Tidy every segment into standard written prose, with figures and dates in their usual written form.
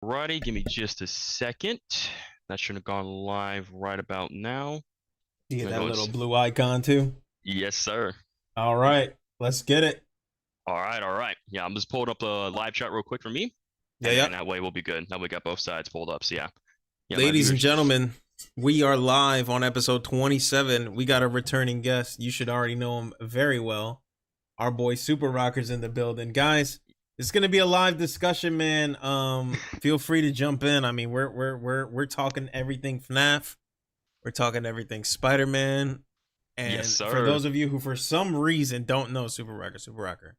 Alrighty, give me just a second. That should have gone live right about now. You get I'm that going little to- blue icon too. Yes, sir. All right, let's get it. All right. Yeah, I'm just pulling up the live chat real quick for me, Yeah, and yeah. then that way we'll be good. Now we got both sides pulled up. So yeah, my Ladies and viewers. gentlemen, we are live on episode 27. We got a returning guest. You should already know him very well. Our boy Super Rocker's in the building. Guys, it's gonna be a live discussion, man. Feel free to jump in. I mean, we're talking everything FNAF. We're talking everything Spider-Man. And Yes, for sir. those of you who for some reason don't know Super Rocker,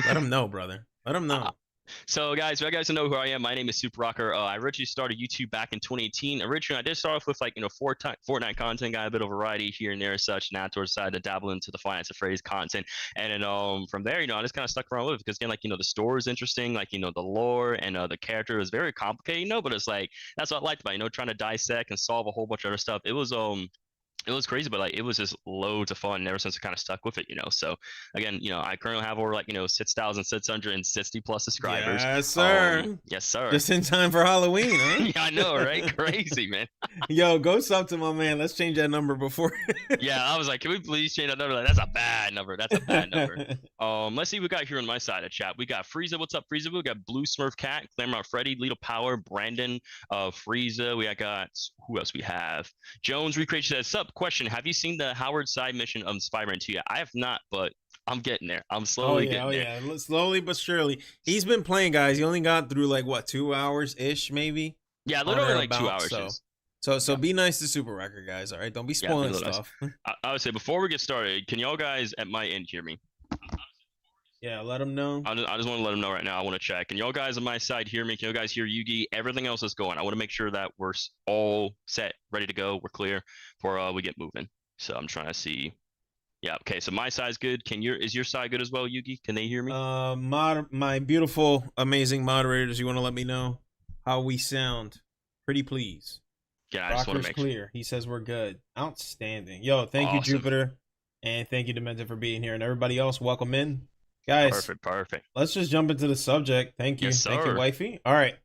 let him know, brother. Let him know. So guys, if you guys don't know who I am, my name is Super Rocker. I originally started YouTube back in 2018. Originally, I did start off with Fortnite content, got a bit of variety here and there and such. Now towards the side to dabble into the Finance of Freddy's content, and then from there, I just kind of stuck around with it because again, the story is interesting, the lore and the character is very complicated, but it's like that's what I liked about trying to dissect and solve a whole bunch of other stuff. It was crazy, but it was just loads of fun. And ever since I kind of stuck with it, So again, I currently have over 6,660 plus subscribers. Yes, sir. Yes, sir. Just in time for Halloween, huh? Yeah, I know, right? Crazy, man. Yo, go sub to my man. Let's change that number before. Yeah, I was like, can we please change that number? Like, that's a bad number. That's a bad number. Let's see what we got here on my side of chat. We got Frieza. What's up, Frieza? We got Blue Smurf Cat, Claremont Freddy, Little Power, Brandon, Frieza. We got who else we have? Jones Recreation says, sup, question. Have you seen the Howard side mission of Spider-Man 2 yet? I have not, but I'm getting there. I'm slowly getting there. Yeah, slowly but surely. He's been playing, guys. He only got through 2 hours ish, maybe. Yeah, literally 2 hours. So be nice to Super Rocker, guys. All right, don't be spoiling stuff. Nice. I would say before we get started, can y'all guys at my end hear me? Yeah, let them know. I just want to let them know right now. I want to check. Can y'all guys on my side hear me? Can y'all guys hear Yugi? Everything else is going. I want to make sure that we're all set, ready to go. We're clear before we get moving. So I'm trying to see. Yeah. Okay. So my side's good. Is your side good as well, Yugi? Can they hear me? My beautiful, amazing moderators, you want to let me know how we sound? Pretty please. Yeah, I just want to make clear. He says we're good. Outstanding. Yo, thank you, Jupiter, and thank you, Demented, for being here, and everybody else. Welcome in. Guys, perfect. Let's just jump into the subject. Thank you. Yes, sir. Thank you, wifey. All right.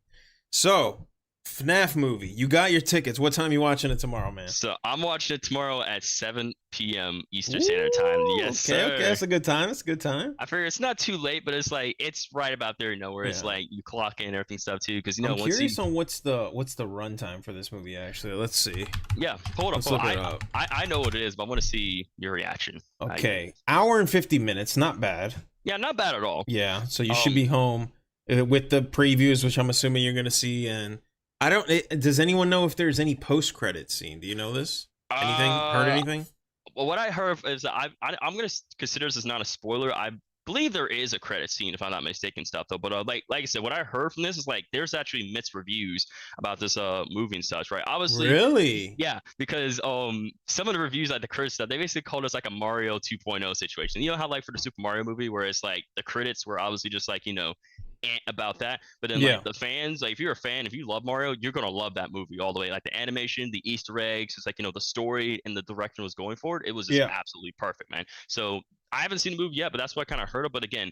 So, FNAF movie. You got your tickets. What time you watching it tomorrow, man? So, I'm watching it tomorrow at 7 p.m. Eastern Standard Time. Yes, sir. Okay. That's a good time. That's a good time. I figure it's not too late, but it's it's right about there, where it's you clock in and everything stuff too. Because I'm curious on what's the runtime for this movie. Actually, let's see. Yeah, hold up. Look it up. I know what it is, but I want to see your reaction. Okay, hour and 50 minutes. Not bad. Yeah, not bad at all. Yeah, so you should be home with the previews, which I'm assuming you're gonna see. And I don't. Does anyone know if there's any post-credit scene? Do you know this? Anything? Heard anything? Well, what I heard is that I'm gonna consider this as not a spoiler. I believe there is a credit scene, if I'm not mistaken, stuff though. But like I said, what I heard from this is there's actually mixed reviews about this movie and such, right? Obviously, really, yeah, because some of the reviews the critics stuff, they basically called us a Mario 2.0 situation. You know how for the Super Mario movie, where it's the critics were obviously just about that, but then the fans, if you're a fan, if you love Mario, you're gonna love that movie all the way. The animation, the Easter eggs, it's the story and the direction was going forward. It was just absolutely perfect, man. So I haven't seen the movie yet, but that's what I kind of heard of. But again,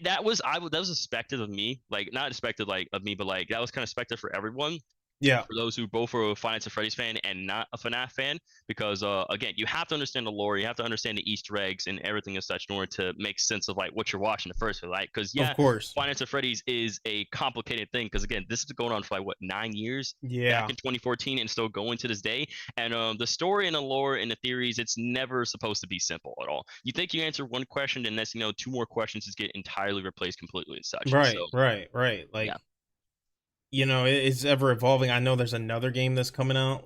that was expected of me, not expected of me, but that was kind of expected for everyone. Yeah. For those who both are a Finance of Freddy's fan and not a FNAF fan, because again, you have to understand the lore, you have to understand the Easter eggs and everything and such in order to make sense of what you're watching the first, right? Because of course, Finance of Freddy's is a complicated thing. Because again, this is going on for 9 years? Yeah. Back in 2014 and still going to this day. And the story and the lore and the theories, it's never supposed to be simple at all. You think you answer one question, and that's 2 more questions just get entirely replaced completely and such. Right. So, right. It's ever evolving. I know there's another game that's coming out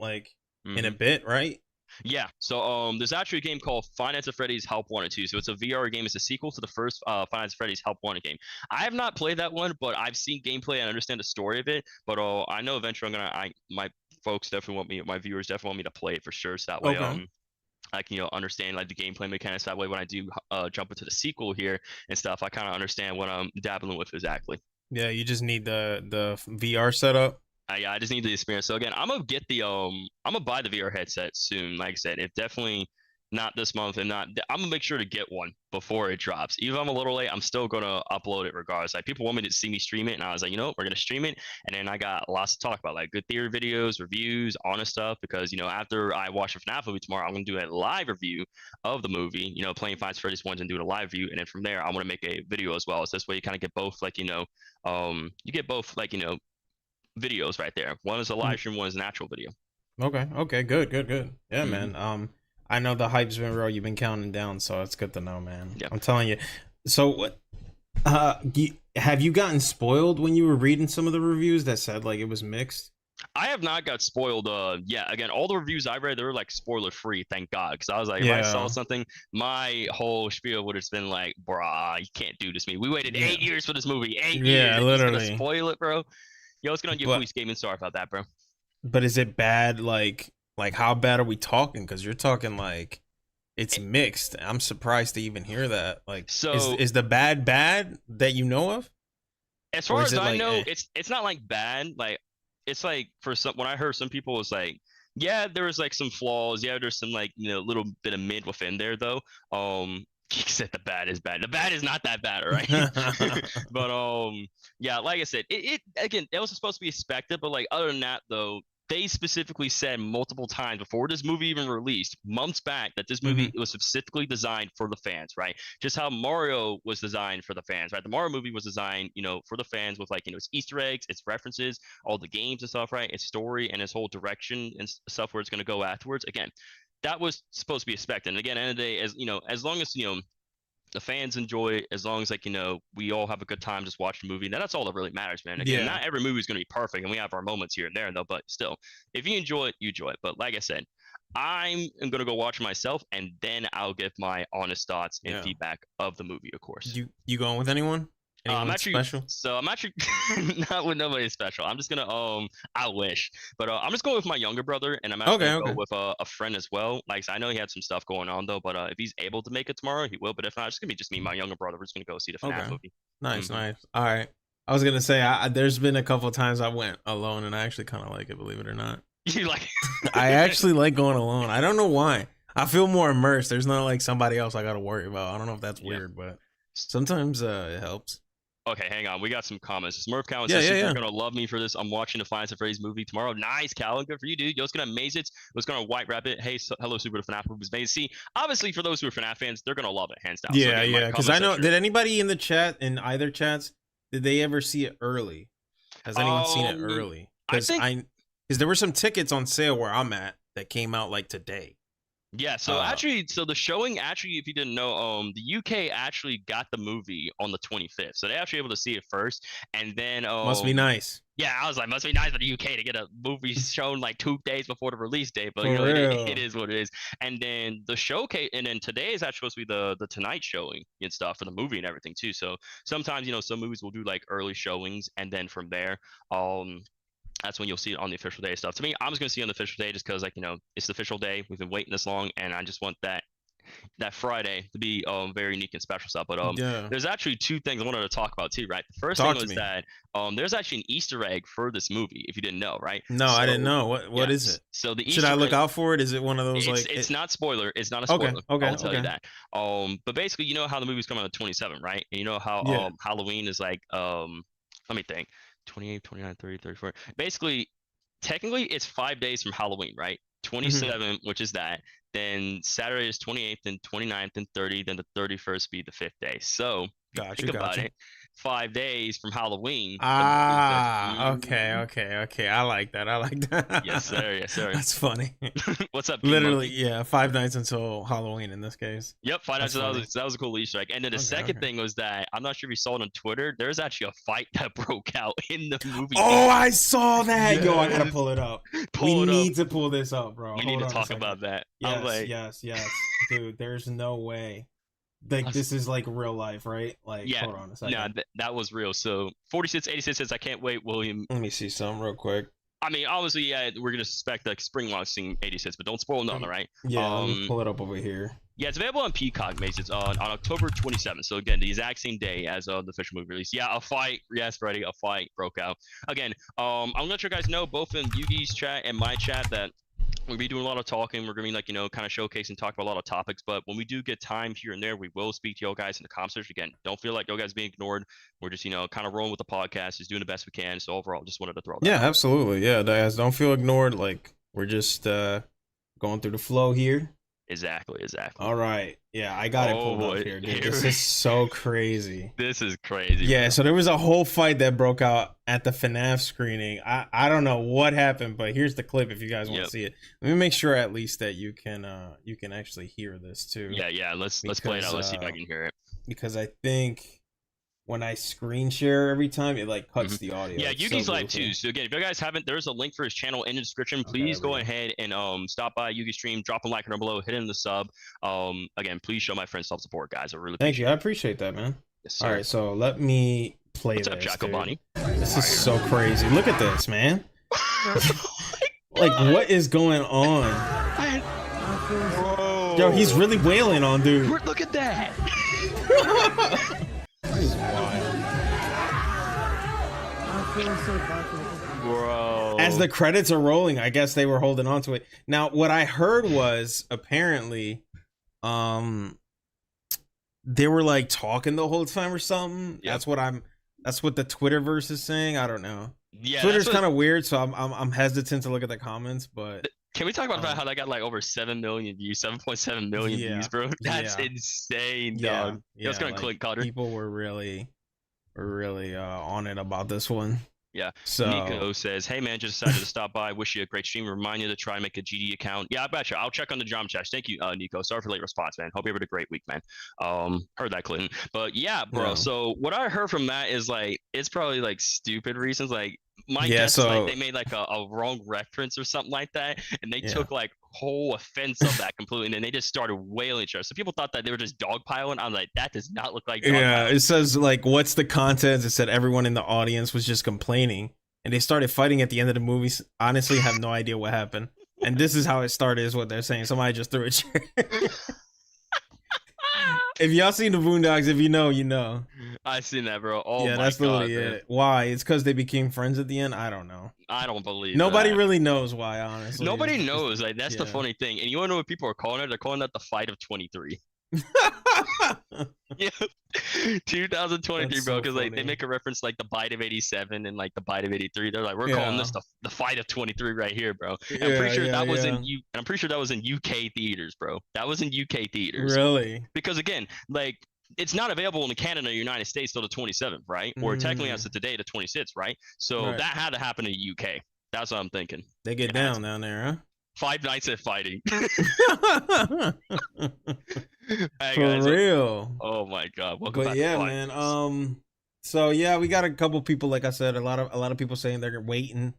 in a bit, right? Yeah. So there's actually a game called Finance of Freddy's Help Wanted 2. So it's a VR game. It's a sequel to the first Finance of Freddy's Help Wanted game. I have not played that one, but I've seen gameplay and understand the story of it. But I know eventually my folks definitely want me, my viewers definitely want me to play it for sure. So that way I can understand the gameplay mechanics. That way when I do jump into the sequel here and stuff, I kind of understand what I'm dabbling with exactly. Yeah, you just need the VR setup. Yeah, I just need the experience. So again, I'm gonna get I'm gonna buy the VR headset soon. Like I said, it definitely not this month, and not. I'm gonna make sure to get one before it drops. Even if I'm a little late, I'm still gonna upload it regardless. Like people want me to see me stream it, and I was like, you know what, we're gonna stream it, and then I got lots to talk about, like good theory videos, reviews, honest stuff. Because after I watch a FNAF movie tomorrow, I'm gonna do a live review of the movie. Playing Five Nights at Freddy's 1 and doing a live view, and then from there, I want to make a video as well. So this way, you kind of get both, like you get both, like videos right there. One is a live stream, one is an actual video. Okay, good. Yeah, man. I know the hype's been real. You've been counting down, so it's good to know, man. Yeah. I'm telling you. So what? Have you gotten spoiled when you were reading some of the reviews that said like it was mixed? I have not got spoiled. Yeah. Again, all the reviews I read, they were like spoiler free. Thank God, because I was like, if I saw something, my whole spiel would have been like, "Brah, you can't do this to me. We waited 8 years for this movie. 8 years. Yeah, literally. Gonna spoil it, bro. Yo, it's gonna give Police Gaming Star about that, bro. But is it bad? Like how bad are we talking? Because you're talking like it's mixed. I'm surprised to even hear that. Like, so is the bad that you know of? As far as I know, it's not like bad. Like it's like when I heard some people was like, yeah, there was like some flaws. Yeah, there's some like little bit of mid within there though. He said the bad is bad. The bad is not that bad, right? But yeah, like I said, it again, it was supposed to be expected, but like other than that though, they specifically said multiple times before this movie even released, months back, that this movie was specifically designed for the fans, right? Just how Mario was designed for the fans, right? The Mario movie was designed, for the fans with like, its Easter eggs, its references, all the games and stuff, right? Its story and its whole direction and stuff where it's going to go afterwards. Again, that was supposed to be expected. And again, at the end of the day, as long as, the fans enjoy it, as long as like we all have a good time just watching the movie. Now that's all that really matters, man. Again, not every movie is going to be perfect, and we have our moments here and there though. But still, if you enjoy it, you enjoy it. But like I said, I'm going to go watch it myself, and then I'll give my honest thoughts and feedback of the movie, of course. You going with anyone? I'm actually special? So I'm actually not with nobody special. I'm just gonna I wish, but I'm just going with my younger brother, and I'm actually gonna go with a friend as well. Like I know he had some stuff going on though, but if he's able to make it tomorrow, he will. But if not, it's gonna be just me and my younger brother. We're just gonna go see the FNAF movie. Nice. All right. I was gonna say there's been a couple of times I went alone, and I actually kind of like it, believe it or not. You like? I actually like going alone. I don't know why. I feel more immersed. There's not like somebody else I gotta worry about. I don't know if that's weird, but sometimes it helps. Okay, hang on. We got some comments. Smurf Cowan says you're gonna love me for this. I'm watching the Five Nights at Freddy's movie tomorrow. Nice, Calvin. Good for you, dude. Yo, it's gonna amaze it. It's gonna White Rabbit. Hey, hello, Super. The FNAF movie is amazing. See, obviously for those who are FNAF fans, they're gonna love it, hands down. Yeah. Because I know. Did anybody in the chat, in either chats, did they ever see it early? Has anyone seen it early? Because there were some tickets on sale where I'm at that came out like today. Yeah, so the showing if you didn't know, the UK actually got the movie on the 25th, so they actually able to see it first, and then must be nice. Yeah, I was like, must be nice for the UK to get a movie shown like 2 days before the release date, but it is what it is. And then the showcase, and then today is actually supposed to be the Tonight showing and stuff for the movie and everything too. So sometimes some movies will do like early showings, and then from there, that's when you'll see it on the official day stuff. To me, I'm just gonna see it on the official day just because it's the official day. We've been waiting this long, and I just want that Friday to be very unique and special stuff. But there's actually 2 things I wanted to talk about too, right? The first thing was that there's actually an Easter egg for this movie, if you didn't know, right? No, I didn't know. What is it? So the Should I look out for it? Is it one of those it's not spoiler. It's not a spoiler. Okay. I'll tell you that. But basically, how the movie's coming on the 27, right? And how Halloween is like let me think. 28, 29, 30, 34. Basically, technically, it's 5 days from Halloween, right? 27, which is that. Then Saturday is 28th, then 29th, and 30. Then the 31st be the 5th day. So think about it. 5 days from Halloween. Okay. I like that. Yes, sir. That's funny. What's up? Literally, 5 nights until Halloween in this case. Yep, 5 nights. That was a cool Easter egg. And then the second thing was that I'm not sure if you saw it on Twitter. There's actually a fight that broke out in the movie. Oh, I saw that. Yo, I gotta pull it up. We need to pull this up, bro. We need to talk about that. Yes, dude. There's no way. Like this is like real life, right? Like, hold on a second. Yeah, that was real. So 46, 86 says, I can't wait, William. Let me see something real quick. I mean, obviously, we're gonna suspect like spring launching 86, but don't spoil nothing, right? Yeah, let me pull it up over here. Yeah, it's available on Peacock, Mason, on October 27th. So again, the exact same day as the official movie release. Yeah, a fight. Yes, Freddie, a fight broke out. Again, I'm gonna let you guys know both in Yugi's chat and my chat that We'll be doing a lot of talking. We're gonna be like, kind of showcase and talk about a lot of topics. But when we do get time here and there, we will speak to y'all guys in the comment section. Again, don't feel like y'all guys being ignored. We're just, kind of rolling with the podcast, just doing the best we can. So overall, just wanted to throw that Yeah, out. absolutely. Yeah, guys, don't feel ignored. Like, we're just going through the flow here. Exactly. All right. Yeah, I got it pulled up here, dude. This is so crazy. This is crazy. Yeah, bro. so there was a whole fight that broke out at the FNAF screening. I don't know what happened, but here's the clip if you guys want to see it. Let me make sure at least that you can actually hear this too. Yeah. Let's play it out. Let's see if I can hear it. Because I think when I screen share every time, it like cuts the audio. Yeah, It's Yugi's so live goofy. too. So again, if you guys haven't, there's a link for his channel in the description. Please go ahead and stop by Yugi's stream, drop a like down below, hit in the sub. Again, please show my friends self support, guys. I really Thank you. I appreciate that, man. Yes, sir. All right, so let me play What's this. up, Jacko Bonnie? This is so crazy. Look at this, man. Like, what is going on? Bro. Yo, he's really wailing on dude. Look at that. This is wild. Bro. As the credits are rolling, I guess they were holding on to it. Now, what I heard was apparently, they were like talking the whole time or something. Yep. That's what the Twitterverse is saying. I don't know. Yeah, Twitter's kind of weird, so I'm hesitant to look at the comments, but can we talk about how that got like over 7 million views, 7.7 million views, bro? That's insane, dog. Yeah, it's gonna click, Cutter. People were really on it about this one. Yeah. So Nico says, "Hey man, just decided to stop by. Wish you a great stream. Remind you to try and make a GD account." Yeah, I bet you. I'll check on the drum chat. Thank you, Nico. Sorry for late response, man. Hope you had a great week, man. Heard that, Clinton. But yeah, bro. Yeah. So what I heard from that is like it's probably like stupid reasons. Like my guess is like they made like a wrong reference or something like that, and they took like whole offense of that completely, and then they just started wailing each other. So people thought that they were just dogpiling. I'm like, that does not look like dogpiling. Yeah, it says like, what's the content? It said everyone in the audience was just complaining, and they started fighting at the end of the movie. Honestly, have no idea what happened, and this is how it started. Is what they're saying. Somebody just threw a chair. If y'all seen the Boondocks, if you know, you know. I seen that, bro. Oh yeah, my that's God, literally man. it. Why? It's because they became friends at the end. I don't know. I don't believe Nobody that. really knows why, honestly. Nobody knows. Like that's the funny thing. And you wanna know what people are calling it? They're calling that the fight of 23. Yeah, 2023, That's bro. so Because like they funny. make a reference like the bite of 87 and like the bite of 83. They're like, we're calling this the fight of 23 right here, bro. And I'm pretty sure that was in I'm pretty sure that was in UK theaters, bro. That was in UK theaters. Really? Because again, like it's not available in Canada or United States till the 27th, right? Or technically as of today, the 26th, right? So that had to happen in the UK. That's what I'm thinking. They get down there, huh? 5 nights at fighting. Hey, For guys, real. Oh my God. Welcome But back yeah, to man. So yeah, we got a couple people, like I said, a lot of people saying they're waiting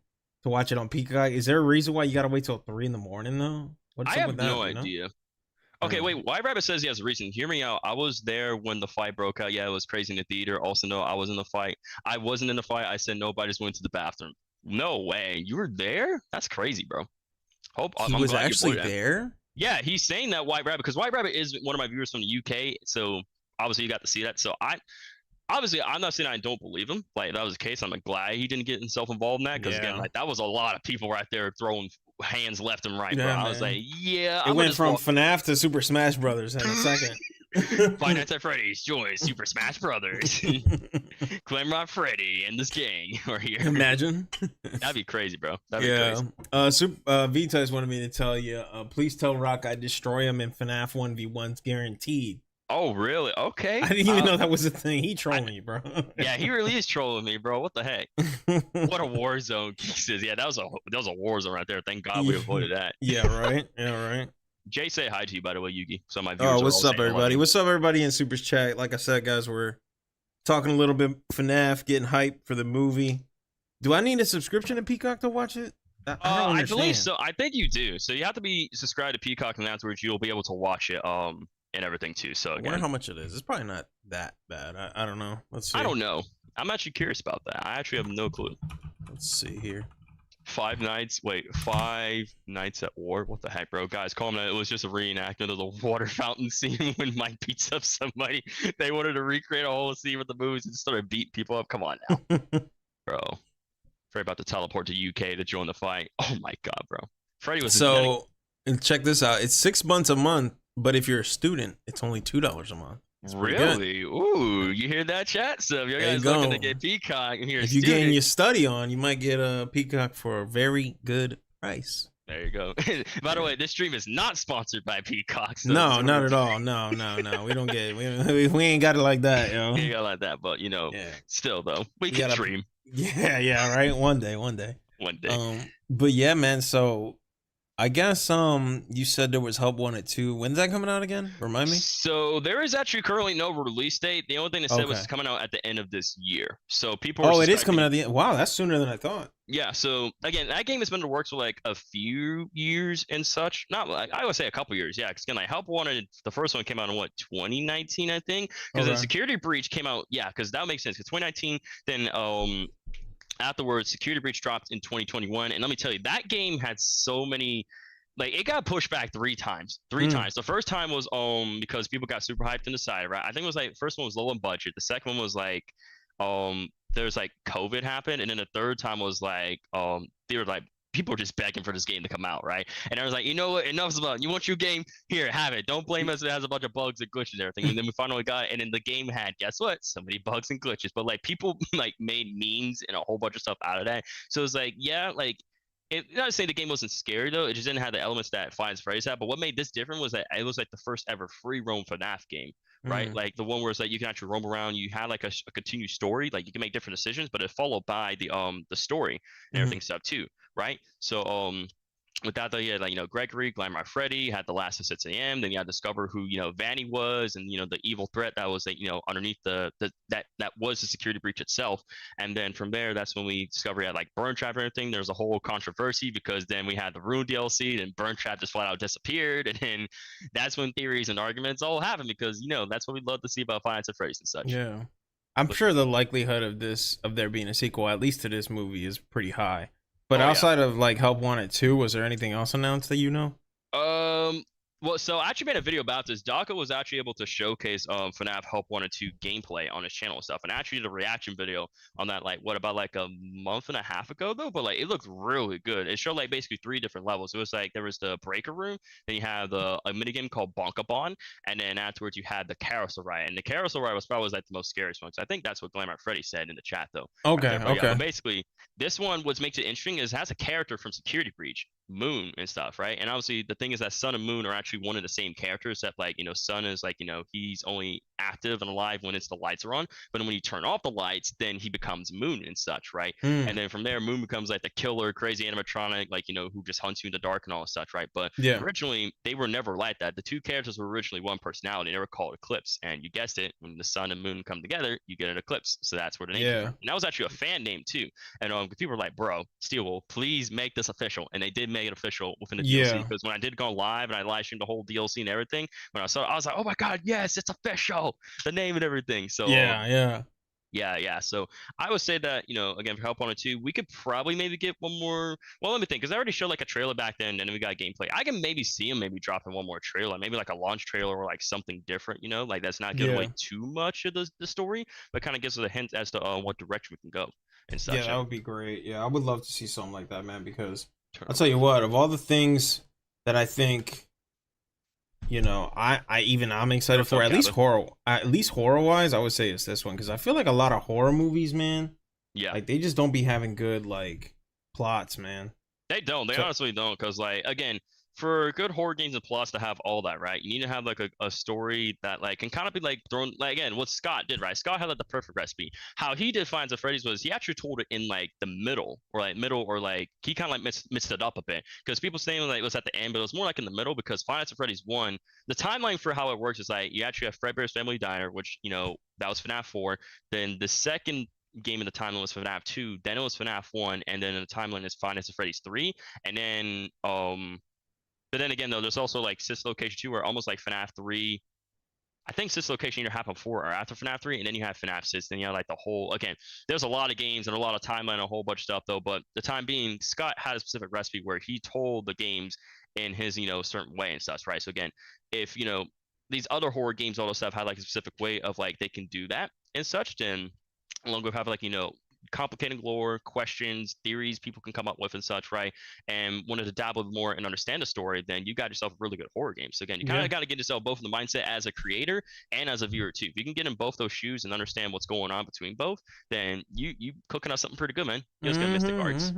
to watch it on Peacock. Is there a reason why you gotta wait till 3 in the morning though? I have no idea. Okay, wait. White Rabbit says he has a reason. Hear me out. I was there when the fight broke out. Yeah, it was crazy in the theater. Also, no, I was in the fight. I wasn't in the fight. I said no, but I just went to the bathroom. No way. You were there? That's crazy, bro. He was actually there? Yeah, he's saying that White Rabbit, because White Rabbit is one of my viewers from the UK. So obviously you got to see that. So I'm not saying I don't believe him. Like if that was the case, I'm like glad he didn't get himself involved in that. Because again, like that was a lot of people right there throwing hands left and right, bro. I was like, yeah. It went from FNAF to Super Smash Brothers in a second. Five Nights at Freddy's joins Super Smash Brothers. Glamrock Freddy and this gang are here. Imagine. That'd be crazy, bro. That'd be crazy. Vitas wanted me to tell you, please tell Rock I destroy him in FNAF 1v1's guaranteed. Oh, really? Okay. I didn't even know that was a thing. He trolling you, bro. Yeah, he really is trolling me, bro. What the heck? What a war zone he says. Yeah, that was a war zone right there. Thank God we avoided that. Yeah, right. Yeah, right. Jay, say hi to you, by the way, Yugi. So my viewers. Oh, what's up, everybody? What's up, everybody in Super's chat? Like I said, guys, we're talking a little bit FNAF, getting hyped for the movie. Do I need a subscription to Peacock to watch it? I believe so. I think you do. So you have to be subscribed to Peacock, and afterwards you'll be able to watch it. And everything too. So again, I wonder how much it is. It's probably not that bad. I don't know. Let's see. I don't know. I'm actually curious about that. I actually have no clue. Let's see here. 5 nights. Wait, 5 nights at war. What the heck, bro? Guys, calm down. It was just a reenactment of the water fountain scene when Mike beats up somebody. They wanted to recreate a whole scene with the movies and started beating people up. Come on now, bro. Afraid about to teleport to UK to join the fight. Oh my God, bro. Freddy was insane. So, and check this out. It's 6 months a month, but if you're a student, it's only $2 a month. It's pretty good. Really? Ooh, you hear that, chat? So if you There you guys looking to go. get Peacock and you're a If you're getting student, your study on, you might get a Peacock for a very good price. there you go. By the way, this stream is not sponsored by Peacock. So No, not at all. No. We don't get we ain't got it like that, yo. You got like that, but still though, we can dream. Yeah, right. One day. One day. But yeah, man. So I guess you said there was Help Wanted 2. When's that coming out again? Remind me. So there is actually currently no release date. The only thing they said was it's coming out at the end of this year. So people it is coming out at the end. Wow, that's sooner than I thought. Yeah, so again, that game has been in the works for like a few years and such. Not like I would say a couple years, yeah. Because again, like Help Wanted, the first one came out in 2019, I think. Because the Security Breach came out, yeah, because that makes sense. Because 2019, then afterwards, Security Breach dropped in 2021, and let me tell you, that game had so many. Like it got pushed back three times. The first time was because people got super hyped on the side, right? I think it was like first one was low on budget. The second one was like there's like COVID happened, and then the third time was like they were like people were just begging for this game to come out, right? And I was like, you know what, enough's about it. You want your game, here, have it. Don't blame us if it has a bunch of bugs and glitches and everything. And then we finally got it, and then the game had, guess what, so many bugs and glitches, but like people like made memes and a whole bunch of stuff out of that. So it's like, yeah, like not to say the game wasn't scary though, it just didn't have the elements that Five Nights at Freddy's had. But what made this different was that it was like the first ever free roam FNAF game, right? Like the one where it's like you can actually roam around, you had like a continued story, like you can make different decisions, but it followed by the story and everything stuff too, right? So with that though, you had like Gregory, Glamour Freddy, had the last of 6 a.m. Then you had to discover who Vanny was, and the evil threat that was underneath that was the security breach itself. And then from there, that's when we discovered we had like Burn Trap and everything. There's a whole controversy because then we had the Rune DLC, and Burn Trap just flat out disappeared, and then that's when theories and arguments all happen because that's what we love to see about Five Nights at Freddy's and such. Yeah, I'm sure the likelihood of there being a sequel, at least to this movie, is pretty high. But outside of like Help Wanted 2, was there anything else announced that you know? Well, so I actually made a video about this. Daka was actually able to showcase FNAF Help Wanted 2 gameplay on his channel and stuff, and I actually did a reaction video on that about like a month and a half ago though. But like it looked really good. It showed like basically 3 different levels. It was like there was the breaker room, then you have a minigame called Bonkabon, and then afterwards you had the carousel ride. And the carousel ride was probably like the most scariest one. So I think that's what Glamour Freddy said in the chat though. Okay. Yeah, but basically, this one, what makes it interesting is it has a character from Security Breach, Moon and stuff, right? And obviously the thing is that Sun and Moon are actually one of the same characters, except like Sun is like he's only active and alive when the lights are on, but when you turn off the lights, then he becomes Moon and such, right? And then from there, Moon becomes like the killer, crazy animatronic, like who just hunts you in the dark and all such, right? But originally they were never like that. The 2 characters were originally one personality. They were called Eclipse, and you guessed it, when the Sun and Moon come together, you get an eclipse. So that's where the name came from. And that was actually a fan name too. And people were like, bro, Steelwool, please make this official. And they did make it official within the DLC, because when I did go live and I live streamed the whole DLC and everything, when I saw it, I was like, oh my god, yes, it's official, the name and everything. So yeah. So I would say that again, for Help Wanted 2, we could probably maybe get one more. Well, let me think, because I already showed like a trailer back then, and then we got gameplay. I can maybe see him maybe dropping one more trailer, maybe like a launch trailer or like something different, like that's not giving away too much of the story, but kind of gives us a hint as to what direction we can go and such. Yeah, that would be great. Yeah, I would love to see something like that, man, because I'll tell you what, of all the things that I think I'm excited for, at least horror wise, I would say it's this one, because I feel like a lot of horror movies, man, like they just don't be having good like plots, man. They honestly don't, because like again, for good horror games and plots to have all that, right, you need to have like a story that like can kind of be like thrown, like again what Scott did, right? Scott had like the perfect recipe. How he did Five Nights at Freddy's was he actually told it in like the middle or like he kind of like mixed it up a bit, because people saying like it was at the end, but it was more like in the middle, because Five Nights at Freddy's 1, the timeline for how it works is like you actually have Fredbear's Family Diner, which that was FNAF 4. Then the second game in the timeline was FNAF 2, then it was FNAF 1, and then in the timeline is Five Nights at Freddy's 3, and then but then again, though, there's also like Sister Location 2, where almost like FNAF 3. I think Sister Location either happened before or after FNAF 3, and then you have FNAF 6. Then you have like the whole, again, there's a lot of games and a lot of timeline and a whole bunch of stuff, though. But the time being, Scott had a specific recipe where he told the games in his, certain way and stuff, right? So again, if, these other horror games, all those stuff had like a specific way of like they can do that and such, then along with having like, complicated lore, questions, theories people can come up with and such, right? And wanted to dabble more and understand the story, then you got yourself a really good horror game. So again, you kind of got to get yourself both in the mindset as a creator and as a viewer too. If you can get in both those shoes and understand what's going on between both, then you cooking up something pretty good, man. You guys got Mystic Arts.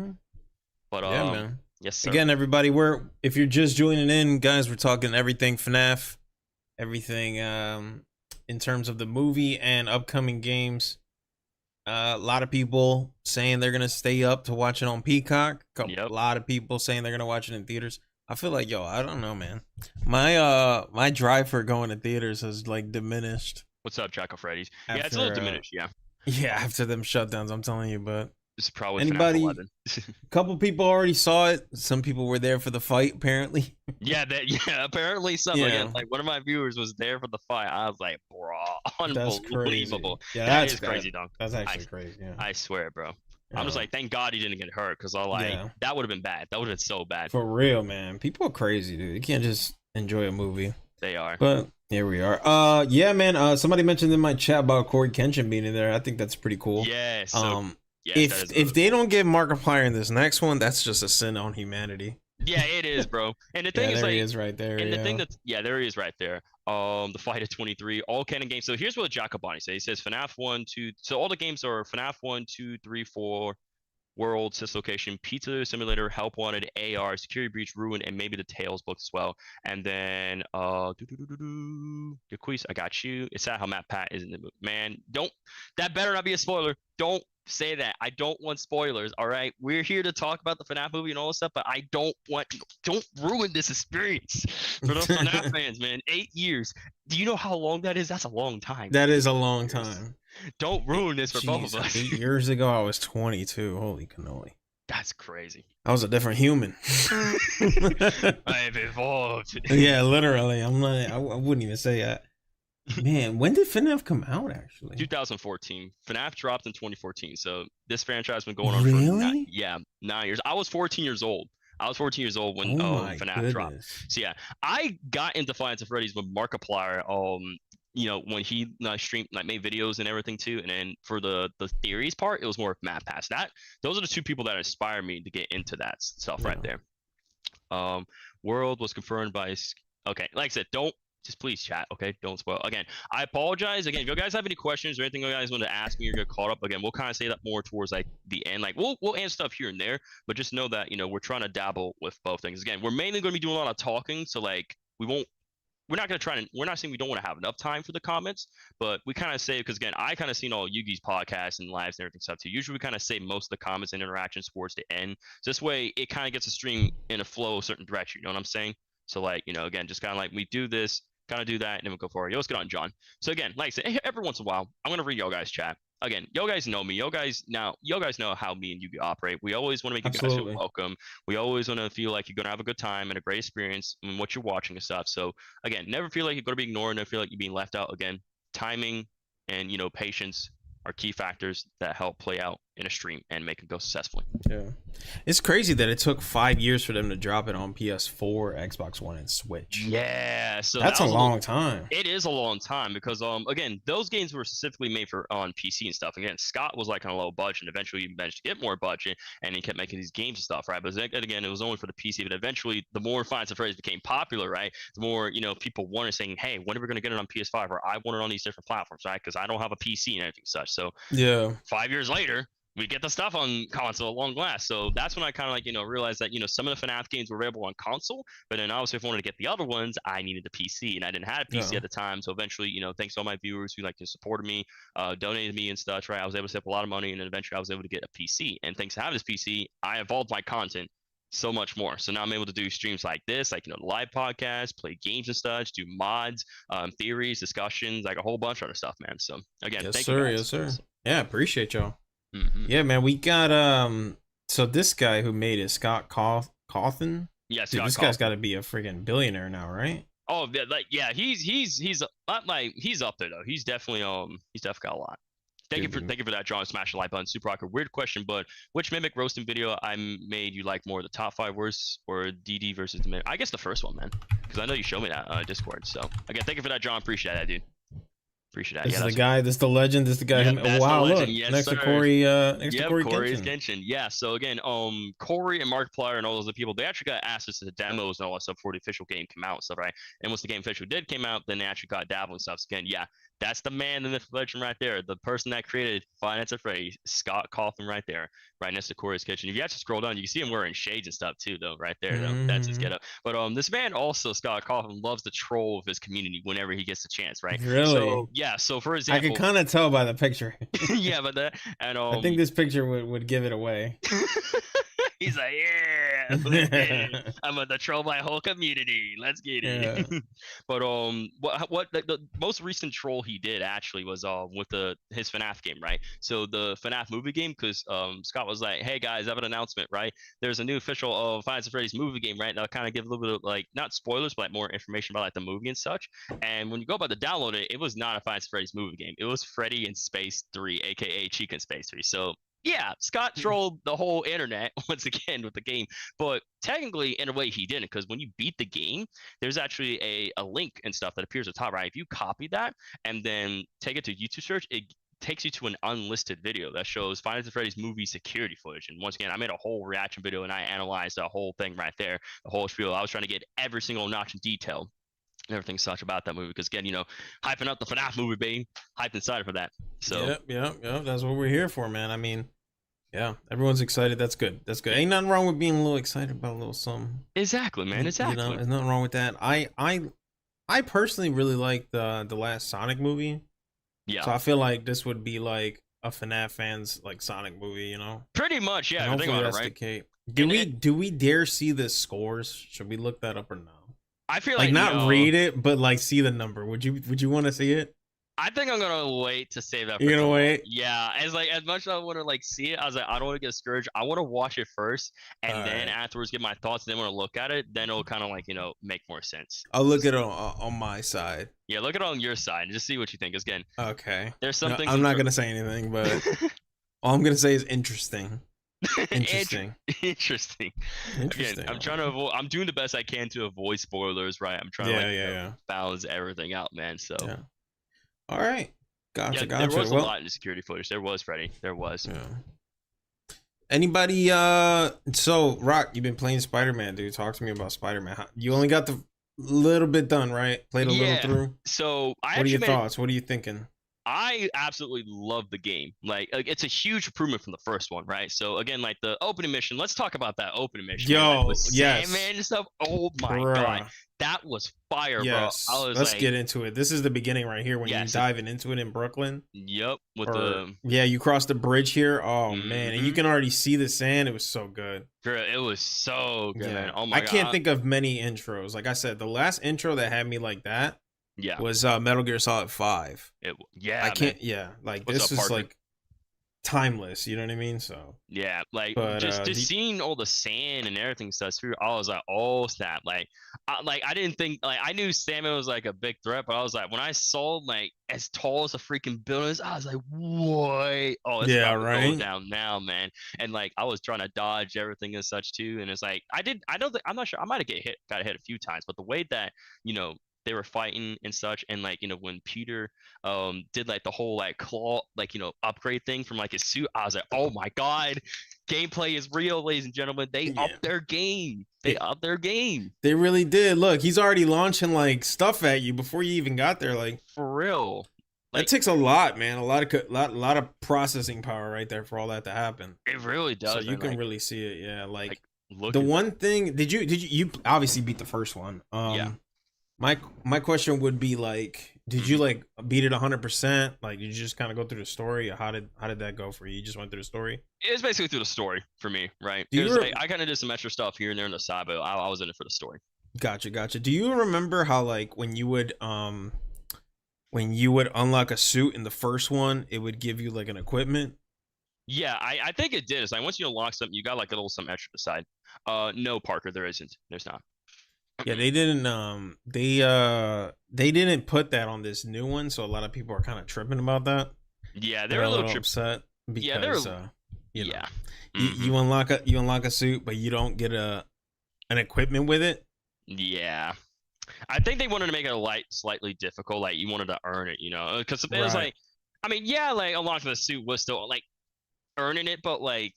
But yeah, man. Yes, sir. Again, everybody, if you're just joining in, guys, we're talking everything FNAF, everything in terms of the movie and upcoming games. A lot of people saying they're gonna stay up to watch it on Peacock. A lot of people saying they're gonna watch it in theaters. I feel like, I don't know, man. My drive for going to theaters has like diminished. What's up, Jack of Freddy's? Yeah, it's a little diminished. Yeah, after them shutdowns, I'm telling you. But this is probably anybody. FNAF 11. A couple people already saw it. Some people were there for the fight, apparently. Apparently some. Again, like one of my viewers was there for the fight. I was like, bro, unbelievable. Yeah, that's crazy, dog. That's actually crazy. Yeah. I swear, bro. I'm just like, thank God he didn't get hurt, because that would have been bad. That would have been so bad. For real, man. People are crazy, dude. You can't just enjoy a movie. They are. But here we are. Yeah, man. Somebody mentioned in my chat about Corey Kenshin being in there. I think that's pretty cool. Yeah. If they don't get Markiplier in this next one, that's just a sin on humanity. Yeah, it is, bro. And the thing is, there he is right there. And the thing there he is right there. The fight at 23, all canon games. So here's what Jacobani says. He says FNAF 1, 2. So all the games are FNAF 1, 2, 3, 4, World, Dislocation, Pizza Simulator, Help Wanted, AR, Security Breach, Ruin, and maybe the Tales books as well. And then Yaquise, I got you. It's sad how Matt Pat is in the movie. Man, that better not be a spoiler. Don't say that. I don't want spoilers. All right, we're here to talk about the FNAF movie and all this stuff, but don't ruin this experience for those FNAF fans, man. 8 years. Do you know how long that is? That's a long time. That is a long time. Don't ruin this for both of us. 8 years ago, I was 22. Holy cannoli. That's crazy. I was a different human. I've evolved. Yeah, literally. I wouldn't even say that. Man, when did FNAF come out, actually? 2014. FNAF dropped in 2014. So this franchise has been going on for 9 years. I was 14 years old. I was 14 years old when FNAF dropped. So yeah, I got into Five Nights at Freddy's with Markiplier. When he streamed, made videos and everything too. And then for the theories part, it was more of Matt Pass. Those are the two people that inspired me to get into that stuff right there. World was confirmed by. Okay, like I said, just please chat, okay? Don't spoil. Again, I apologize. Again, if you guys have any questions or anything you guys want to ask me or get caught up, again, we'll kind of say that more towards the end. We'll answer stuff here and there, but just know that we're trying to dabble with both things. Again, we're mainly going to be doing a lot of talking, so we're not saying we don't want to have enough time for the comments, but we kind of say, because again, I kind of seen all Yugi's podcasts and lives and everything stuff too. Usually we kind of save most of the comments and interactions towards the end. So this way it kind of gets the stream in a flow a certain direction. You know what I'm saying? So again, just kind of we do this, kind of do that, and then we'll go forward. Yo, what's going on, John? So again, like I said, every once in a while, I'm going to read y'all guys' chat. Again, y'all guys know me. Y'all guys know how me and Yugi operate. We always want to make you guys feel welcome. We always want to feel like you're going to have a good time and a great experience in what you're watching and stuff. So again, never feel like you're going to be ignored. Never feel like you're being left out. Again, timing and, patience are key factors that help play out in a stream and make it go successfully. Yeah, it's crazy that it took 5 years for them to drop it on PS4, Xbox One, and Switch. Yeah, so that's a long time. It is a long time because again, those games were specifically made for on PC and stuff. Again, Scott was on a low budget, and eventually he managed to get more budget, and he kept making these games and stuff, right? But again, it was only for the PC. But eventually, the more Five Nights at Freddy's became popular, right, the more people wanted, saying, "Hey, when are we going to get it on PS5?" Or "I want it on these different platforms," right? Because I don't have a PC and everything such. So yeah, 5 years later, we get the stuff on console at long last. So that's when I kind of realized that some of the FNAF games were available on console, but then obviously if I wanted to get the other ones, I needed a PC, and I didn't have a PC at the time. So eventually, thanks to all my viewers who supported me, donated me and stuff, right, I was able to save a lot of money, and then eventually I was able to get a PC. And thanks to having this PC, I evolved my content so much more. So now I'm able to do streams like this, live podcasts, play games and stuff, do mods, theories, discussions, a whole bunch of other stuff, man. So again, thank you guys. Yes, sir. Yeah, appreciate y'all. Mm-hmm. Yeah, man, we got so this guy who made it, Scott Cawthon. Yes, dude, this guy's got to be a freaking billionaire now, right? Oh, yeah, he's not he's up there though. He's definitely got a lot. Thank you for that, John. Smash the like button. Super Rocker. Weird question, but which Mimic roasting video I made you like more, the top 5 worst or DD versus the Mimic? I guess the first one, man, because I know you showed me that Discord. So again, thank you for that, John. Appreciate that, dude. Appreciate that. This Yeah, is the that's guy. This is the legend. This is the guy. Yep, Who, oh, that's the wow, legend. look, Yes, next to sir. Corey. Next to Yep, Corey Corey's Genshin. Genshin. Yeah. So again, Corey and Markiplier and all those other people, they actually got access to the demos and all that stuff before the official game came out and stuff, right? And once the game officially did came out, then they actually got dabbling stuff. So again, yeah, that's the man in the legend right there. The person that created Five Nights at Freddy's, Scott Cawthon, right there, right next to Corey's kitchen. If you actually scroll down, you can see him wearing shades and stuff too, though, right there. Though that's his getup. But this man also, Scott Cawthon, loves to troll with his community whenever he gets the chance, right? Really? So yeah. So for example, I can kind of tell by the picture. yeah, but that and I think this picture would give it away. he's like, yeah, I'm gonna troll my whole community. Let's get it. Yeah. But what the most recent troll he did actually was with his FNAF game, right? So the FNAF movie game, because Scott was like, hey guys, I have an announcement, right? There's a new official Five Nights at Freddy's movie game, right? That'll kind of give a little bit of like not spoilers, but like more information about like the movie and such. And when you go about to download it, it was not a Five Nights at Freddy's movie game. It was Freddy in Space 3, aka Chica in Space 3. So yeah, Scott trolled the whole internet once again with the game, but technically, in a way, he didn't, because when you beat the game, there's actually a link and stuff that appears at the top, right? If you copy that and then take it to YouTube search, it takes you to an unlisted video that shows Five Nights at Freddy's movie security footage. And once again, I made a whole reaction video and I analyzed the whole thing right there, the whole spiel. I was trying to get every single notch in detail and everything such about that movie, because again, hyping up the FNAF movie, baby, hyped inside for that. So yep, that's what we're here for, man. I mean, yeah, everyone's excited. That's good. Ain't nothing wrong with being a little excited about a little something. Exactly, man. Exactly. There's nothing wrong with that. I personally really like the last Sonic movie. Yeah. So I feel like this would be like a FNAF fans like Sonic movie, Pretty much, yeah. I think that's right. The case. Do we dare see the scores? Should we look that up or no? I feel like not read it, but like see the number. Would you want to see it? I think I'm gonna wait to save that. You're gonna wait? Yeah, as much as I want to see it, I was like, I don't want to get discouraged. I want to watch it first, and then afterwards get my thoughts. And then when I look at it, then it'll kind of make more sense. I'll look at it on my side. Yeah, look at it on your side and just see what you think. Again, okay. There's something. I'm not gonna say anything, but all I'm gonna say is interesting. Interesting. Again, I'm trying to avoid. I'm doing the best I can to avoid spoilers. Right. I'm trying to balance everything out, man. So. Yeah. All right, gotcha. There was a lot in the security footage. There was, Freddie. There was. Yeah. Anybody? So Rock, you've been playing Spider-Man, dude. Talk to me about Spider-Man. You only got the little bit done, right? Played a little through. So what are your thoughts? What are you thinking? I absolutely love the game. Like it's a huge improvement from the first one, right? So again, like the opening mission. Let's talk about that opening mission. Yo, yes, man, and stuff. Oh my god, that was fire, bro. Let's get into it. This is the beginning right here when you're diving into it in Brooklyn. Yep. You cross the bridge here. Oh man, and you can already see the sand. It was so good. Girl, it was so good, man. Oh my god. I can't think of many intros. Like I said, the last intro that had me like that. Yeah, was Metal Gear Solid 5. I can't. Man. Yeah, like this is like timeless. You know what I mean? So yeah, like just seeing all the sand and everything stuff through, I was like, oh snap! Like I didn't think I knew Salmon was like a big threat, but I was like, when I saw like as tall as a freaking building, I was like, what? Oh, it's about to go down now, man. And like I was trying to dodge everything and such too, and it's like I'm not sure. I might have got hit a few times, but the way that they were fighting and such, and like when Peter did like the whole like claw upgrade thing from like his suit, I was like, oh my god, gameplay is real, ladies and gentlemen. They upped their game. They really did. Look, he's already launching like stuff at you before you even got there. Like for real. That takes a lot, man. A lot of processing power right there for all that to happen. It really does. So you can really see it. Yeah, like the one thing. Did you obviously beat the first one? Yeah. My question would be like, did you like beat it 100%? Like, did you just kind of go through the story? Or how did that go for you? You just went through the story? It was basically through the story for me, right? I kind of did some extra stuff here and there on the side, but I was in it for the story. Gotcha. Do you remember how like when you would unlock a suit in the first one, it would give you like an equipment? Yeah, I think it did. It's like once you unlock something, you got like a little something extra beside. No, Parker, there isn't. There's not. Yeah, they didn't they didn't put that on this new one, so a lot of people are kind of tripping about that. Yeah, they're a little upset because you unlock a suit, but you don't get an equipment with it. Yeah. I think they wanted to make it slightly difficult. Like you wanted to earn it, you know, because it was Right. like, I mean, yeah, like unlocking the suit was still like earning it, but like,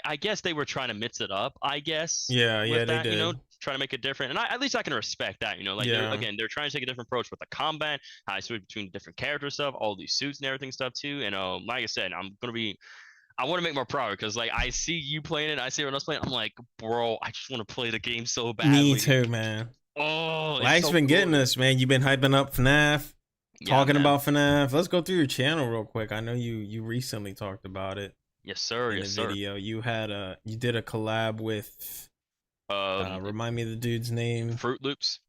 I guess they were trying to mix it up, I guess, Yeah, with yeah, they that, did. trying to make it different. And at least I can respect that, like Yeah. they're trying to take a different approach with the combat, how I switch between different character stuff, all these suits and everything stuff too. And like I said, I want to make more progress because like I see you playing it, I see everyone else playing. I'm like, bro, I just want to play the game so Me badly. too, man. Oh, it's Life's so been getting good. us, man. You've been hyping up FNAF, Yeah, talking man. about FNAF. Let's go through your channel real quick. I know you recently talked about it Yes, sir. in Yes, a sir. video. You did a collab with remind me of the dude's name. Fruit Loops.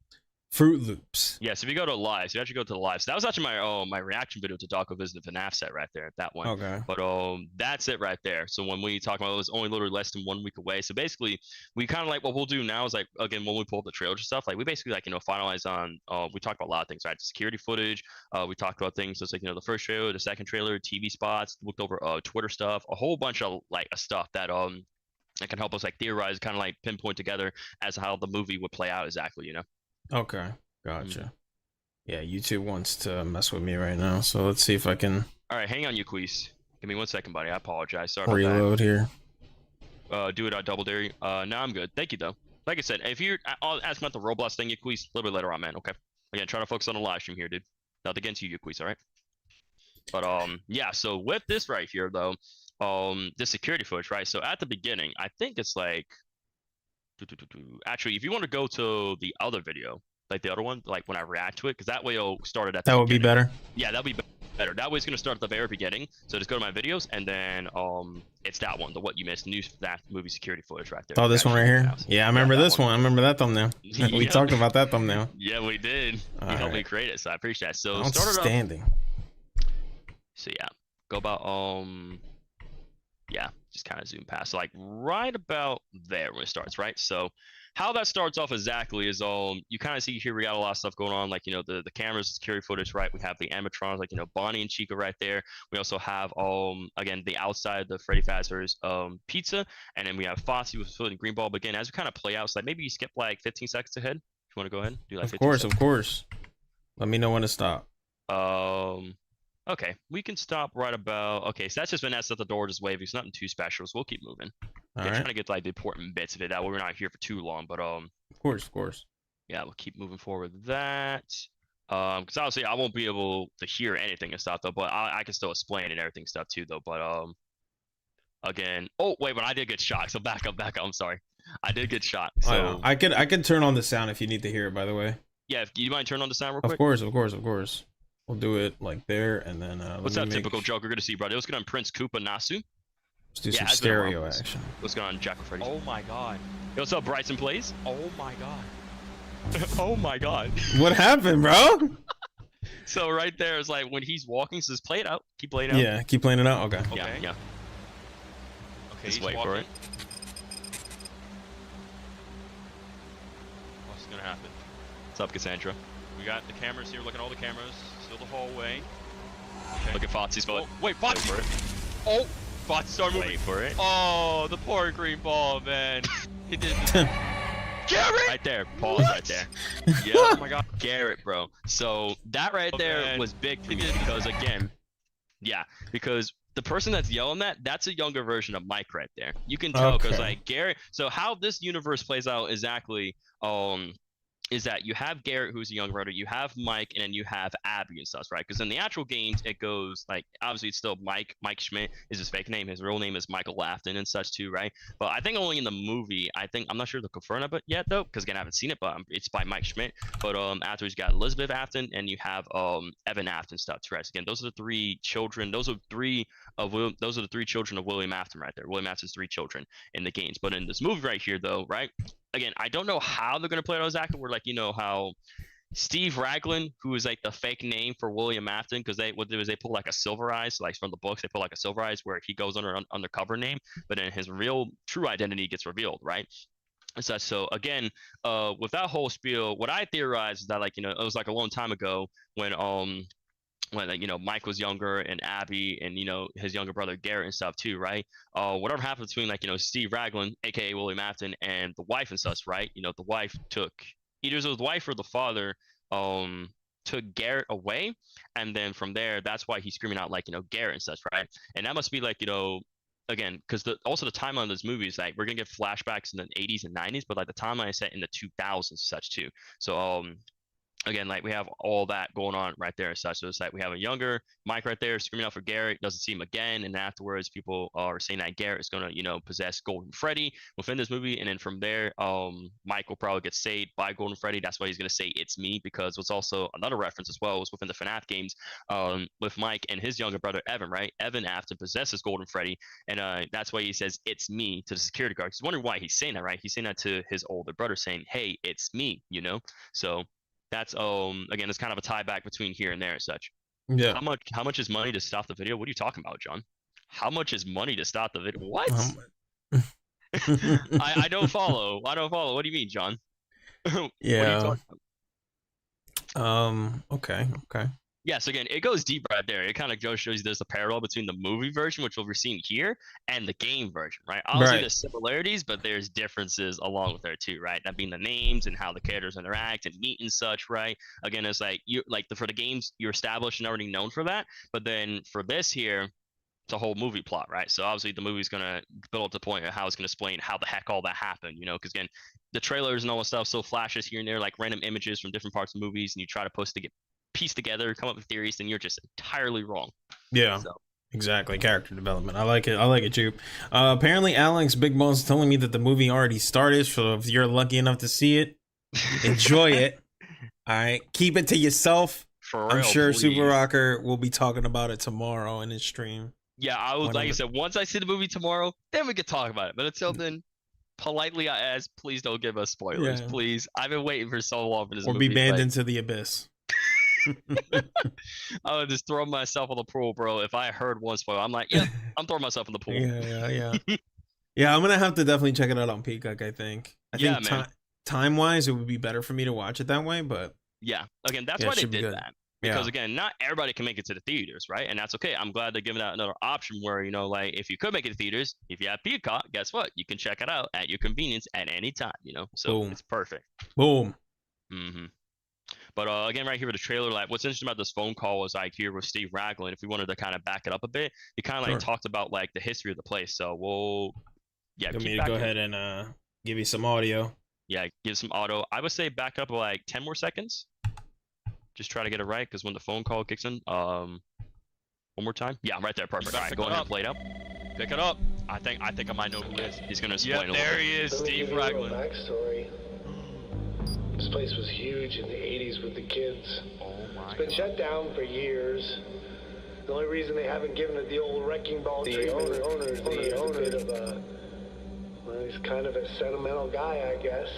Fruit Loops. Yes, if you go to live, so you actually go to the live. So that was actually my reaction video to Darko Visit the FNAF set right there, that one. Okay. But that's it right there. So when we talk about it was only literally less than 1 week away. So basically, we kind of like what we'll do now is like again when we pull up the trailers and stuff, like we basically like finalize on we talked about a lot of things, right? Security footage. We talked about things just like the first trailer, the second trailer, TV spots, looked over Twitter stuff, a whole bunch of like stuff that can help us like theorize, kind of like pinpoint together as to how the movie would play out exactly. Okay. Gotcha. Yeah, YouTube wants to mess with me right now, so let's see if I can. All right, hang on, you Queese. Give me 1 second, buddy. I apologize. Sorry about reload here. Do it on double dairy. No, I'm good. Thank you though. Like I said, if you're, I'll ask about the Roblox thing, you Queese, a little bit later on, man. Okay. Again, try to focus on the live stream here, dude. Nothing against you, Queese. All right. But yeah. So with this right here, though, the security footage, right? So at the beginning, I think it's like, actually, if you want to go to the other video, like the other one, like when I react to it, because that way it'll start it at the That would be better. Yeah, that'll be better. That way it's gonna start at the very beginning. So just go to my videos, and then it's that one, the what you missed, new that movie security footage right there. Oh, this one right here. Yeah, I remember this one. I remember that thumbnail. We Yeah. talked about that thumbnail. Yeah, we did. You helped me create it, so I appreciate it. So outstanding. So yeah, go about yeah, just kind of zoom past. So like right about there when it starts, right? So how that starts off exactly is you kind of see here we got a lot of stuff going on, like the cameras, security footage, right? We have the animatronics, like Bonnie and Chica right there. We also have again the outside of the Freddy Fazbear's pizza, and then we have Fosse with Foot and Green Ball. But again, as we kind of play out, so like maybe you skip like 15 seconds ahead. If you want to go ahead, do like 15 seconds. Of course. Let me know when to stop. Okay, we can stop right about. Okay, so that's just Vanessa at the door, just waving. It's nothing too special, so we'll keep moving. Trying to get like the important bits of it. That way we're not here for too long, but Of course. Yeah, we'll keep moving forward with that. Because obviously I won't be able to hear anything and stuff though, but I can still explain and everything stuff too though. But again, oh wait, but I did get shot. So back up. I'm sorry, I did get shot. So I could turn on the sound if you need to hear it. By the way. Yeah, if you mind turn on the sound real quick. Of course. We'll do it like there, and then what's that typical joke we're gonna see, brother? What's going on Prince Koopa Nasu? Let's do some stereo action. What's going on Jack Freddy's? Oh my god. Yo, what's up, Bryson Plays? Oh my god. Oh my god. What happened, bro? So right there is like when he's walking, so just play it out. Keep playing it out. Yeah, keep playing it out. Okay. Yeah. Okay, Just wait for it. What's gonna happen? What's up, Cassandra? We got the cameras here. Look at all the cameras. Still the hallway. Okay. Look at Fotsy's foot. Oh, wait, Fotsy! Oh, Fotsy started moving. Wait for it. Oh, the poor green ball, man. He did. Garrett! Right there. Pause right there. Yeah. Oh my god. Garrett, bro. So that right there was big for me because again, yeah, because the person that's yelling that's a younger version of Mike right there. You can tell because like Garrett. So how this universe plays out exactly, is that you have Garrett, who's a young brother, you have Mike, and then you have Abby and stuff, right? Because in the actual games, it goes like obviously it's still Mike. Mike Schmidt is his fake name. His real name is Michael Lafton and such too, right? But I think only in the movie, I'm not sure to confirm it yet though, because again I haven't seen it, but it's by Mike Schmidt. But afterwards you got Elizabeth Afton and you have Evan Afton stuff too, right? So again, those are the three children. Those are the three children of William Afton right there. William Afton's 3 children in the games. But in this movie right here though, right? Again, I don't know how they're gonna play it out exactly. We're like, how Steve Raglan, who is like the fake name for William Afton, because they pull like a Silver Eyes, like from the books, they pull like a Silver Eyes where he goes under undercover name, but then his real true identity gets revealed, right? So again, with that whole spiel, what I theorize is that like it was like a long time ago when like Mike was younger and Abby and his younger brother Garrett and stuff too, right? Whatever happened between like Steve Raglan, aka William Afton, and the wife and such, right? The wife took either his wife or the father took Garrett away, and then from there, that's why he's screaming out like Garrett and such, right? And that must be like again, because also the timeline of this movie is like we're gonna get flashbacks in the 80s and 90s, but like the timeline is set in the 2000s and such too. So again, like we have all that going on right there and such. So it's like we have a younger Mike right there screaming out for Garrett, doesn't see him again, and afterwards people are saying that Garrett is gonna, possess Golden Freddy within this movie, and then from there, Mike will probably get saved by Golden Freddy. That's why he's gonna say it's me, because what's also another reference as well was within the FNAF games, with Mike and his younger brother Evan, right? Evan after possesses Golden Freddy, and that's why he says it's me to the security guard. He's wondering why he's saying that, right? He's saying that to his older brother, saying, "Hey, it's me," So that's again, it's kind of a tie back between here and there and such. Yeah. How much is money to stop the video? What are you talking about, John? How much is money to stop the video? What? I don't follow. I don't follow. What do you mean, John? Yeah. Okay. Yes, again, it goes deep right there. It kind of just shows you there's a parallel between the movie version, which we're seeing here, and the game version, right? Obviously, there's similarities, but there's differences along with there too, right? That being the names and how the characters interact and meet and such, right? Again, it's like for the games, you're established and already known for that, but then for this here, it's a whole movie plot, right? So obviously the movie's gonna build up the point of how it's gonna explain how the heck all that happened, because again, the trailers and all that stuff so flashes here and there, like random images from different parts of movies, and you try to piece together, come up with theories, then you're just entirely wrong. Yeah. So. Exactly. Character development. I like it, Jupe. Apparently Alex Big Bones telling me that the movie already started, so if you're lucky enough to see it, enjoy it. All right. Keep it to yourself. For real, I'm sure please. Super Rocker will be talking about it tomorrow in his stream. Yeah, I would, like I said, once I see the movie tomorrow, then we could talk about it. But until then, politely I ask, please don't give us spoilers, please. I've been waiting for so long for this movie. Or be banned into the abyss. I would just throw myself in the pool, bro. If I heard one spoiler, I'm like, yeah, I'm throwing myself in the pool. Yeah, I'm gonna have to definitely check it out on Peacock. I think time wise, it would be better for me to watch it that way. But yeah, again, that's why they did that. Because again, not everybody can make it to the theaters, right? And that's okay. I'm glad they're giving out another option where, like if you could make it to theaters, if you have Peacock, guess what? You can check it out at your convenience at any time, So It's perfect. Boom. But again, right here with the trailer, like what's interesting about this phone call was like here with Steve Raglan, if we wanted to kind of back it up a bit, he kind of like talked about like the history of the place. So we'll, go ahead and give you some audio. Yeah, give some audio. I would say back up like 10 more seconds. Just try to get it right, because when the phone call kicks in, one more time. Yeah, right there, perfect. All right, go ahead and play it up. Pick it up. I think I might know who it is. He's gonna explain. Yeah, there he is, Steve Raglan. Backstory. This place was huge in the 80s with the kids. Oh my! It's been shut down for years. The only reason they haven't given it the old wrecking ball treatment. The owner's a bit of a, well, he's kind of a sentimental guy, I guess.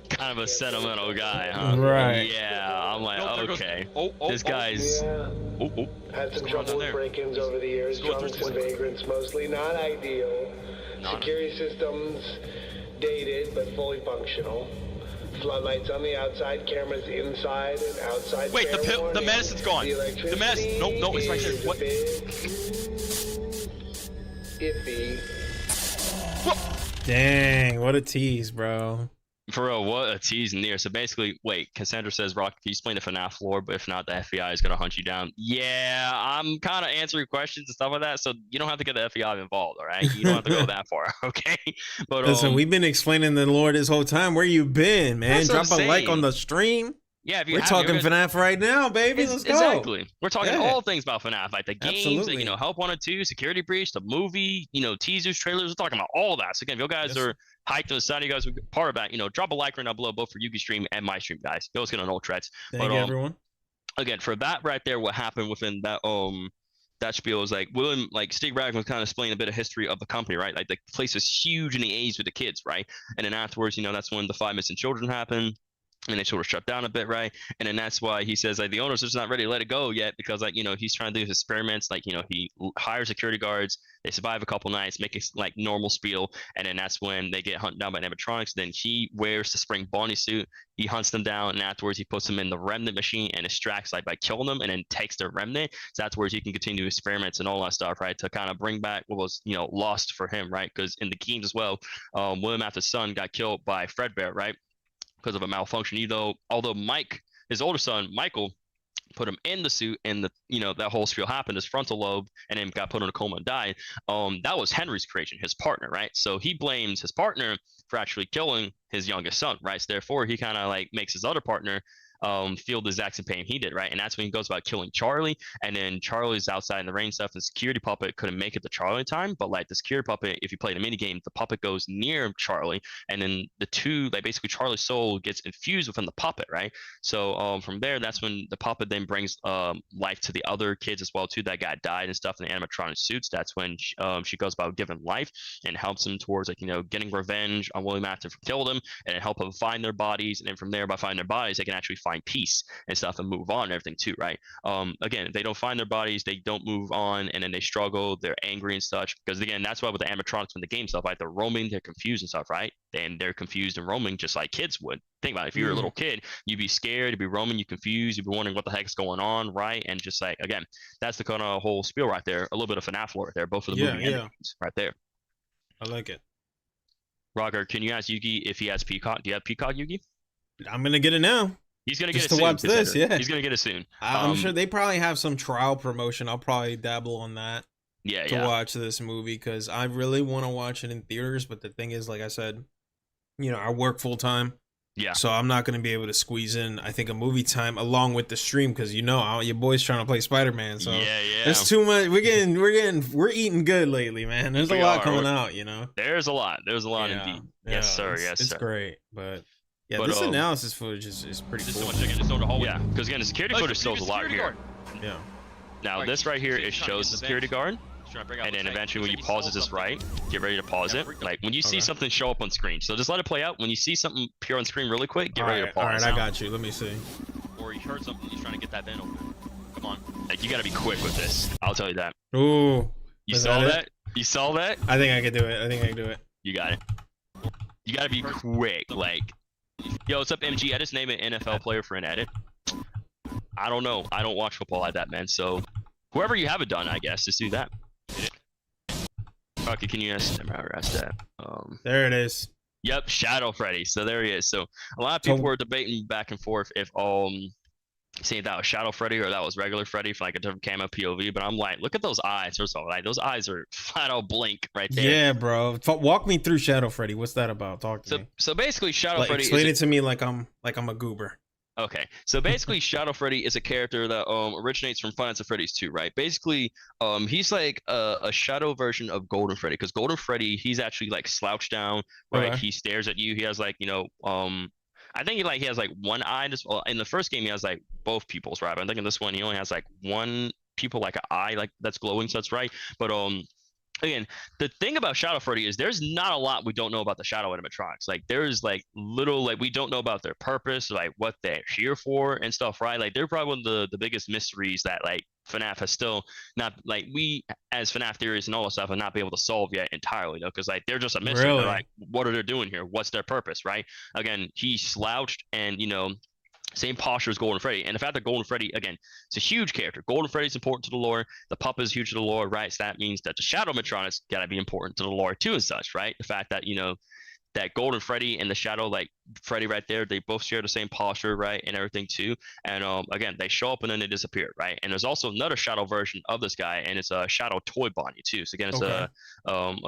Kind of a sentimental guy, huh? Right. Yeah, I'm like, okay. This guy's... Had some trouble with break-ins over the years. Drunks and vagrants mostly. Not ideal. Security systems dated, but fully functional. Floodlights on the outside, cameras inside and outside. Wait, the medicine's gone. The medicine... No, it's right there. What? Iffy. Dang, what a tease, bro. For real, what a tease in there. So basically, wait, Cassandra says, Rock, can you explain the FNAF lore? But if not, the FBI is going to hunt you down. Yeah, I'm kind of answering questions and stuff like that. So you don't have to get the FBI involved, all right? You don't have to go that far, okay? But listen, we've been explaining the lore this whole time. Where you been, man? Drop a like on the stream. Yeah, we're talking FNAF right now, baby. Let's go. Exactly. We're talking all things about FNAF, like the games, Help Wanted 2, Security Breach, the movie, teasers, trailers. We're talking about all that. So again, if you guys are hyped on the side, you guys are part of that, drop a like right down below, both for Yuki's stream and my stream, guys. Go get on old threads. Thank you, everyone. Again, for that right there, what happened within that that spiel is like William, like Steve Raglan was kind of explaining a bit of history of the company, right? Like the place was huge in the 80s with the kids, right? And then afterwards, that's when the 5 missing children happened. And they sort of shut down a bit, right? And then that's why he says like the owner's just not ready to let it go yet, because like he's trying to do his experiments. Like he hires security guards, they survive a couple nights, make it like normal spiel, and then that's when they get hunted down by animatronics. Then he wears the spring Bonnie suit, he hunts them down, and afterwards he puts them in the remnant machine and extracts like by killing them, and then takes their remnant. So that's where he can continue experiments and all that stuff, right? To kind of bring back what was lost for him, right? Because in the games as well, William after son got killed by Fredbear, right? because of a malfunction. Although Mike, his older son Michael, put him in the suit, and that whole spiel happened. His frontal lobe, and then got put in a coma and died. That was Henry's creation, his partner, right? So he blames his partner for actually killing his youngest son, right? So therefore, he kind of like makes his other partner feel the exact same pain he did, right? And that's when he goes about killing Charlie. And then Charlie's outside in the rain stuff, and the security puppet couldn't make it to Charlie in time. But like the security puppet, if you play the mini game, the puppet goes near Charlie, and then the two, like basically Charlie's soul gets infused within the puppet, right? So from there, that's when the puppet then brings life to the other kids as well too that got died and stuff in the animatronic suits. That's when she goes about giving life and helps them towards like getting revenge on William after killed them, and then help them find their bodies. And then from there, by finding their bodies, they can actually find peace and stuff and move on and everything too, right? Again, if they don't find their bodies, they don't move on, and then they struggle, they're angry and such, because again, that's why with the animatronics in the game stuff, like they're roaming, they're confused and stuff, right? And they're confused and roaming just like kids would. Think about it. If you were a little kid, you'd be scared, you'd be roaming, you'd confused, you'd be wondering what the heck's going on, right? And just like, again, that's the kind of whole spiel right there. A little bit of FNAF lore right there, both for the movie and the games right there. I like it. Roger, can you ask Yugi if he has Peacock? Do you have Peacock, Yugi? I'm gonna get it now. He's gonna get just it to soon, watch this. Yeah, he's gonna get it soon. I'm sure they probably have some trial promotion. I'll probably dabble on that. To watch this movie, because I really want to watch it in theaters. But the thing is, like I said, I work full time. Yeah. So I'm not gonna be able to squeeze in, I think, a movie time along with the stream, because your boy's trying to play Spiderman. So there's too much. We're eating good lately, man. There's a lot coming out. There's a lot. Indeed. Yes, sir. It's great, but. Yeah, this analysis footage is pretty cool. Yeah, because again, the security footage shows a lot here. Yeah. Now this right here, it shows the security guard, and then eventually when you pause it just right, get ready to pause it. Like when you see something show up on screen, so just let it play out. When you see something appear on screen really quick, get ready to pause. All right, I got you. Let me see. Or you heard something, he's trying to get that bin open. Come on, like you got to be quick with this. I'll tell you that. Ooh. You saw that? You saw that? I think I can do it. You got it. You got to be quick, like. Yo, what's up, MG? I just named an NFL player for an edit. I don't know. I don't watch football like that, man. So, whoever you have it done, I guess, just do that. Okay, can you ask that? There it is. Yep, Shadow Freddy. So there he is. So a lot of people were debating back and forth if saying that was Shadow Freddy or that was regular Freddy for like a different camo POV, but I'm like, look at those eyes. First of all, like those eyes are flat out blink right there. Yeah, bro. Walk me through Shadow Freddy. What's that about? Talk to me. So basically, Shadow Freddy. Explain it to me like I'm a goober. Okay, so basically, Shadow Freddy is a character that originates from Five Nights at Freddy's 2, right? Basically, he's like a shadow version of Golden Freddy, because Golden Freddy, he's actually like slouched down, right? He stares at you. He has like I think he has like one eye. In the first game, he has like both pupils, right? But I think in this one, he only has like one pupil, like an eye, like that's glowing. So that's right. But again, the thing about Shadow Freddy is there's not a lot we don't know about the Shadow animatronics. Like there's like little, like we don't know about their purpose, like what they're here for and stuff, right? Like they're probably one of the biggest mysteries that like FNAF has still not, like we as FNAF theorists and all that stuff have not been able to solve yet entirely, though, because like they're just a mystery. Really? Like what are they doing here? What's their purpose, right? Again, he slouched and same posture as Golden Freddy. And the fact that Golden Freddy, again, it's a huge character. Golden Freddy's important to the lore. The puppet is huge to the lore, right? So that means that the Shadow Matronics got to be important to the lore too and such, right? The fact that, that Golden Freddy and the Shadow, like Freddy right there, they both share the same posture, right? And everything too. And again, they show up and then they disappear, right? And there's also another Shadow version of this guy, and it's a Shadow Toy Bonnie too. So again, it's a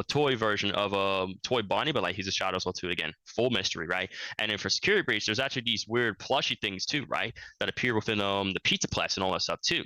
toy version of Toy Bonnie, but like he's a Shadow as well too. Again, full mystery, right? And then for Security Breach, there's actually these weird plushy things too, right? That appear within the Pizza Plex and all that stuff too.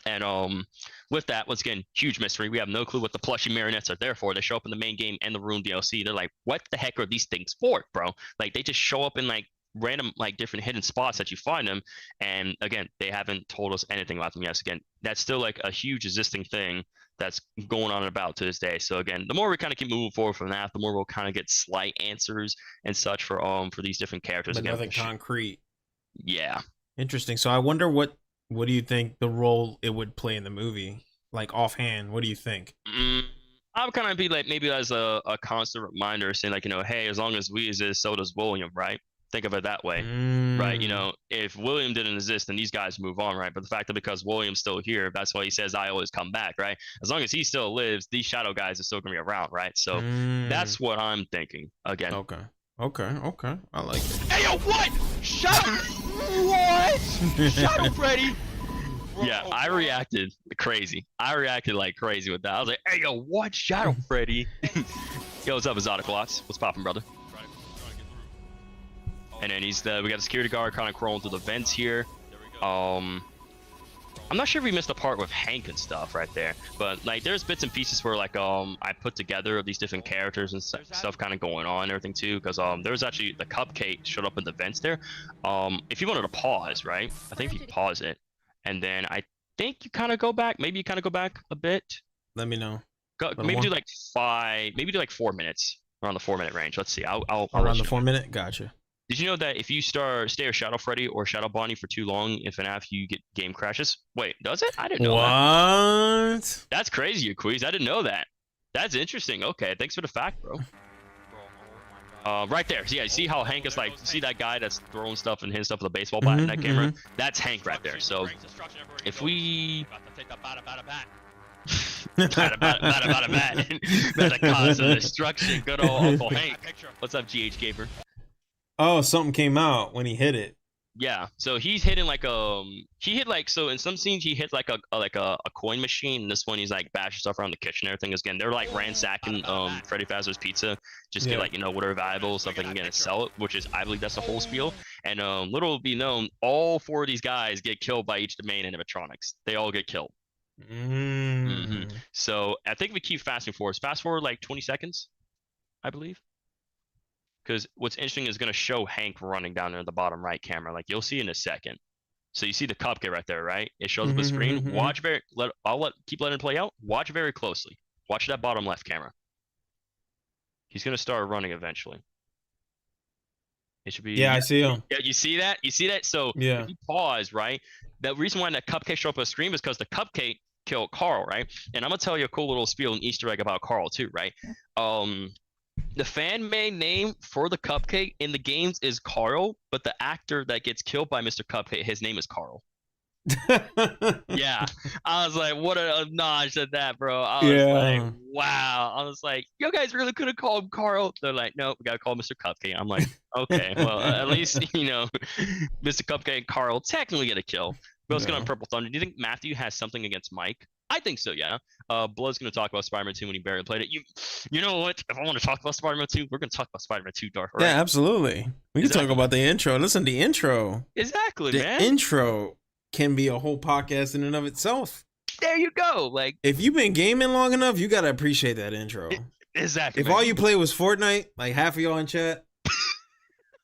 And with that, once again, huge mystery. We have no clue what the plushy marionettes are there for. They show up in the main game and the Rune DLC. They're like, what the heck are these things for, bro? Like they just show up in like random, like different hidden spots that you find them. And again, they haven't told us anything about them. Yes, again, that's still like a huge existing thing that's going on about to this day. So again, the more we kind of keep moving forward from that, the more we'll kind of get slight answers and such for these different characters. But again, nothing concrete. Yeah. Interesting. So I wonder what do you think the role it would play in the movie? Like offhand, what do you think? I would kind of be like maybe as a constant reminder saying like, hey, as long as we exist, so does William, right? Think of it that way, right? If William didn't exist, then these guys move on, right? But the fact that because William's still here, that's why he says, I always come back, right? As long as he still lives, these Shadow guys are still going to be around, right? So that's what I'm thinking again. Okay. Okay. I like it. Hey, yo, what? Shut up! What? Shadow Freddy! Yeah, I reacted crazy. I reacted like crazy with that. I was like, hey, yo, what? Shadow Freddy? Yo, what's up, Exotic Lots? What's poppin', brother? And then we got a security guard kind of crawling through the vents here. I'm not sure if we missed the part with Hank and stuff right there, but like there's bits and pieces where like I put together these different characters and stuff kind of going on and everything too, because there was actually the cupcake showed up in the vents there. If you wanted to pause, right? I think if you pause it, and then I think you kind of go back. Maybe you kind of go back a bit. Let me know. Maybe do like 4 minutes, around the 4-minute range. Let's see. I'll around the 4-minute. Gotcha. Did you know that if you stay as Shadow Freddy or Shadow Bonnie for too long in FNAF, you get game crashes? Wait, does it? I didn't know that. What? That's crazy, you Queez. I didn't know that. That's interesting. Okay, thanks for the fact, bro. Right there. So, yeah, you see how Hank is like, see that guy that's throwing stuff and hitting stuff with a baseball bat in that camera? That's Hank right there. So if we... About to cause a destruction. Good old Uncle Hank. What's up, GH Gamer? Oh, something came out when he hit it. Yeah, so he's hitting like he hit like, so in some scenes he hit like a coin machine. And this one he's like bashing stuff around the kitchen and everything. Again, they're like ransacking Freddy Fazbear's Pizza, just get like, you know, whatever valuable stuff they can get and sell it, which is, I believe that's the whole spiel. And little be known, all 4 of these guys get killed by each domain animatronics. They all get killed. So I think we keep fast forward like 20 seconds, I believe. Because what's interesting is going to show Hank running down there in the bottom right camera. Like you'll see in a second. So you see the cupcake right there, right? It shows up the screen. Watch keep letting it play out. Watch very closely. Watch that bottom left camera. He's going to start running eventually. It should be. Yeah, I see him. Yeah, you see that? You see that? So yeah, if you pause, right? The reason why that cupcake showed up on the screen is because the cupcake killed Carl, right? And I'm going to tell you a cool little spiel and Easter egg about Carl too, right? The fan-made name for the cupcake in the games is Carl, but the actor that gets killed by Mr. Cupcake, his name is Carl. Yeah, I was like, what a nod at that, bro. I was like, wow. I was like, you guys really could have called him Carl. They're like, nope, we gotta call him Mr. Cupcake. I'm like, okay, well, at least, you know, Mr. Cupcake and Carl technically get a kill. Bill's going on Purple Thunder. Do you think Matthew has something against Mike? I think so, yeah. Blood's going to talk about Spider-Man 2 when he barely played it. You know what? If I want to talk about Spider-Man 2, we're going to talk about Spider-Man 2 Dark. Right? Yeah, absolutely. We can talk about the intro. Listen, the intro. Exactly, man. The intro can be a whole podcast in and of itself. There you go. Like, if you've been gaming long enough, you got to appreciate that intro. Exactly. If all you play was Fortnite, like half of y'all in chat,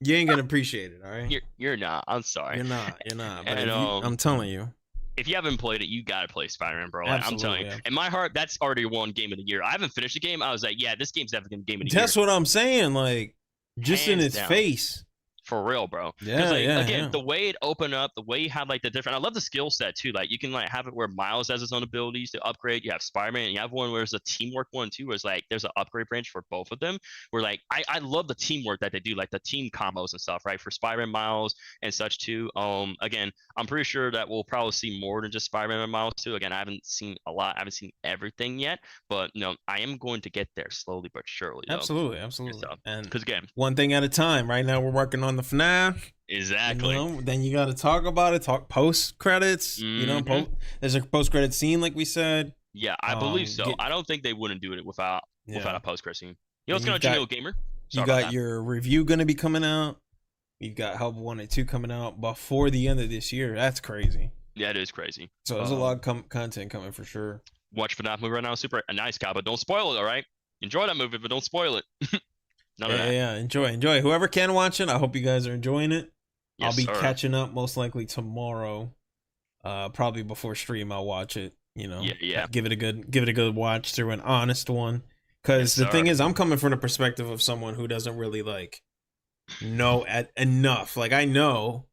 you ain't gonna appreciate it, all right? You're not. I'm sorry. You're not. But I'm telling you, if you haven't played it, you gotta play Spider-Man, bro. Like, I'm telling you. Yeah. In my heart, that's already won Game of the Year. I haven't finished the game. I was like, yeah, this game's definitely Game of the Year. That's what I'm saying. Like, just hands in its down. face. For real, bro. Yeah, like, yeah. Again, the way it opened up, the way you have like the different. I love the skill set too. Like you can like have it where Miles has his own abilities to upgrade. You have Spider-Man, and you have one where there's a teamwork one too, where it's like there's an upgrade branch for both of them. Where like I love the teamwork that they do, like the team combos and stuff, right? For Spider-Man, Miles, and such too. Again, I'm pretty sure that we'll probably see more than just Spider-Man and Miles too. Again, I haven't seen a lot. I haven't seen everything yet, but you know, I am going to get there slowly but surely. Though. Absolutely. And because again, one thing at a time. Right now, we're working on the FNAF. Exactly. You know, then you got to talk about it. Talk post credits. You know, there's a post credit scene, like we said. Yeah, I believe so. I don't think they wouldn't do it without a post credit scene. You know what's going to Geo Gamer? You got your review going to be coming out. You've got Help 1 and 2 coming out before the end of this year. That's crazy. Yeah, it is crazy. So there's a lot of content coming for sure. Watch FNAF movie right now. Super nice, Kyle, but don't spoil it. All right, enjoy that movie, but don't spoil it. Yeah, enjoy. Whoever can watch it, I hope you guys are enjoying it. Yes, I'll be catching up most likely tomorrow. Probably before stream, I'll watch it. You know, give it a good watch through, an honest one. Because the thing is, I'm coming from the perspective of someone who doesn't really like know enough. Like I know,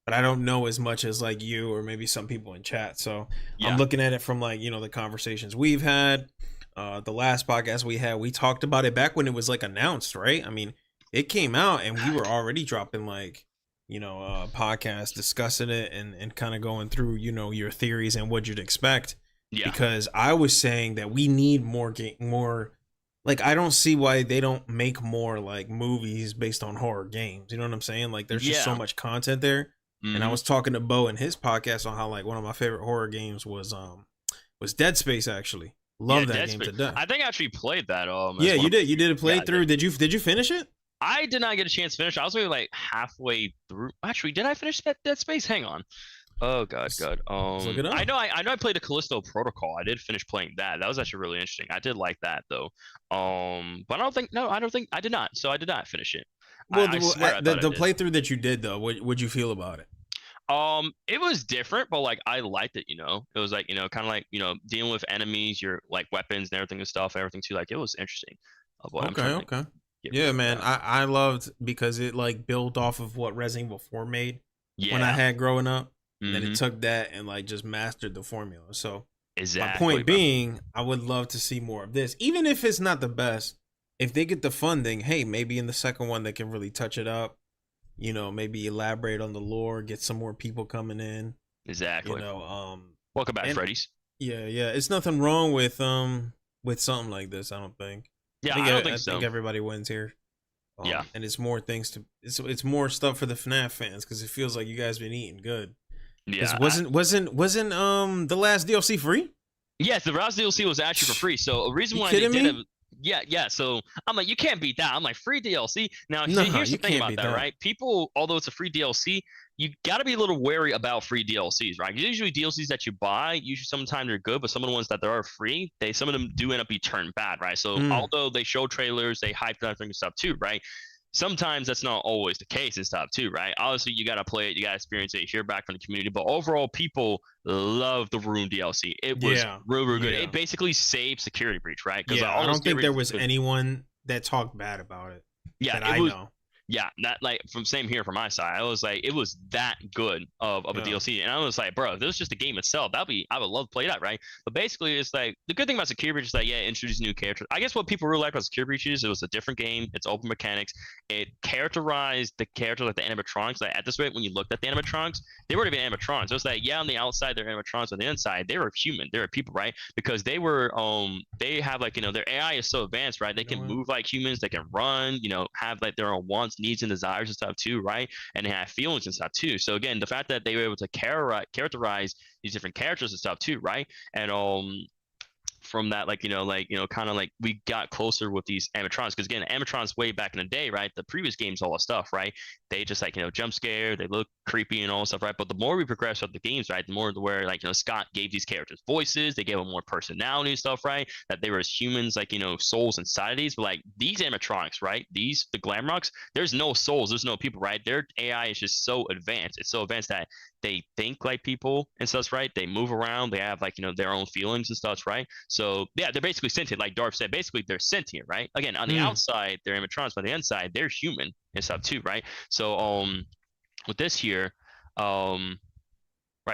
but I don't know as much as like you or maybe some people in chat. So I'm looking at it from like, you know, the conversations we've had. The last podcast we had, we talked about it back when it was like announced, right? I mean, it came out and we were already dropping like, you know, podcasts discussing it and kind of going through, you know, your theories and what you'd expect. Yeah. Because I was saying that we need more like I don't see why they don't make more like movies based on horror games. You know what I'm saying? Like there's just so much content there. And I was talking to Bo in his podcast on how like one of my favorite horror games was Dead Space actually. Love that game to death. I think I actually played that. Yeah, you did. You did a playthrough. Did you finish it? I did not get a chance to finish. I was maybe like halfway through. Actually, did I finish that Dead Space? Hang on. Oh god. Look it up. I know I played the Callisto Protocol. I did finish playing that. That was actually really interesting. I did like that though. But I don't think I did not. So I did not finish it. Well, the playthrough that you did though, what'd you feel about it? It was different, but like I liked it, It was like, kind of like, dealing with enemies, your like weapons and everything and stuff, everything too. Like it was interesting. Okay. Yeah, man. I loved because it like built off of what Resident Evil 4 made when I had growing up. And then it took that and like just mastered the formula. So my point being, I would love to see more of this. Even if it's not the best, if they get the funding, hey, maybe in the second one they can really touch it up. Maybe elaborate on the lore, get some more people coming in. Exactly. Welcome back, Freddy's. Yeah. It's nothing wrong with something like this, I don't think. Yeah, I don't think so. I think everybody wins here. And it's more things it's more stuff for the FNAF fans because it feels like you guys been eating good. Yeah. Wasn't the last DLC free? Yes, the last DLC was actually for free. So a reason why they did it. Yeah. So I'm like, you can't beat that. I'm like, free DLC. Now, here's the thing about that, right? People, although it's a free DLC, you got to be a little wary about free DLCs, right? Usually DLCs that you buy, sometimes they're good, but some of the ones that are free, some of them do end up being turned bad, right? So although they show trailers, they hype that and stuff too, right? Sometimes that's not always the case and stuff too, right? Obviously, you got to play it, you got to experience it, hear back from the community. But overall, people love the Room DLC. It was really good. Yeah. It basically saved Security Breach, right? Yeah, I don't think there was anyone that talked bad about it. Yeah, I know. Yeah, that like same here from my side. I was like, it was that good of a DLC, and I was like, bro, if this was just a game itself, I would love to play that, right? But basically, it's like the good thing about Security Breach is that introduce new characters. I guess what people really like about Security Breach is it was a different game. It's open mechanics. It characterized the characters like the animatronics. Like at this rate, when you looked at the animatronics, they weren't even animatronics. It was like on the outside they're animatronics, on the inside they were human. They were people, right? Because they were they have like their AI is so advanced, right? They can move like humans. They can run. Have like their own wants, needs, and desires and stuff too, right? And they have feelings and stuff too. So again, the fact that they were able to characterize these different characters and stuff too, right? And from that, kind of like we got closer with these animatronics because again, animatronics way back in the day, right? The previous games, all that stuff, right? They just jump scare, they look creepy and all stuff, right? But the more we progress with the games, right, the more where Scott gave these characters voices, they gave them more personality and stuff, right? That they were as humans, souls inside of these. But these animatronics, right? The Glamrocks, there's no souls, there's no people, right? Their AI is just so advanced. It's so advanced that they think like people and stuff, right? They move around, they have their own feelings and stuff, right? So yeah, they're basically sentient, like Darth said. Basically, they're sentient, right? Again, on the outside, they're animatronics, but on the inside, they're human and stuff too, right? So with this here, right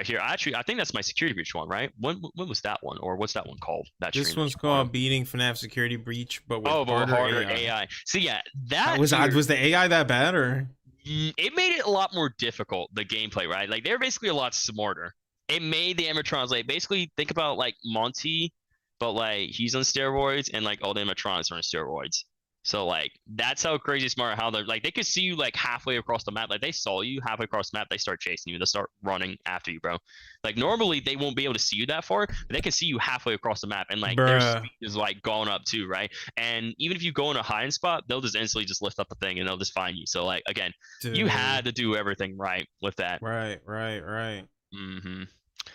here, I think that's my Security Breach one, right? When was that one, or what's that one called? This one's called Beating FNAF Security Breach, but with harder AI. So yeah, that was the AI that bad, or it made it a lot more difficult, the gameplay, right? Like they're basically a lot smarter. It made the animatronics basically think about Monty, but he's on steroids, and all the animatronics are on steroids. So that's how crazy smart how they're they could see you halfway across the map. They saw you halfway across the map, they start chasing you, they start running after you, bro. Normally they won't be able to see you that far, but they can see you halfway across the map, and their speed is going up too, right? And even if you go in a hiding spot, they'll just instantly just lift up the thing and they'll just find you. So again, dude, you had to do everything right with that. Right.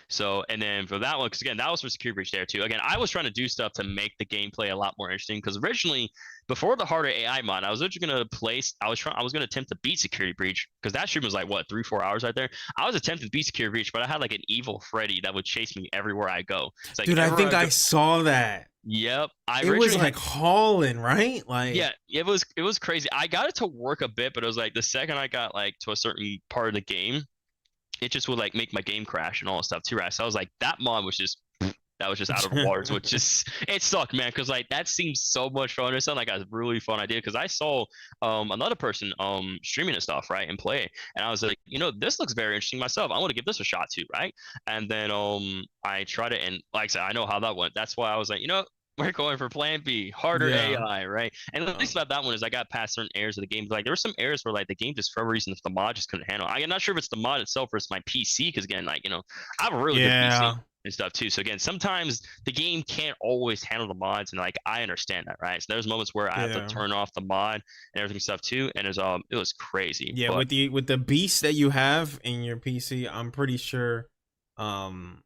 So, and then for that one, because again, that was for Security Breach there too. Again, I was trying to do stuff to make the gameplay a lot more interesting, because originally, before the harder AI mod, I was actually going to attempt to beat Security Breach, because that stream was 3-4 hours right there. I was attempting to beat Security Breach, but I had an evil Freddy that would chase me everywhere I go. Dude, I think I saw that. Yep. It was hauling, right? Yeah, it was crazy. I got it to work a bit, but it was the second I got to a certain part of the game, it just would make my game crash and all that stuff too, right? So I was that mod was just out of the waters, which just it sucked, man, because that seems so much fun. It sounded like a really fun idea, because I saw another person streaming and stuff, right, and play it, and I was like, this looks very interesting myself. I want to give this a shot too, right? And then I tried it, and like I said, I know how that went. That's why I was like, We're going for plan B, harder Yeah. AI, right? And the least about that one is I got past certain errors of the game. Like there were some errors where like the game just for a reason if the mod just couldn't handle it. I'm not sure if it's the mod itself or it's my PC because again, like I have a really good PC and stuff too. So again, sometimes the game can't always handle the mods, and like I understand that, right? So there's moments where I have to turn off the mod and everything stuff too, and it was crazy. Yeah, but with the beast that you have in your PC, I'm pretty sure, I'm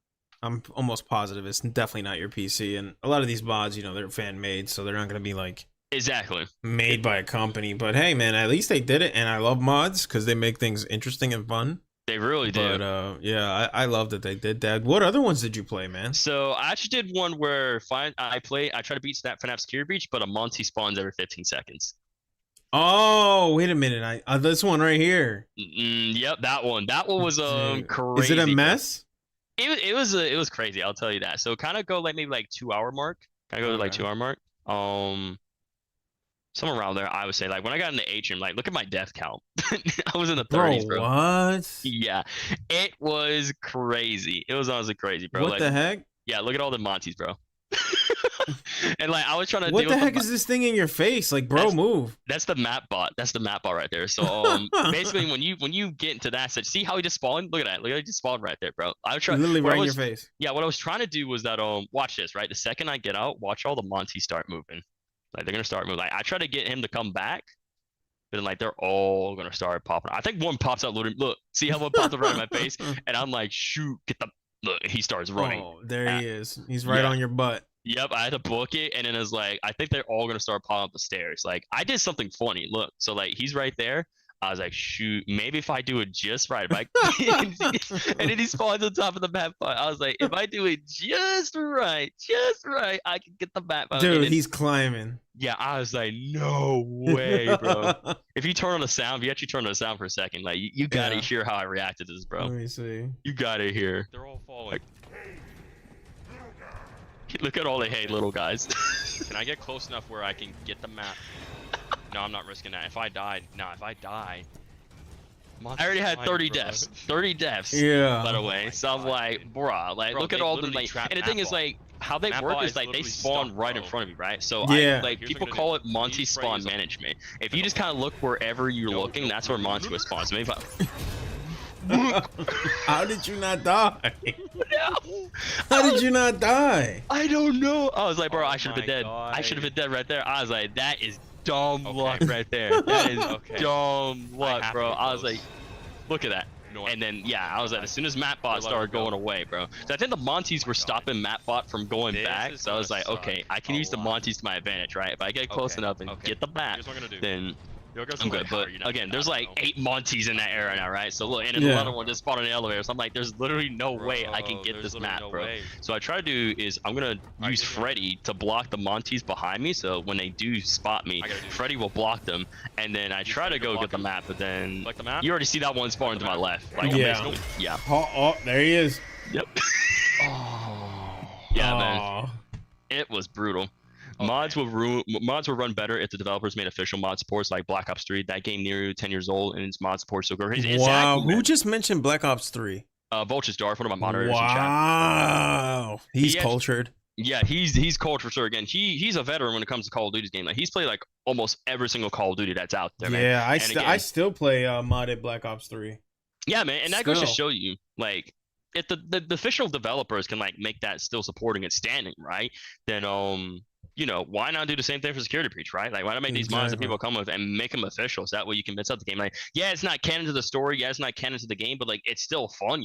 almost positive it's definitely not your PC. And a lot of these mods, they're fan made, so they're not gonna be like exactly made by a company. But hey, man, at least they did it, and I love mods because they make things interesting and fun. They really do. But yeah, I love that they did that. What other ones did you play, man? So I actually did one where I try to beat FNAF Security Breach, but a Monty spawns every 15 seconds. Oh, wait a minute! This one right here. Yep, that one. That one was crazy. Is it a mess? It was crazy. I'll tell you that. So kind of go like maybe like 2-hour mark. Kind of go to like 2-hour mark. Somewhere around there, I would say. Like when I got into Atrium, like look at my death count. I was in the 30s, bro. What? Yeah, it was crazy. It was honestly crazy, bro. What like, the heck? Yeah, look at all the Monties, bro. And like I was trying to. What the heck is this thing in your face? Like, bro, move. That's the map bot. That's the map bot right there. So basically, when you get into that set, see how he just spawned? Look at that. Look at he just spawned right there, bro. I was trying literally right in your face. Yeah, what I was trying to do was that watch this, right? The second I get out, watch all the Monties start moving. Like they're gonna start moving. Like I try to get him to come back, but then like they're all gonna start popping. I think one pops out. Look, see how one pops up right in my face, and I'm like, shoot, get the look. He starts running. Oh, there he is. He's right on your butt. Yep, I had to book it, and then it's like I think they're all gonna start popping up the stairs. Like I did something funny. Look, so like he's right there. I was like, shoot, maybe if I do it just right, and then he spawns on top of the map. I was like, if I do it just right, I can get the map. Dude, he's climbing. Yeah, I was like, no way, bro. If you turn on the sound, if you actually turn on the sound for a second, like you gotta hear how I reacted to this, bro. Let me see. You gotta hear. They're all falling. Like, look at all the hey little guys. Can I get close enough where I can get the map? No, I'm not risking that. If I die, I already had 30 deaths. 30 deaths. Yeah. By the way, so I'm like, bruh, like look at all the like, and the thing is like, how they work is like they spawn right in front of you, right? So like people call it Monty spawn management. If you just kind of look wherever you're looking, that's where Monty will spawn. So maybe how did you not die? How did you not die? I don't know. I was like, bro, I should have been dead. I should have been dead right there. I was like, that is dumb luck right there. That is dumb luck, bro. I was like, look at that. And then I was like, as soon as Mapbot started going away, bro. So I think the Monties were stopping Mapbot from going back. So I was like, okay, I can use the Monties to my advantage, right? If I get close enough and get the map, then I'm good. But again, there's like 8 Monties in that area now, right? So look, and then another one just spawned in the elevator. So I'm like, there's literally no way I can get this map, bro. So what I try to do is I'm gonna use Freddy to block the Monties behind me. So when they do spot me, Freddy will block them, and then I try to go get the map. But then like the map, you already see that one spawning to my left. Like, yeah. Oh, there he is. Yep. Yeah, man. It was brutal. Mods will run better if the developers made official mod supports like Black Ops 3. That game nearly 10 years old and its mod support so crazy. Wow, who just mentioned Black Ops 3? Vulture's Dark, one of my moderators in chat. Wow, he's cultured. Yeah, he's cultured for sure. Again, he's a veteran when it comes to Call of Duty's game. Like he's played like almost every single Call of Duty that's out there, man. Yeah, I still play modded Black Ops 3. Yeah, man, and that goes to show you like if the official developers can like make that still supporting and standing, right? Then why not do the same thing for Security Breach, right? Like, why not make these mods that people come with and make them official? So that way you can mix up the game. Like, yeah, it's not canon to the story. Yeah, it's not canon to the game, but like, it's still fun,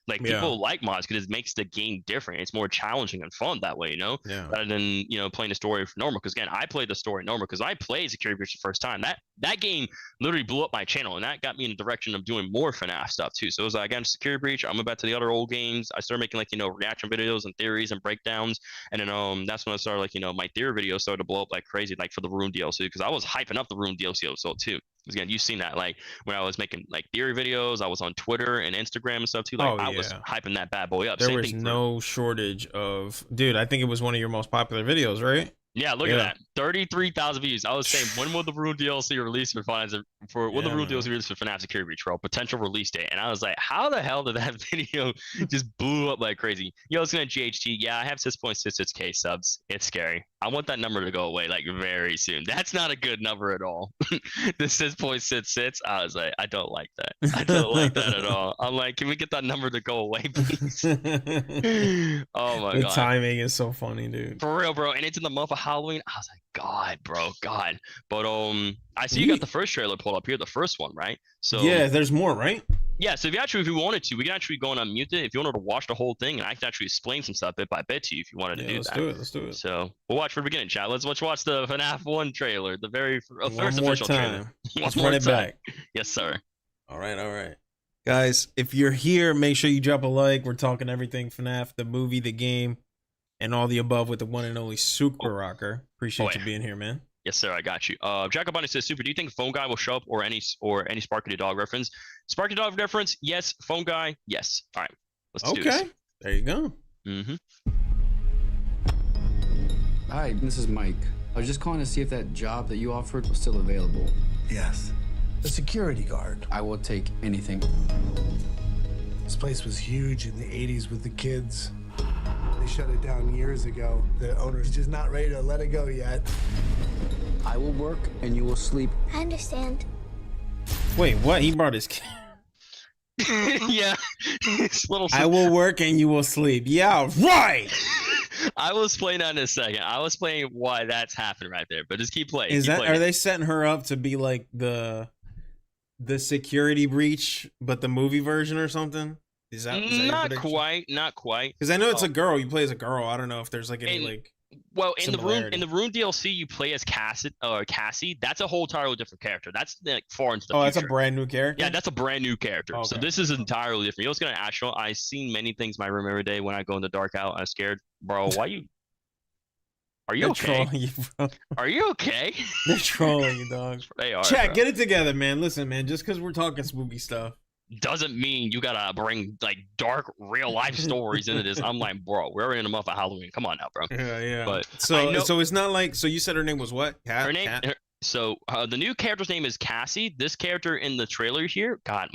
Like, people like mods because it makes the game different. It's more challenging and fun that way, Rather than playing the story for normal. Because again, I played the story normal because I played Security Breach the first time. That game literally blew up my channel, and that got me in the direction of doing more FNAF stuff too. So it was like, I got into Security Breach. I went back to the other old games. I started making like reaction videos and theories and breakdowns, and then that's when I started like my theory videos started to blow up like crazy, like for the Rune DLC, because I was hyping up the Rune DLC also too. Because again, you've seen that like when I was making like theory videos, I was on Twitter and Instagram and stuff too. Like I was hyping that bad boy up. There was no shortage of, dude. I think it was one of your most popular videos, right? Yeah, look at that. 33,000 views. I was saying, when will the Rune DLC release for the Rune DLC release for FNAF Security Breach? Potential release date. And I was like, how the hell did that video just blew up like crazy? Yo, it's gonna GHT. Yeah, I have 6.66K subs. It's scary. I want that number to go away like very soon. That's not a good number at all. The 6.66. I was like, I don't like that. I don't like that at all. I'm like, can we get that number to go away, please? Oh my god. The timing is so funny, dude. For real, bro. And it's in the month of Halloween. I was like, God, bro, God. But I see you got the first trailer pulled up here, the first one, right? So yeah, there's more, right? Yeah, so if you wanted to, we can actually go and unmute it. If you wanted to watch the whole thing, and I can actually explain some stuff bit by bit to you if you wanted to do that. Let's do it. So we'll watch from the beginning, chat. Let's watch the FNAF 1 trailer, the very first official trailer. Let's run it back. Yes, sir. All right. Guys, if you're here, make sure you drop a like. We're talking everything FNAF, the movie, the game, and all the above with the one and only Super Rocker. Appreciate you being here, man. Yes, sir. I got you. Jacob Bunny says, Super, do you think Phone Guy will show up or any Sparky the Dog reference? Sparky the Dog reference, yes. Phone Guy, yes. All right. Let's do this. There you go. Hi, this is Mike. I was just calling to see if that job that you offered was still available. Yes. The security guard. I will take anything. This place was huge in the 80s with the kids. They shut it down years ago. The owner's just not ready to let it go yet. I will work and you will sleep. I understand. Wait, what? He brought his kid. Yeah. I will work and you will sleep. Yeah, right. I will explain that in a second. I will explain why that's happened right there, but just keep playing. Are they setting her up to be like the security breach, but the movie version or something? Is that not quite? Because I know it's a girl. You play as a girl. I don't know if there's like any in the Rune DLC, you play as Cassie. That's a whole entirely different character. That's like far into the future. That's a brand new character. Yeah, that's a brand new character. Okay. So this is entirely different. You're just gonna actual. I seen many things in my room every day when I go in the dark out. I'm scared, bro. Why you? Are you okay? You, bro. Are you okay? They're trolling you, dog. They are. Chat, get it together, man. Listen, man. Just because we're talking spooky stuff doesn't mean you gotta bring like dark real life stories into this. I'm like, bro, we're in the month of Halloween. Come on now, bro. Yeah. But so it's not like. So you said her name was what? Her name. The new character's name is Cassie. This character in the trailer here, God,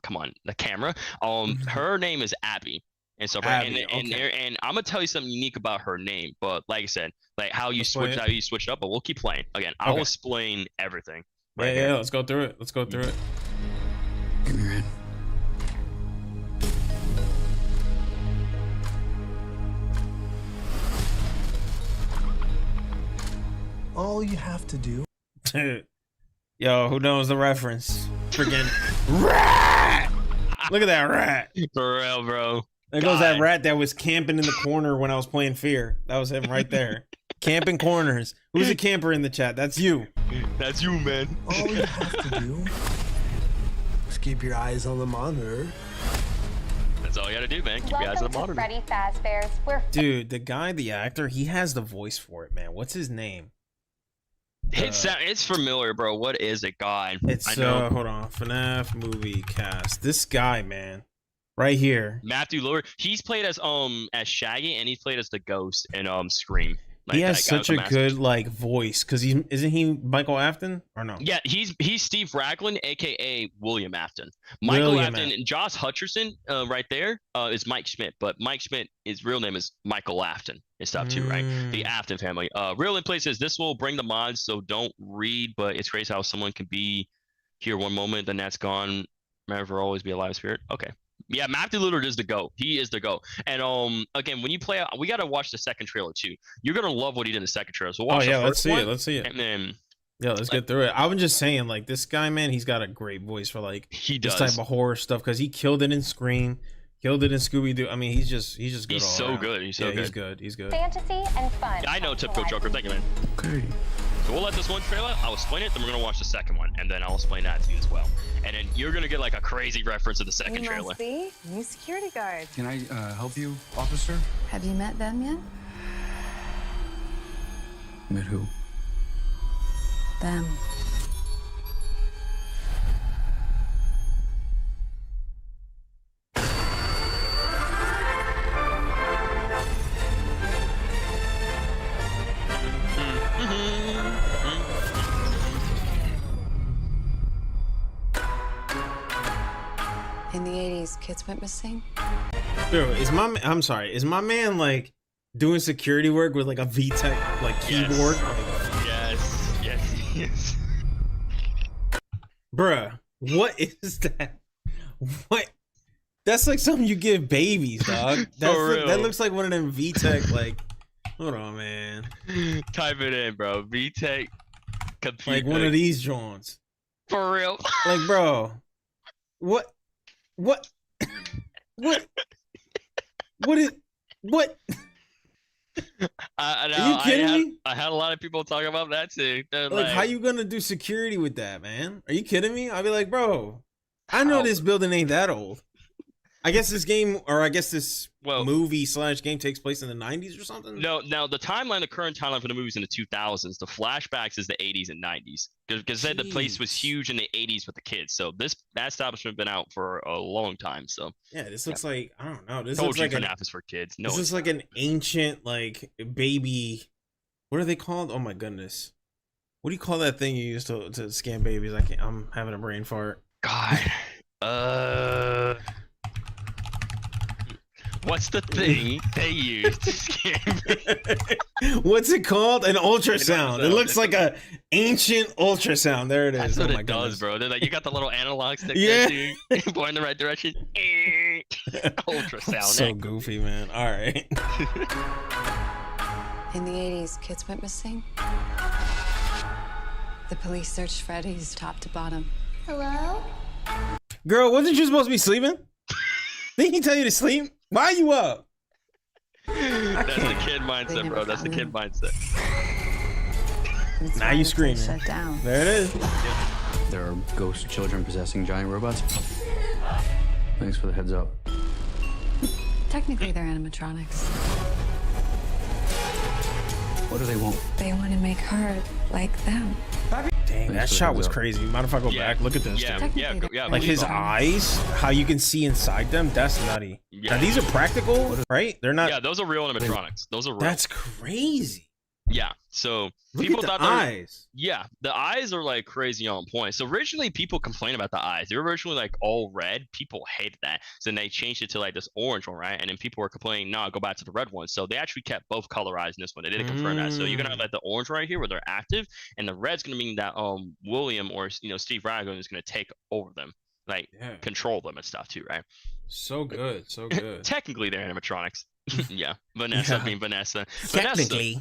come on, the camera. Her name is Abby. And so, Abby, and I'm gonna tell you something unique about her name. But like I said, like how you switch it up. But we'll keep playing. Again, I'll explain everything. Yeah. Let's go through it. Give me your hand. All you have to do. Yo, who knows the reference? Freaking rat! Look at that rat. For real, bro. There goes that rat that was camping in the corner when I was playing Fear. That was him right there. Camping corners. Who's a camper in the chat? That's you. That's you, man. All you have to do is keep your eyes on the monitor. That's all you gotta do, man. Keep your eyes on the monitor. Freddy Fazbear's. Dude, the actor, he has the voice for it, man. What's his name? It's familiar, bro. What is it, God? It's hold on, FNAF movie cast. This guy, man, right here, Matthew Lillard. He's played as Shaggy, and he's played as the Ghost in Scream. Like, he has such a good like voice because isn't he Michael Afton or no? Yeah, he's Steve Raglan, aka William Afton. Michael Afton and Josh Hutcherson, right there, is Mike Schmidt, but Mike Schmidt, his real name is Michael Afton and stuff too, right? The Afton family. Real in place says this will bring the mods, so don't read, but it's crazy how someone can be here one moment, then that's gone. Never always be a live spirit. Okay. Yeah, Matthew Lillard is the GOAT. He is the GOAT. And again, when you play, we gotta watch the second trailer too. You're gonna love what he did in the second trailer. So watch let's see it. And then let's get through it. I was just saying, like, this guy, man, he's got a great voice for like this type of horror stuff because he killed it in Scream, killed it in Scooby Doo. I mean, he's just good. He's so good. He's so good. He's good. Fantasy and fun. Yeah, I know, typical Joker. Thank you, man. Okay. So we'll let this one trailer. I'll explain it. Then we're gonna watch the second one, and then I'll explain that to you as well. And then you're gonna get like a crazy reference to the second trailer. Must be new security guard. Can I help you, officer? Have you met them yet? Met who? Them. In the 80s, kids went missing. Dude, I'm sorry. Is my man like doing security work with like a VTech like keyboard? Yes. Yes. Bruh, what is that? What? That's like something you give babies, dog. That looks like one of them VTech like. Hold on, man. Type it in, bro. VTech computer. Like one of these joints. For real. Like, bro. What? Are you kidding me? I had a lot of people talking about that too. Like, how you gonna do security with that, man? Are you kidding me? I'd be like, bro, I know this building ain't that old. I guess this game, or I guess this movie / game takes place in the 90s or something? No, now the current timeline for the movie is in the 2000s. The flashbacks is the 80s and 90s. Because the place was huge in the 80s with the kids. So that establishment been out for a long time. So yeah, this looks like, I don't know. This looks looks like FNAF is for kids. No, this is like an ancient, like, baby. What are they called? Oh my goodness. What do you call that thing you use to scan babies? I'm having a brain fart. God. What's the thing they use to scan me? What's it called? An ultrasound. It looks like a ancient ultrasound. There it is. That's what my it goodness. does, bro. They're like, you got the little analog stick Yeah. there too. Point in the right direction. Ultrasound. So goofy, man. All right. In the 80s, kids went missing. The police searched Freddy's top to bottom. Hello? Girl, wasn't you supposed to be sleeping? Didn't he tell you to sleep? Why are you up? That's the kid mindset, bro. That's the kid mindset. Now you screaming. Shut down. There it is. There are ghost children possessing giant robots. Thanks for the heads up. Technically, they're animatronics. What do they want? They want to make her like them. Dang, that shot was crazy. Mind if I go back? Look at this. Yeah. Like his eyes, how you can see inside them, that's nutty. Yeah. Now these are practical, right? They're not. Yeah, those are real animatronics. Those are real. That's crazy. Yeah. So Look people at the thought eyes. Yeah, the eyes are like crazy on point. So originally people complained about the eyes. They were originally like all red. People hated that. So then they changed it to like this orange one, right? And then people were complaining, nah, go back to the red one. So they actually kept both colorized in this one. They didn't confirm that. So you're gonna have like the orange right here where they're active, and the red's gonna mean that William or Steve Raglan is gonna take over them, like control them and stuff too, right? So good, so good. Technically they're animatronics. Yeah. Vanessa being Vanessa. Technically,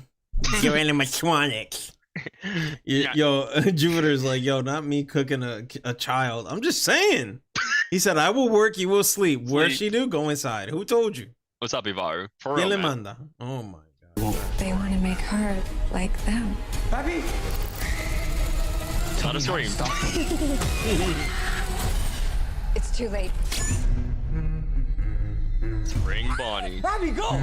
you're animatronics. Yo, Jupiter's like, yo, not me cooking a child. I'm just saying. He said, I will work, you will sleep. Where'd she do? Go inside. Who told you? What's up, Ivaru? For real, man. Manda. Oh my god. They want to make her like them. Papi! Tell the story. It's too late. Bring Bonnie. Papi, go!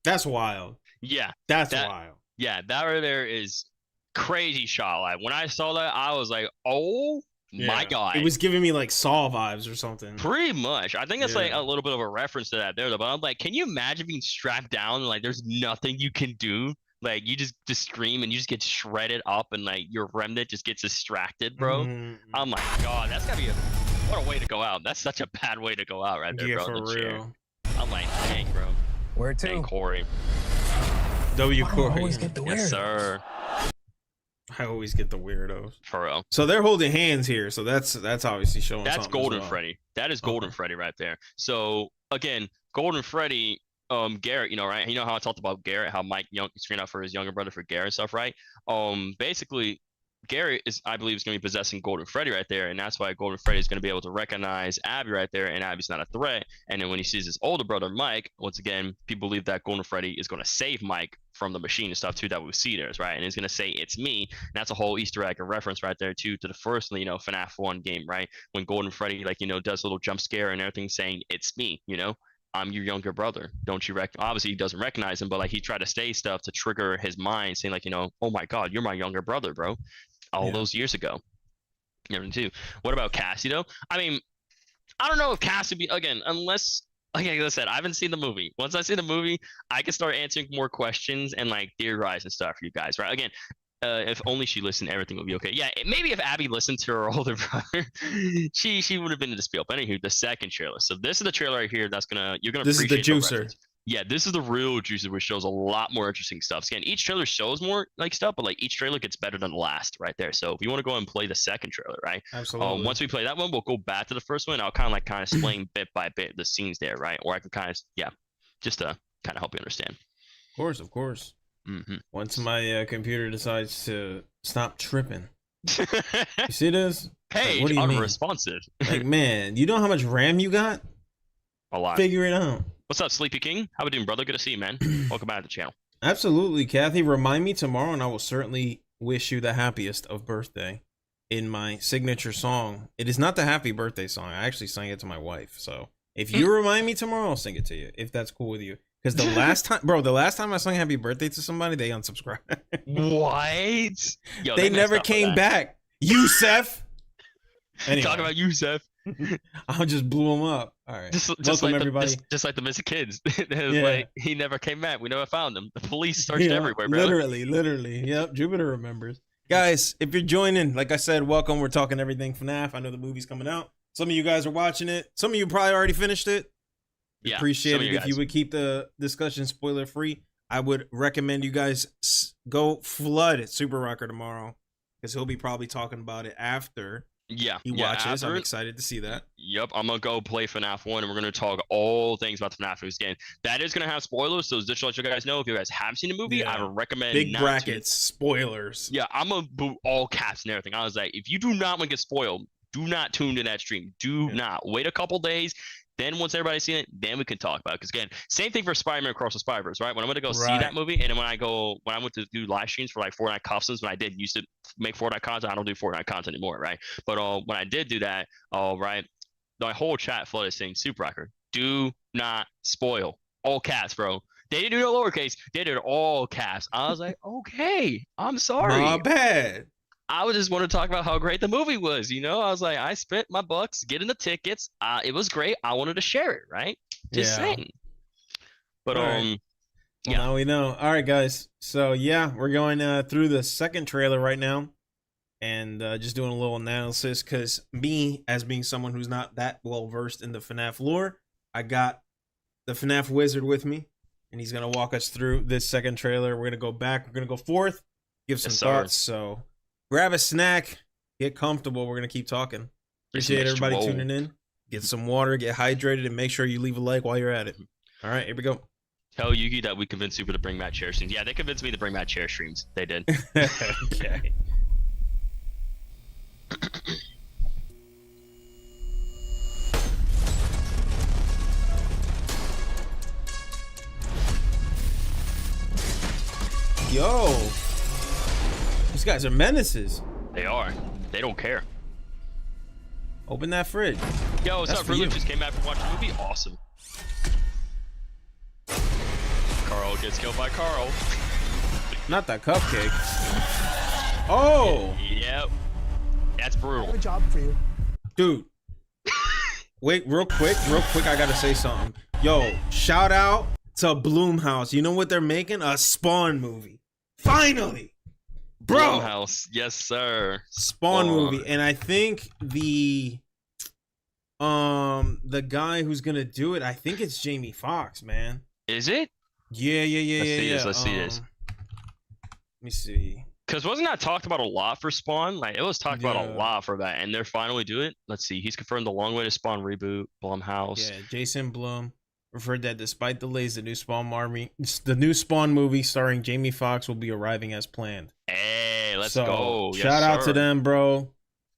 That's wild. Yeah. That's wild. Yeah, that right there is crazy shot. Like when I saw that, I was like, oh my god. It was giving me like Saw vibes or something. Pretty much. I think it's like a little bit of a reference to that there, but I'm like, can you imagine being strapped down and like there's nothing you can do? Like you just scream and you just get shredded up and like your remnant just gets distracted, bro. I'm like, god, that's gotta be what a way to go out. That's such a bad way to go out right there, bro. For real. I'm like, dang, bro. Where to? Dang, Corey. W. Corey. I always get the weirdos. Yes, sir. I always get the weirdos. For real. So they're holding hands here. So that's obviously showing. That's Golden Freddy. That is Golden Freddy right there. So again, Golden Freddy, Garrett, right? You know how I talked about Garrett, how Mike screened out for his younger brother for Garrett and stuff, right? Basically, Garrett I believe is going to be possessing Golden Freddy right there, and that's why Golden Freddy is going to be able to recognize Abby right there, and Abby's not a threat. And then when he sees his older brother Mike, once again, people believe that Golden Freddy is going to save Mike from the machine and stuff too that we see there, right? And he's going to say it's me. And that's a whole Easter egg and reference right there too to the first FNAF 1 game, right? When Golden Freddy does a little jump scare and everything, saying it's me, I'm your younger brother. Don't you obviously he doesn't recognize him, but like he tried to say stuff to trigger his mind, saying like, oh my god, you're my younger brother, bro. All those years ago. Too. What about Cassie though? I mean, I don't know if Cassie unless like I said, I haven't seen the movie. Once I see the movie, I can start answering more questions and like theorize and stuff for you guys, right? Again, if only she listened, everything would be okay. Yeah, maybe if Abby listened to her older brother, she would have been in the spiel. But anywho, the second trailer. So this is the trailer right here. You're gonna. This is the juicer. Yeah, this is the real juicer, which shows a lot more interesting stuff. So again, each trailer shows more like stuff, but like each trailer gets better than the last right there. So if you want to go and play the second trailer, right? Absolutely. Once we play that one, we'll go back to the first one. And I'll kind of explain bit by bit the scenes there, right? Or I can just to kind of help you understand. Of course, of course. Mm-hmm. Once my computer decides to stop tripping. You see this? Hey, like, what do you unresponsive. mean? Like, man, you know how much RAM you got? A lot. Figure it out. What's up, Sleepy King? How we doing, brother? Good to see you, man. Welcome back to the channel. Absolutely, Kathy. Remind me tomorrow, and I will certainly wish you the happiest of birthday in my signature song. It is not the happy birthday song. I actually sang it to my wife. So if you remind me tomorrow, I'll sing it to you, if that's cool with you. Because the last time I sung happy birthday to somebody, they unsubscribed. What? Yo, they never came back. Yusef. Anyway. Talk about Yusef. I just blew him up. All right. Just Welcome, like everybody. Just like the missing kids. Like, he never came back. We never found him. The police searched everywhere, bro. Literally. Yep. Jupiter remembers. Guys, if you're joining, like I said, welcome. We're talking everything FNAF. I know the movie's coming out. Some of you guys are watching it. Some of you probably already finished it. Yeah, appreciate it if you would keep the discussion spoiler free. I would recommend you guys go flood Super Rocker tomorrow, because he'll be probably talking about it after he watches. I'm excited to see that. Yep, I'm gonna go play FNAF 1 and we're gonna talk all things about the FNAF movies again. That is gonna have spoilers, so just to let you guys know, if you guys have seen the movie, I would recommend big brackets spoilers. Yeah, I'm gonna boot all caps and everything. I was like, if you do not want to get spoiled, do not tune to that stream. Do not wait a couple days. Then once everybody's seen it, then we can talk about it. Because again, same thing for Spiderman Across the Spider-Verse, right? When I'm going to go see that movie, and then when I went to do live streams for like Fortnite customs, when I did used to make Fortnite content, I don't do Fortnite content anymore, right? But when I did do that, right, the whole chat flooded saying, Super Rocker, do not spoil. All caps, bro. They didn't do no lowercase. They did all caps. I was like, okay, I'm sorry. Not bad. I would just want to talk about how great the movie was, I was like, I spent my bucks getting the tickets. It was great. I wanted to share it, right? Just saying. But well, now we know. All right, guys. So we're going through the second trailer right now, and just doing a little analysis, because me, as being someone who's not that well versed in the FNAF lore, I got the FNAF wizard with me, and he's gonna walk us through this second trailer. We're gonna go back. We're gonna go forth, give some thoughts. So grab a snack, get comfortable. We're going to keep talking. Appreciate everybody tuning in. Get some water, get hydrated, and make sure you leave a like while you're at it. All right, here we go. Tell Yugi that we convinced Super to bring Matt chair streams. Yeah, they convinced me to bring Matt chair streams. They did. Okay. Yo. These guys are menaces. They are. They don't care. Open that fridge. Yo, what's up? Rulo just came back from watching the movie. Awesome. Carl gets killed by Carl. Not that cupcake. Oh. Yep. That's brutal. I have a job for you. Dude. Wait, real quick. I gotta say something. Yo, shout out to Blumhouse. You know what they're making? A Spawn movie. Finally. Bro, Blumhouse, yes sir. Spawn movie, and I think the guy who's gonna do it, I think it's Jamie Foxx, man. Is it? Yeah. Let's see this. Let me see. Because wasn't that talked about a lot for Spawn? Like it was talked about a lot for that, and they're finally doing it. Let's see. He's confirmed the Long Way to Spawn reboot. Blumhouse. Yeah, Jason Blum referred that despite delays, the new Spawn movie starring Jamie Foxx will be arriving as planned. Hey, let's go. Shout out to them, bro.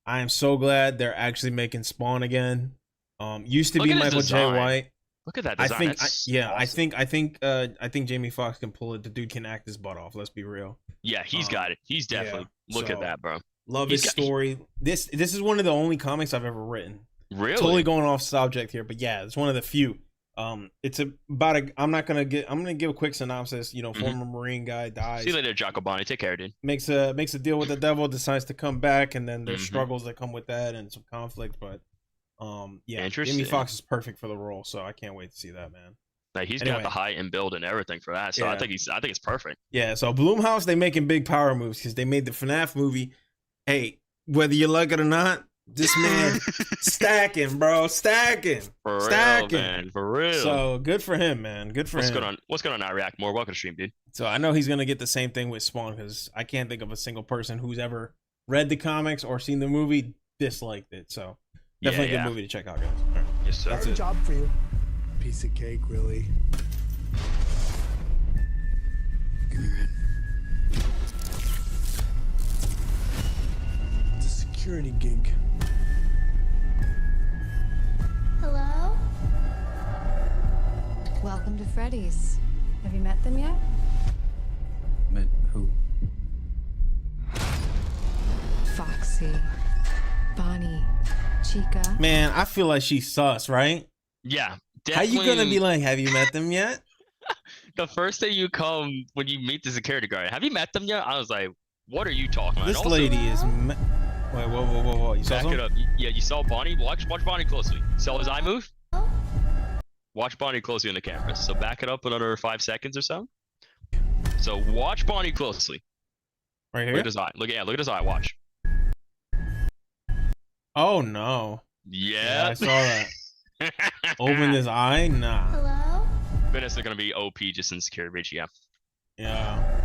I am so glad they're actually making Spawn again. Used to be Michael J. White. Look at that design. I think Jamie Foxx can pull it. The dude can act his butt off. Let's be real. Yeah, he's got it. He's definitely. Look at that, bro. Love his story. This is one of the only comics I've ever written. Really? Totally going off subject here, but yeah, it's one of the few. It's about I'm gonna give a quick synopsis. Former Marine guy dies. See you later, Jacobani. Take care, dude. Makes a deal with the devil, decides to come back, and then there's struggles that come with that and some conflict. But Yeah, Jamie Foxx is perfect for the role, so I can't wait to see that, man. Like he's got the height and build and everything for that, so yeah. I think it's perfect. Yeah, so Blumhouse, they making big power moves because they made the FNAF movie. Hey, whether you like it or not, this man stacking, bro, stacking, for real, stacking, man, for real. So good for him, man. Good for him. What's going on? I react more. Welcome to stream, dude. So I know he's gonna get the same thing with Spawn because I can't think of a single person who's ever read the comics or seen the movie disliked it. So definitely a good movie to check out, guys. All right. Yes, sir. That's a job for you. Piece of cake, really. Give me a minute. It's a security gig. Hello? Welcome to Freddy's. Have you met them yet? Met who? Foxy, Bonnie, Chica. Man, I feel like she's sus, right? Yeah. How you gonna be like, have you met them yet? The first day you come when you meet the security guard, have you met them yet? I was like, what are you talking about? This lady is. Wait, whoa! You saw back something? it up. Yeah, you saw Bonnie. Watch Bonnie closely. You saw his eye move. Watch Bonnie closely in the camera. So back it up another 5 seconds or so. So watch Bonnie closely. Right here. Look at his eye. Look at his eye. Watch. Oh no. Yeah. I saw that. Open his eye? Nah. Hello? Venice is gonna be OP just in security reach, yeah. Yeah.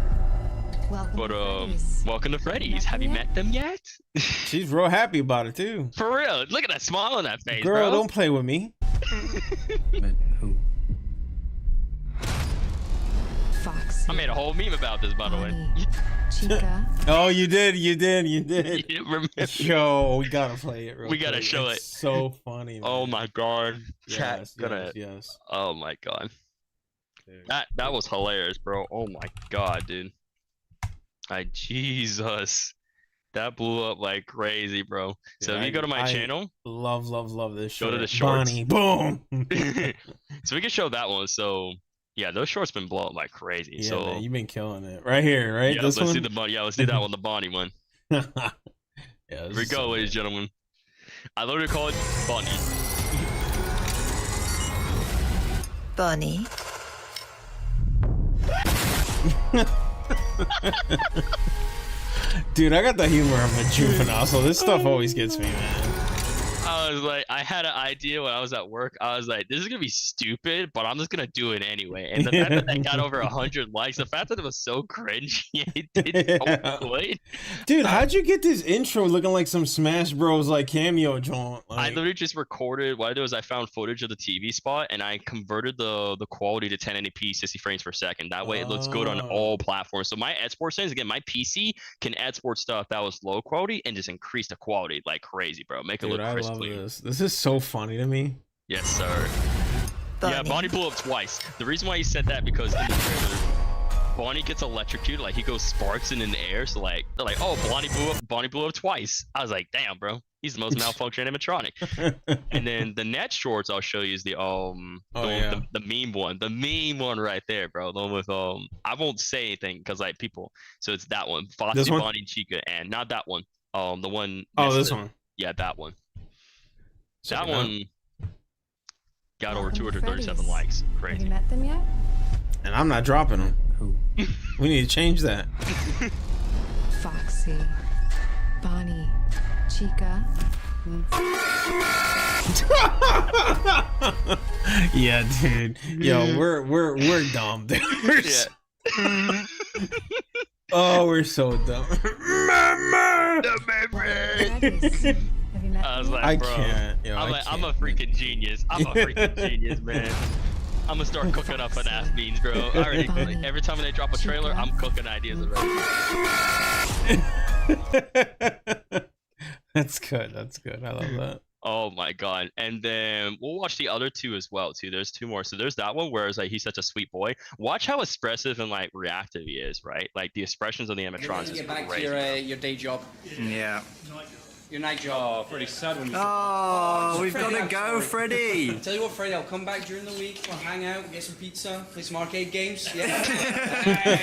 Welcome to Freddy's. Have you met them yet? She's real happy about it too. For real. Look at that smile on that face, Girl, bro. don't play with me. Met who? Foxy. I made a whole meme about this, by the way. Chica. Oh, you did. You didn't remember? Yo, we gotta play it. We gotta quick. show It's it. So funny. Man. Oh my god. Chat's Yes. Oh my god. Dude. That was hilarious, bro. Oh my god, dude. Jesus. That blew up like crazy, bro. So if you go to my channel, love this short. Go to the shorts. Bonnie, boom. So we can show that one. So yeah, those shorts been blowing up like crazy. Yeah, so man, you've been killing it right here, right? Yeah, this let's one? do the Bonnie. Yeah, let's do that one, the Bonnie one. Yeah, Here we go, ladies and gentlemen. I literally call it Bonnie. Bonnie. Dude, I got the humor of a juvenile, so this stuff always gets me, man. I was like, I had an idea when I was at work. I was like, this is gonna be stupid, but I'm just gonna do it anyway. And the fact that they got over 100 likes, the fact that it was so cringy, it did so good. Dude, how'd you get this intro looking like some Smash Bros like cameo joint? I literally just recorded. What I did was I found footage of the TV spot and I converted the quality to 1080p, 60 frames per second. That way it looks good on all platforms. So my export settings, again, my PC can export stuff that was low quality and just increase the quality like crazy, bro. Make it look crisp. This is so funny to me. Yes, sir. Bonnie. Yeah, Bonnie blew up twice. The reason why he said that because in the trailer, Bonnie gets electrocuted, like he goes sparks in the air. So like they're like, oh, Bonnie blew up twice. I was like, damn, bro, he's the most malfunctioning animatronic. And then the next shorts I'll show you is the the meme one right there, bro. The one with I won't say anything because like people. So it's that one, Foxy, Bonnie, and Chica, and not that one. The one. Oh, this one. Yeah, that one. Check that one got over 237 likes. Crazy. Have you met them yet? And I'm not dropping them. Who? We need to change that. Foxy, Bonnie, Chica. Yeah, dude. Yo, we're dumb, dude. Yeah. Oh, we're so dumb. Have you met I was them like, I bro, can't. Yo, I'm a freaking genius. I'm a freaking genius, man. I'm gonna start cooking up FNAF beans, bro. I already, like, every time they drop a trailer, I'm cooking ideas already. That's good. That's good. I love that. Oh my god. And then we'll watch the other two as well too. There's two more. So there's that one where it's like he's such a sweet boy. Watch how expressive and like reactive he is, right? Like the expressions of the animatronics is Get back crazy. to your day job. Yeah. Your night job. Pretty sad when you Oh, we've got to go, Freddy. I'll tell you what, Freddy, I'll come back during the week. We'll hang out, get some pizza, play some arcade games. Yeah.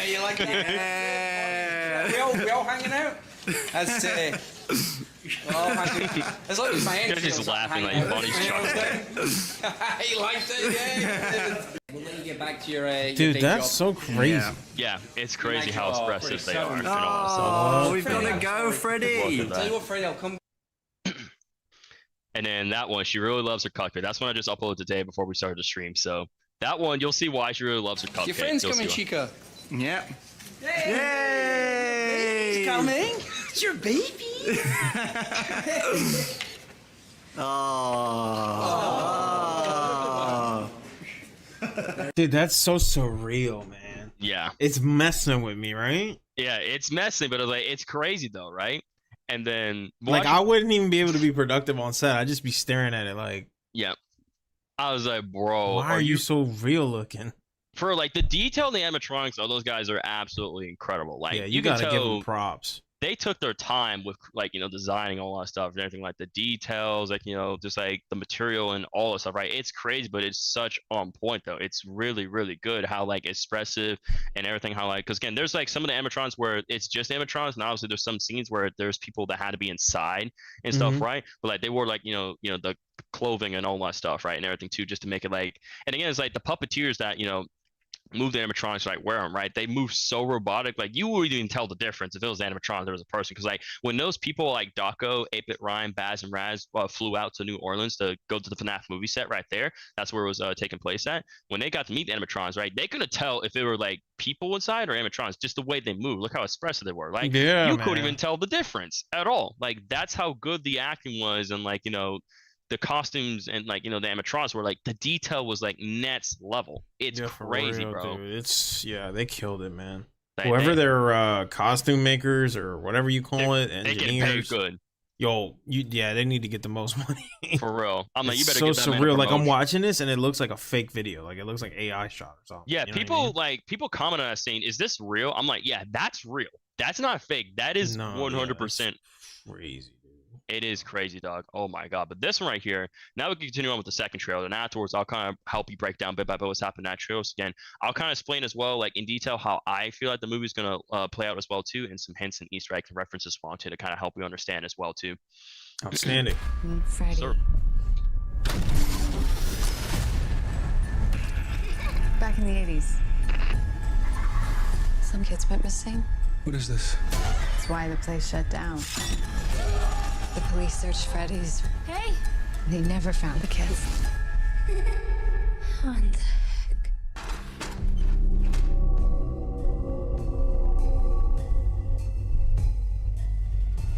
You like that? Yeah. We all hanging out. That's Oh, it's like my They're just laughing like Bonnie's chuckling. He liked it, yeah. We'll let you get back to your Dude, day that's job. so crazy. Yeah, it's crazy how expressive they are. Oh, we've got to go, Freddy. Tell you what, Freddy, I'll come. And then that one, she really loves her cupcake. That's one I just uploaded today before we started the stream. So that one, you'll see why she really loves her cupcake. Your friend's You'll coming, see why. Chica. Yeah. Yay! He's coming. It's your baby. Oh. Dude, that's so surreal, man. Yeah. It's messing with me, right? Yeah, it's messy, but it's like it's crazy though, right? And then Like I wouldn't even be able to be productive on set. I'd just be staring at it like, yeah. I was like, bro, why are you so real looking? For like the detail in the animatronics, all those guys are absolutely incredible. Like Yeah, you gotta can give tell them props. they took their time with like designing all that stuff and everything, like the details, like just like the material and all that stuff, right? It's crazy, but it's such on point though. It's really good how like expressive and everything, how like, because again, there's like some of the animatronics where it's just animatronics, and obviously there's some scenes where there's people that had to be inside and stuff, right? But like they wore like the clothing and all that stuff, right, and everything too, just to make it like, and again, it's like the puppeteers that move the animatronics, right, wear them, right, they move so robotic, like you wouldn't even tell the difference if it was animatronics there was a person, because like when those people like Daco, 8-Bit Ryan, Baz, and Raz flew out to New Orleans to go to the FNAF movie set right there, that's where it was taking place at, when they got to meet the animatronics, right, they couldn't tell if they were like people inside or animatronics, just the way they move, look how expressive they were, like you couldn't even tell the difference at all, like that's how good the acting was, and like the costumes and like the animatronics were like the detail was like next level. It's crazy, real, bro. Dude. They killed it, man. Whoever their costume makers or whatever you call it, engineers, they get paid good. Yo, they need to get the most money. For real. I'm like, you better so get that man a surreal. Like I'm promotion. watching this and it looks like a fake video. Like it looks like AI shot or something. Yeah, You know what I people mean? like people comment on that saying, "Is this real?" I'm like, yeah, that's real. That's not fake. That is 100%. Crazy. It is crazy, dog. Oh my god. But this one right here, now we can continue on with the second trailer. And afterwards, I'll kind of help you break down bit by bit what's happened in that trailer. So again, I'll kind of explain as well, like in detail, how I feel like the movie's gonna play out as well too, and some hints and Easter eggs and references as well too, to kind of help you understand as well too. Outstanding. Freddy. Sir. Back in the 80s, some kids went missing. What is this? That's why the place shut down. The police searched Freddy's. Hey! They never found the kids. What the heck?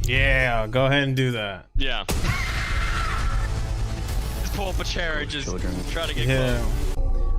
Yeah, go ahead and do that. Yeah. Just pull up a chair and just try to get close.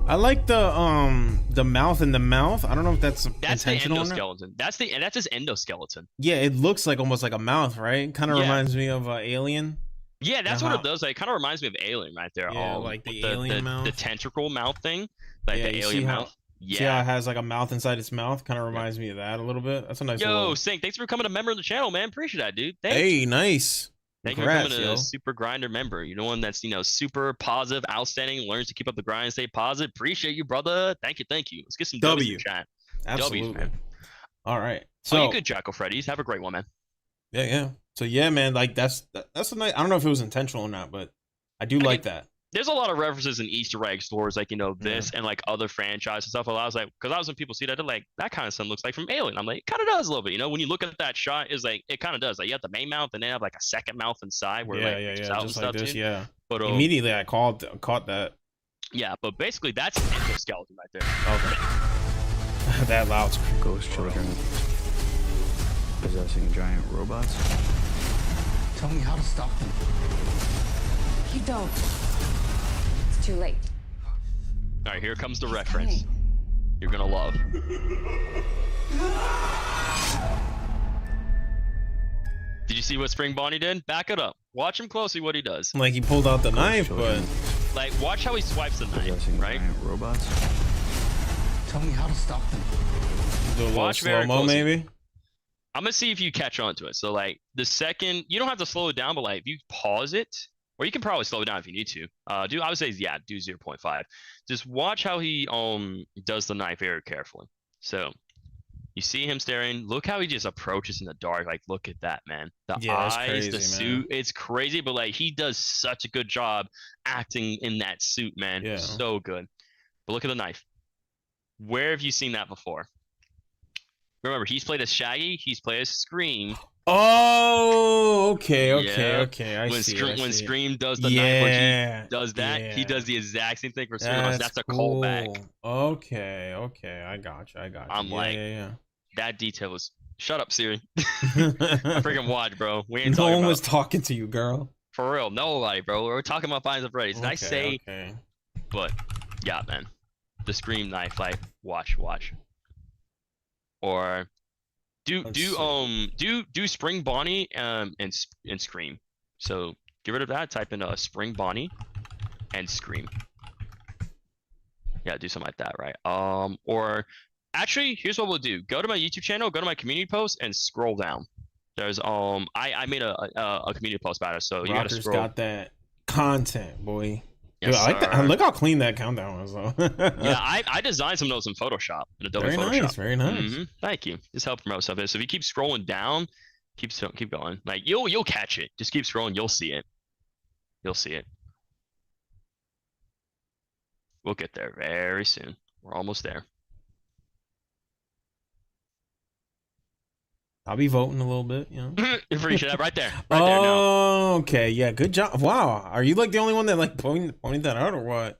I like the mouth in the mouth. I don't know if that's intentional or not. Endoskeleton. That's his endoskeleton. Yeah, it looks like almost like a mouth, right? Kind of reminds me of Alien. Yeah, that's what it does. Like, it kind of reminds me of Alien right there. Yeah, like the alien mouth. The tentacle mouth thing. Like the alien mouth. See how it has like a mouth inside its mouth? Kind of reminds me of that a little bit. That's a nice little... Sink, thanks for becoming a member of the channel, man. Appreciate that, dude. Thanks. Hey, nice. Thank you for becoming a Super Grinder member. You're the one that's, super positive, outstanding, learns to keep up the grind and stay positive. Appreciate you, brother. Thank you. Let's get some W's in the chat. Absolutely. W's, man. All right. So you good, Jacko Freddy's. Have a great one, man. Yeah. So yeah, man, like that's a nice. I don't know if it was intentional or not, but I like that. There's a lot of references in Easter eggs towards like this and like other franchises and stuff. I was like, because when people see that, they're like, that kind of stuff looks like from Alien. I'm like, it kind of does a little bit. When you look at that shot, is like it kind of does. Like you have the main mouth and then have like a second mouth inside where just like this, too. But immediately I caught that. Yeah, but basically that's an endoskeleton right there. Okay. That loud. Ghost children possessing giant robots. Tell me how to stop them. You don't. It's too late. All right, here comes the reference. You're gonna love. Did you see what Spring Bonnie did? Back it up. Watch him closely what he does. Like he pulled out the knife, but like watch how he swipes the knife, right? Giant robots. Tell me how to stop them. Do a little slow-mo maybe. I'm gonna see if you catch on to it. So like the second, you don't have to slow it down, but like if you pause it, or you can probably slow it down if you need to. I would say do 0.5. Just watch how he does the knife very carefully. So You see him staring. Look how he just approaches in the dark. Like, look at that, man. The that's eyes, crazy, the suit. It's crazy, but like he does such a good job acting in that suit, man. Yeah. So good. But look at the knife. Where have you seen that before? Remember, he's played as Shaggy. He's played as Scream. Oh, okay. I when see. When Scream does the knife, when he does that, he does the exact same thing for Scream. That's a callback. Okay, I got you. I'm like, that detail was. Shut up, Siri. I freaking watch, bro. We ain't no talking one about... was talking to you, girl. For real, nobody, bro. We're talking about Finds of Freddy's. Did I say? Okay. But yeah, man, the Scream knife, like, watch. Or do Spring Bonnie and Scream. So get rid of that. Type in Spring Bonnie and Scream. Yeah, do something like that, right? Or actually, here's what we'll do. Go to my YouTube channel, go to my community post, and scroll down. There's I made a community post about it, so you gotta scroll. Got that content, boy. Yes, I like that. Look how clean that countdown was, though. Yeah, I designed some of those in Photoshop, in Adobe Photoshop. Very nice. Thank you. Just help promote stuff. So if you keep scrolling down, keep going. Like you'll catch it. Just keep scrolling. You'll see it. We'll get there very soon. We're almost there. I'll be voting a little bit, you know. Appreciate that right there. Okay, yeah, good job. Wow, are you like the only one that like pointed that out or what?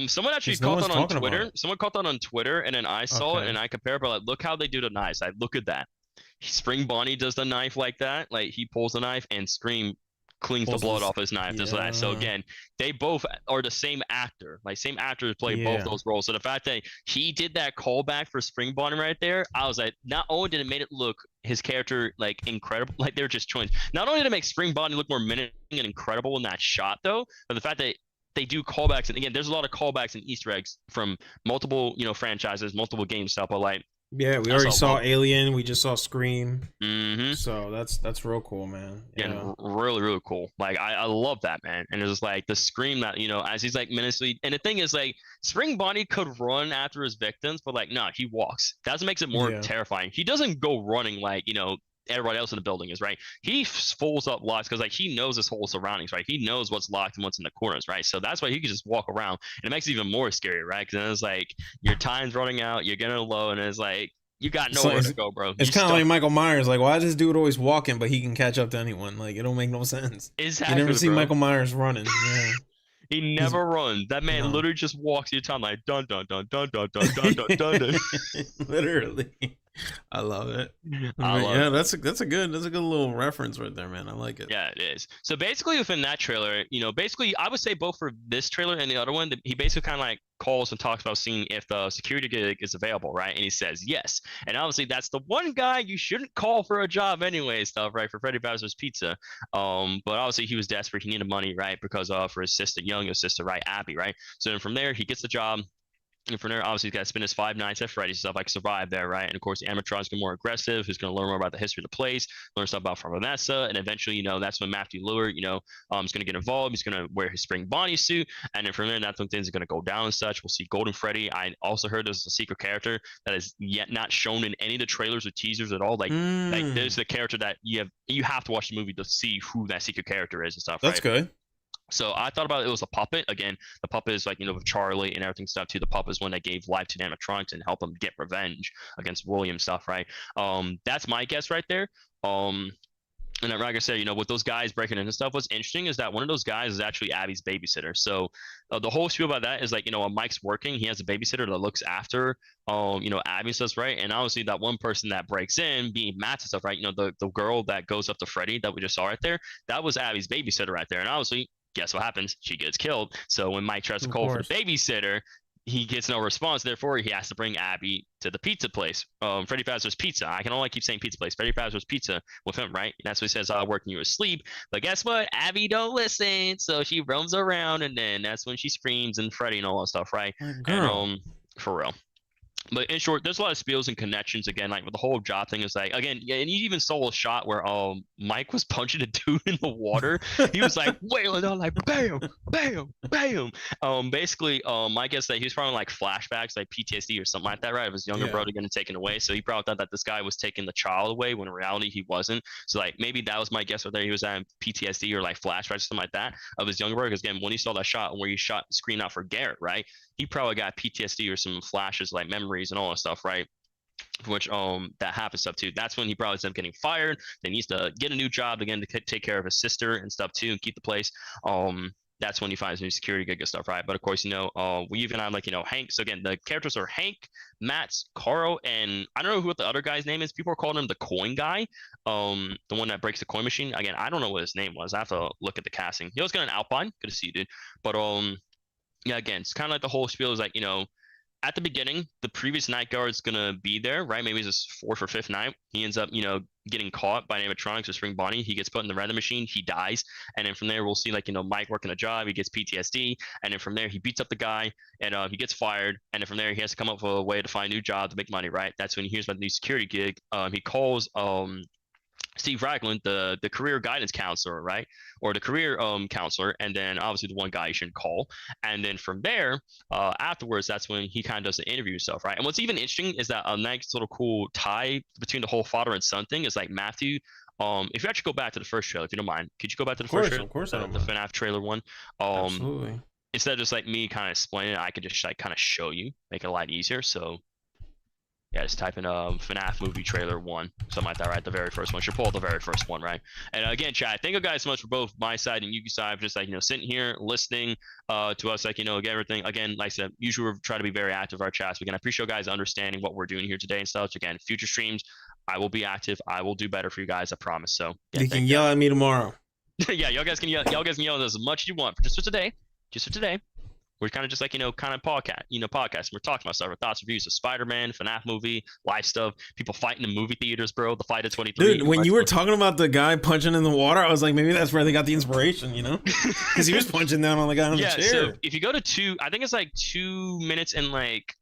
Someone actually caught that on Twitter. Someone caught that on Twitter, and then I saw it, and I compared. But like, look how they do the knives. Like, look at that. Spring Bonnie does the knife like that. Like he pulls the knife, and Scream cleans the blood off his knife. Just like that. So again, they both are the same actor. Like same actors play both those roles. So the fact that he did that callback for Spring Bonnie right there, I was like, not only did it make it look his character like incredible, like they're just twins. Not only did it make Spring Bonnie look more menacing and incredible in that shot though, but the fact that they do callbacks, and again, there's a lot of callbacks and Easter eggs from multiple, franchises, multiple game stuff. But like, yeah, we already saw Alien. We just saw Scream. So that's real cool, man. Yeah, really cool. Like I love that, man. And it's just like the Scream that as he's like menacingly. And the thing is, like, Spring Bonnie could run after his victims, but like, no, he walks. That's what makes it more terrifying. He doesn't go running like everybody else in the building is, right? He folds up locks because like he knows his whole surroundings, right? He knows what's locked and what's in the corners, right? So that's why he can just walk around, and it makes it even more scary, right? Because then it's like your time's running out, you're getting low, and it's like you got nowhere to go, bro. It's kind of like Michael Myers. Like, why is this dude always walking, but he can catch up to anyone? Like, it don't make no sense. Exactly. You never see Michael Myers running. Yeah. He never runs. That man literally just walks your time like dun dun dun dun dun dun dun dun dun. Literally. I love it. That's a good little reference right there, man. I like it. Yeah, it is. So basically within that trailer, basically I would say both for this trailer and the other one, he basically kind of like calls and talks about seeing if the security gig is available, right? And he says yes. And obviously that's the one guy you shouldn't call for a job anyway, stuff, right? For Freddy Fazbear's Pizza. But obviously he was desperate. He needed money, right? Because for his sister, youngest sister, right? Abby, right? So then from there, he gets the job. And from there, obviously, he's got to spend his 5 nights at Freddy's stuff, like survive there, right? And of course, the animatronics get more aggressive. Who's going to learn more about the history of the place, learn stuff about Vanessa, and eventually, that's when Matthew Lillard, is going to get involved. He's going to wear his Spring Bonnie suit, and then from there, that's when things are going to go down and such. We'll see Golden Freddy. I also heard there's a secret character that is yet not shown in any of the trailers or teasers at all. Like there's the character that you have to watch the movie to see who that secret character is and stuff. That's good. So I thought about it was a puppet. Again, the puppet is like, with Charlie and everything stuff too. The puppet is one that gave life to the animatronics and helped them get revenge against William stuff, right? That's my guess right there. And like I said, with those guys breaking in and stuff, what's interesting is that one of those guys is actually Abby's babysitter. So the whole spiel about that is like, when Mike's working, he has a babysitter that looks after, Abby stuff, right? And obviously that one person that breaks in, being Matt and stuff, right? The girl that goes up to Freddy that we just saw right there, that was Abby's babysitter right there. And obviously, guess what happens? She gets killed. So when Mike tries to call for a babysitter, he gets no response. Therefore, he has to bring Abby to the pizza place. Freddy Fazbear's Pizza. I can only keep saying pizza place. Freddy Fazbear's Pizza with him, right? And that's what he says, working you asleep. But guess what? Abby don't listen. So she roams around, and then that's when she screams and Freddy and all that stuff, right? And, for real. But in short, there's a lot of spills and connections again, like with the whole job thing is like again, yeah, and you even saw a shot where Mike was punching a dude in the water. He was like wailing on like bam, bam, bam. Basically, I guess that he was probably like flashbacks, like PTSD or something like that, right? Of his younger brother getting taken away. So he probably thought that this guy was taking the child away when in reality he wasn't. So like maybe that was my guess right there. He was having PTSD or like flashbacks or something like that of his younger brother. Because again, when he saw that shot where he shot screen out for Garrett, right? He probably got PTSD or some flashes like memories and all that stuff, right? Which that happens stuff too. That's when he probably ends up getting fired. Then he needs to get a new job again to take care of his sister and stuff too and keep the place. That's when he finds new security gig and stuff, right? But of course, we even have like Hank. So again, the characters are Hank, Matt, Carl, and I don't know what the other guy's name is. People are calling him the coin guy, the one that breaks the coin machine. Again, I don't know what his name was. I have to look at the casting. He was got an Alpine. Good to see you, dude. But yeah, again, it's kind of like the whole spiel is like, at the beginning, the previous night guard's gonna be there, right? Maybe it's his fourth or fifth night. He ends up, getting caught by animatronics or Spring Bonnie. He gets put in the random machine. He dies, and then from there we'll see like Mike working a job. He gets PTSD, and then from there he beats up the guy, and he gets fired. And then from there he has to come up with a way to find a new job to make money, right? That's when he hears about the new security gig. He calls Steve Ragland, the career guidance counselor, right? Or the career counselor, and then obviously the one guy you shouldn't call. And then from there, afterwards, that's when he kind of does the interview stuff, right? And what's even interesting is that a nice little cool tie between the whole father and son thing is like Matthew. If you actually go back to the first trailer, if you don't mind, could you go back to the first trailer? Of course, I don't the FNAF trailer one. Absolutely. Instead of just like me kind of explaining it, I could just like kind of show you, make it a lot easier. So yeah, just type in FNAF movie trailer 1, something like that, right? The very first one. Should pull up the very first one, right? And again, chat, thank you guys so much for both my side and Yuki's side, just like, sitting here, listening to us, like, get everything. Again, like I said, usually we try to be very active our chats. Again, I appreciate you guys understanding what we're doing here today and stuff. Again, future streams, I will be active. I will do better for you guys, I promise. So yeah, you can yell at me tomorrow. Yeah, y'all guys can yell as much as you want, just for today. We're kind of just like, kind of podcast. We're talking about stuff, our thoughts, reviews of Spider-Man, FNAF movie, live stuff, people fighting in movie theaters, bro. The fight at 23. Dude, when you were talking about the guy punching in the water, I was like, maybe that's where they got the inspiration, Because he was punching down on the guy on the chair. So if you go to I think it's like 2 minutes and like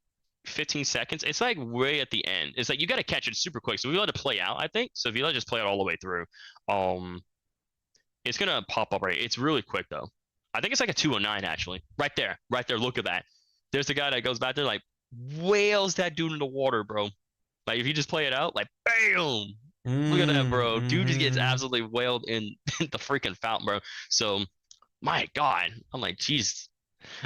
15 seconds. It's like way at the end. It's like you got to catch it super quick. So we let it play out, I think. So if you let it just play it all the way through, it's going to pop up right. It's really quick, though. I think it's like a 209 actually. Right there. Look at that. There's the guy that goes back there, like whales that dude in the water, bro. Like if you just play it out, like bam. Look at that, bro. Dude just gets absolutely whaled in the freaking fountain, bro. So, my God, I'm like, jeez.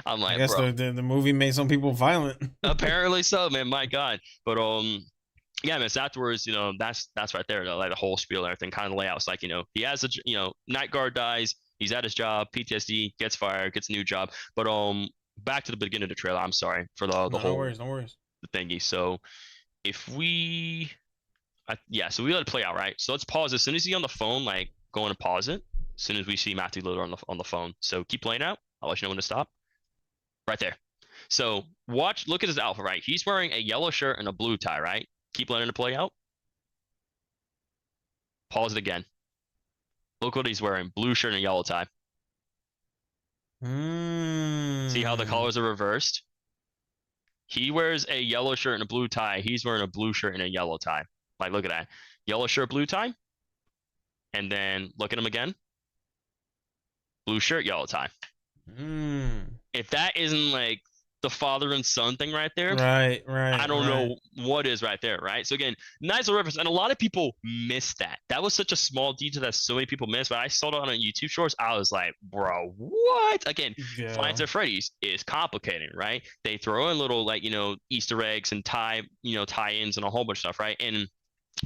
I'm like, I guess bro. The movie made some people violent. Apparently so, man. My God. But yeah, man. So afterwards, that's right there, though. Like the whole spiel and everything, kind of the layout. It's like, he has a, night guard dies. He's at his job, PTSD, gets fired, gets a new job. But back to the beginning of the trailer. I'm sorry for the whole no worries. The thingy. So if we, so we let it play out, right? So let's pause as soon as he's on the phone, like go and pause it. As soon as we see Matthew Lillard on the phone. So keep playing out. I'll let you know when to stop. Right there. So look at his outfit, right? He's wearing a yellow shirt and a blue tie, right? Keep letting it play out. Pause it again. Look what he's wearing. Blue shirt and a yellow tie. See how the colors are reversed? He wears a yellow shirt and a blue tie. He's wearing a blue shirt and a yellow tie. Like, look at that. Yellow shirt, blue tie. And then look at him again. Blue shirt, yellow tie. If that isn't like the father and son thing right there, right. I don't know what is right there, right? So again, nice little reference, and a lot of people miss that. That was such a small detail that so many people missed. But I saw it on YouTube Shorts. I was like, bro, what? Again, Fights at Freddy's is complicated, right? They throw in little like Easter eggs and tie-ins and a whole bunch of stuff, right? And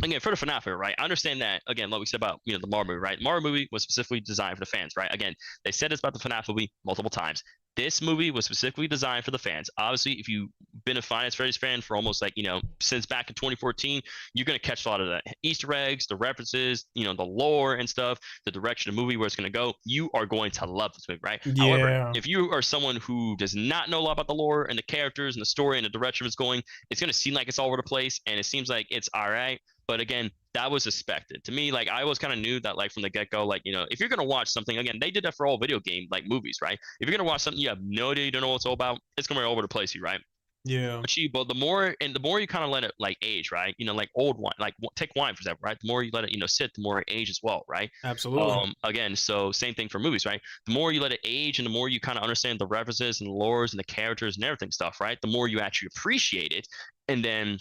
again, for the FNAF, right? I understand that, again, like we said about, the Marvel movie, right? The Marvel movie was specifically designed for the fans, right? Again, they said this about the FNAF movie multiple times. This movie was specifically designed for the fans. Obviously, if you've been a Five Nights at Freddy's fan for almost like, since back in 2014, you're going to catch a lot of the Easter eggs, the references, the lore and stuff, the direction of the movie, where it's going to go. You are going to love this movie, right? Yeah. However, if you are someone who does not know a lot about the lore and the characters and the story and the direction it's going, it's going to seem like it's all over the place, and it seems like it's all right. But again, that was expected. To me, like, I always kind of knew that, like, from the get-go, like, if you're going to watch something, again, they did that for all video game, like, movies, right? If you're going to watch something you have no idea, you don't know what it's all about, it's going to be all over the place, right? Yeah. But the more you kind of let it like age, right? You know, like old wine, like take wine for example, right? The more you let it, sit, the more it age as well, right? Absolutely. Again, so same thing for movies, right? The more you let it age, and the more you kind of understand the references and the lores and the characters and everything stuff, right? The more you actually appreciate it, and then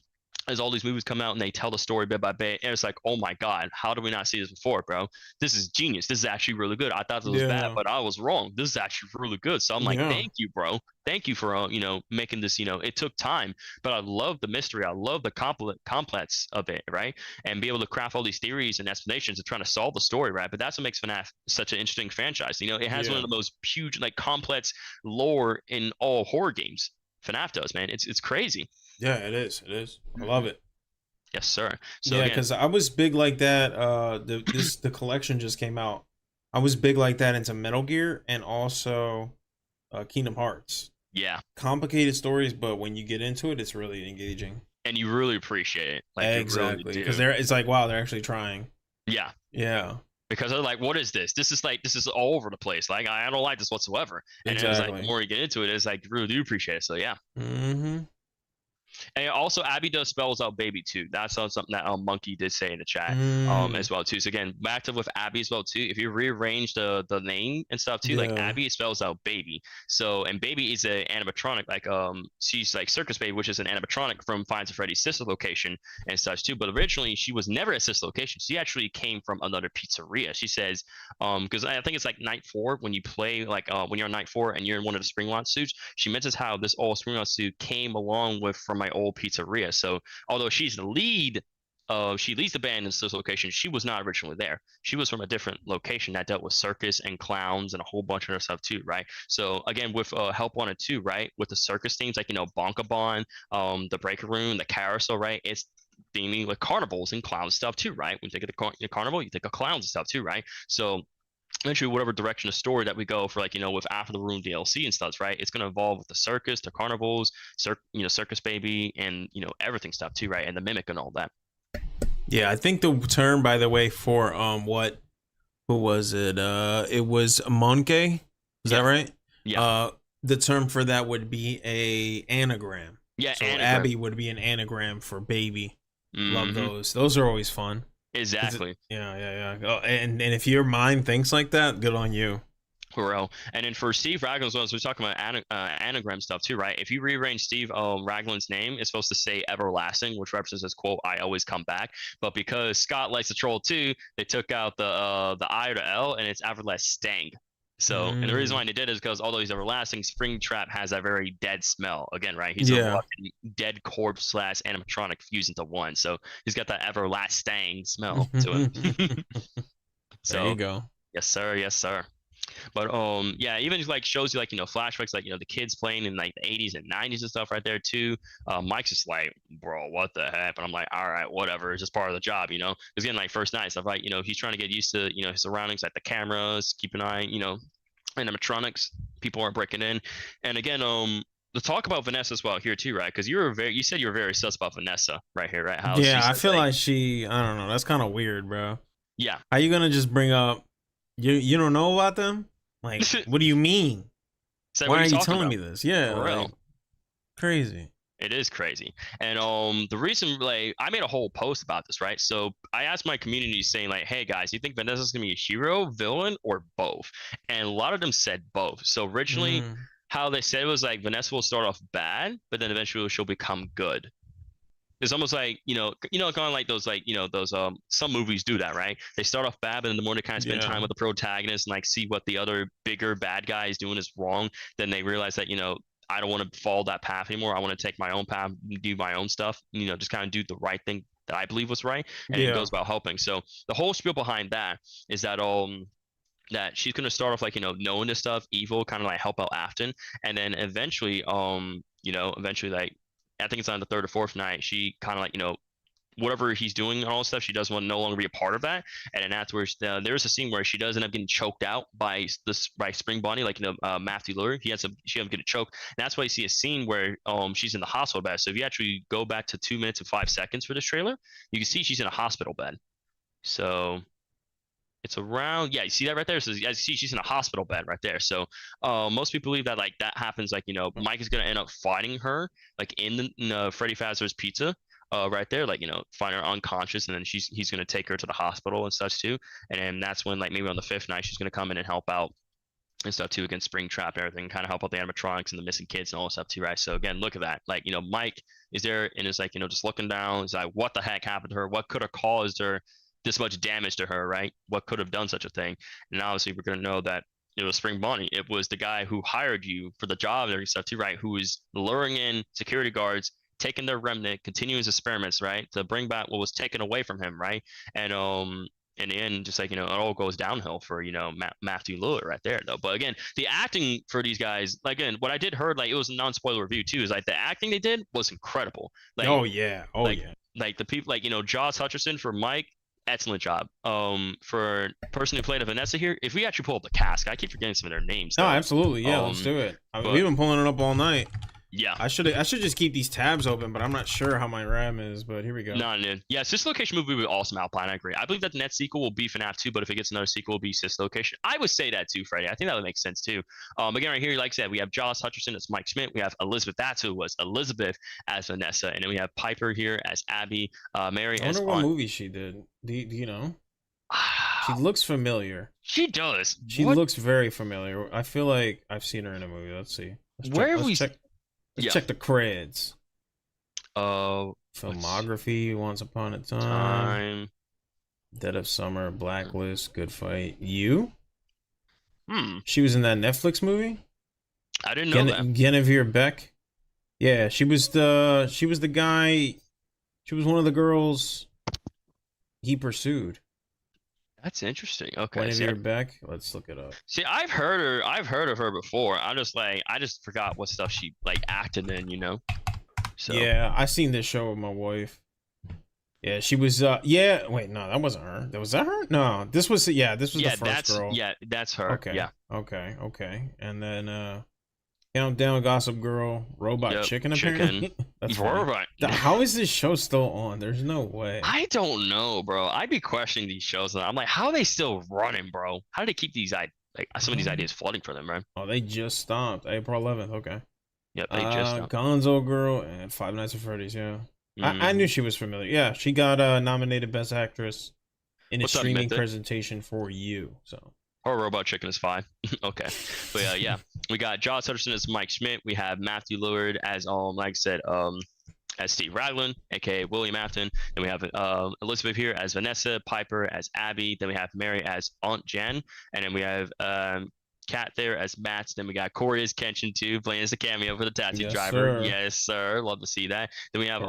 as all these movies come out and they tell the story bit by bit, and it's like, oh my god, how did we not see this before, bro? This is genius. This is actually really good. I thought it was bad, but I was wrong. This is actually really good. So I'm like, thank you, bro. Thank you for making this. It took time, but I love the mystery. I love the complex of it, right? And be able to craft all these theories and explanations and trying to solve the story, right? But that's what makes FNAF such an interesting franchise. It has one of the most huge, like, complex lore in all horror games. FNAF does, man. It's crazy. Yeah, it is. It is. I love it. Yes, sir. So yeah, because I was big like that. The collection just came out. I was big like that into Metal Gear and also Kingdom Hearts. Yeah. Complicated stories, but when you get into it, it's really engaging. And you really appreciate it. Like, exactly. Because it's like, wow, they're actually trying. Yeah. Yeah. Because they're like, what is this? This is all over the place. Like, I don't like this whatsoever. And it's like, the more you get into it, it's like, you really do appreciate it. So yeah. Mm-hmm. And also, Abby does spells out baby too. That's something that Monkey did say in the chat as well too. So again, active with Abby as well too. If you rearrange the name and stuff too, like Abby spells out baby. So, and baby is an animatronic, like she's like Circus Baby, which is an animatronic from Five Nights at Freddy's sister location and such too. But originally she was never a sister location. She actually came from another pizzeria. She says, because I think it's like night 4 when you play, like when you're on night 4 and you're in one of the Springlawn suits. She mentions how this old Springlawn suit came along with from my old pizzeria. So although she's the lead, she leads the band in this location, she was not originally there. She was from a different location that dealt with circus and clowns and a whole bunch of other stuff too, right? So again, with Help Wanted 2, right, with the circus themes, like Bonkabon, the Breaker Room, the Carousel, right, it's theming with carnivals and clown stuff too, right? When you think of the carnival, you think of clowns and stuff too, right? So eventually, whatever direction of story that we go for, like, with After the Room DLC and stuff, right? It's going to evolve with the circus, the carnivals, Circus Baby, and everything stuff too, right? And the mimic and all that. Yeah, I think the term, by the way, for who was it? It was Monkey. Is that right? Yeah. The term for that would be a anagram. Yeah. So anagram. Abby would be an anagram for baby. Mm-hmm. Love those. Those are always fun. Exactly. Yeah. Oh, and if your mind thinks like that, good on you. Bro. And then for Steve Raglan's ones, we're talking about anagram stuff too, right? If you rearrange Steve Raglan's name, it's supposed to say everlasting, which represents his quote, "I always come back." But because Scott likes to troll too, they took out the I or the L, and it's everlasting. So, and the reason why they did is because although he's everlasting, Springtrap has that very dead smell. Again, right? He's a dead corpse / animatronic fused into one. So he's got that everlasting smell to him. So, there you go. Yes, sir. Yes, sir. But yeah, even just like shows you like flashbacks, like the kids playing in like the 80s and 90s and stuff right there too. Mike's just like, bro, what the heck? And I'm like, all right, whatever, it's just part of the job, because again, like first night stuff, right? He's trying to get used to his surroundings, like the cameras, keep an eye, animatronics, people aren't breaking in. And again, the talk about Vanessa as well here too, right? Because you said you were very sus about Vanessa right here, right? How I feel like she, I don't know, that's kind of weird, bro. Yeah. How you gonna just bring up you don't know about them? Like, what do you mean? So why are you telling me this? Yeah, like, crazy. It is crazy. And the reason, like, I made a whole post about this, right? So I asked my community saying, like, hey guys, you think Vanessa's gonna be a hero, villain, or both? And a lot of them said both. So originally how they said it was like Vanessa will start off bad, but then eventually she'll become good. It's almost like, kind of like those, like, those, some movies do that, right? They start off bad, but then the more they kind of spend time with the protagonist and like see what the other bigger bad guy is doing is wrong, then they realize that, I don't want to follow that path anymore. I want to take my own path, do my own stuff, just kind of do the right thing that I believe was right. And it goes about helping. So the whole spiel behind that is that, that she's going to start off like, knowing this stuff, evil, kind of like help out Afton. And then eventually, like, I think it's on the 3rd or 4th night, she kind of like, whatever he's doing and all this stuff, she doesn't want to no longer be a part of that. And then afterwards, there's a scene where she does end up getting choked out by Spring Bonnie, like, Matthew Lillard. She ends up getting choked. And that's why you see a scene where she's in the hospital bed. So if you actually go back to 2 minutes and 5 seconds for this trailer, you can see she's in a hospital bed. So It's around, yeah, you see that right there? So as you see, she's in a hospital bed right there. So most people believe that like that happens, like, you know, Mike is gonna end up fighting her like in the Freddy Fazbear's Pizza right there, like, you know, find her unconscious, and then he's gonna take her to the hospital and such too. And then that's when, like, maybe on the 5th night she's gonna come in and help out and stuff too, against Springtrap and everything, kind of help out the animatronics and the missing kids and all that stuff too, right? So again, look at that. Like, you know, Mike is there and is like, you know, just looking down. He's like, what the heck happened to her? What could have caused her this much damage to her, right? What could have done such a thing? And obviously we're gonna know that it was Spring Bonnie. It was the guy who hired you for the job and everything stuff too, right? Who is luring in security guards, taking their remnant, continuing his experiments, right, to bring back what was taken away from him, right? And in the end, just like, you know, it all goes downhill for, you know, Matthew Lillard right there, though. But again, the acting for these guys, like, again, what I did heard, like, it was a non-spoiler review too, is like the acting they did was incredible. Like, like the people, like, you know, Josh Hutcherson for Mike, excellent job. For the person who played Vanessa here, if we actually pull up the cast, I keep forgetting some of their names. No, absolutely, yeah, let's do it. We've been pulling it up all night. Yeah, I should just keep these tabs open, but I'm not sure how my RAM is. But here we go. No, dude. Yeah, Sis Location movie would be awesome. Alpine, I agree. I believe that the next sequel will be FNAF 2, but if it gets another sequel, it'll be Sis Location. I would say that too, Freddie. I think that would make sense too. Again, right here, like I said, we have Josh Hutcherson as Mike Schmidt. We have Elizabeth. That's who it was. Elizabeth as Vanessa, and then we have Piper here as Abby. Mary as. I wonder what movie she did. Do you know? She looks familiar. She does. She looks very familiar. I feel like I've seen her in a movie. Let's see. Let's check the creds. Filmography: Once Upon a Time, Dead of Summer, Blacklist, Good Fight. You? She was in that Netflix movie. I didn't know that. Guinevere Beck. Yeah, she was the guy. She was one of the girls he pursued. That's interesting. Okay. Guinevere Beck. Let's look it up. See, I've heard of her before. I just forgot what stuff she like acted in, you know. So yeah, I seen this show with my wife. Yeah, she was. Yeah, wait, no, that wasn't her. Was that her? No, this was. Yeah, this was the first girl. Yeah, that's her. Okay. Yeah. Okay. And then Countdown, Gossip Girl, Robot Chicken. Apparently, that's Robot. How is this show still on? There's no way. I don't know, bro. I'd be questioning these shows. I'm like, how are they still running, bro? How do they keep these some of these ideas flooding for them, right? Oh, they just stopped April 11th. Okay. Yep, they just stopped. Gonzo Girl and Five Nights at Freddy's. Yeah, I knew she was familiar. Yeah, she got nominated Best Actress in a streaming presentation for You. So. Or Robot Chicken is fine. Okay. But yeah, we got Josh Hutcherson as Mike Schmidt. We have Matthew Lillard as like I said, as Steve Raglan, aka William Afton. Then we have Elizabeth here as Vanessa, Piper as Abby. Then we have Mary as Aunt Jen, and then we have Kat there as Matt. Then we got Corey as Kenshin too, playing as a cameo for the taxi driver. Sir. Yes, sir. Love to see that. Then we have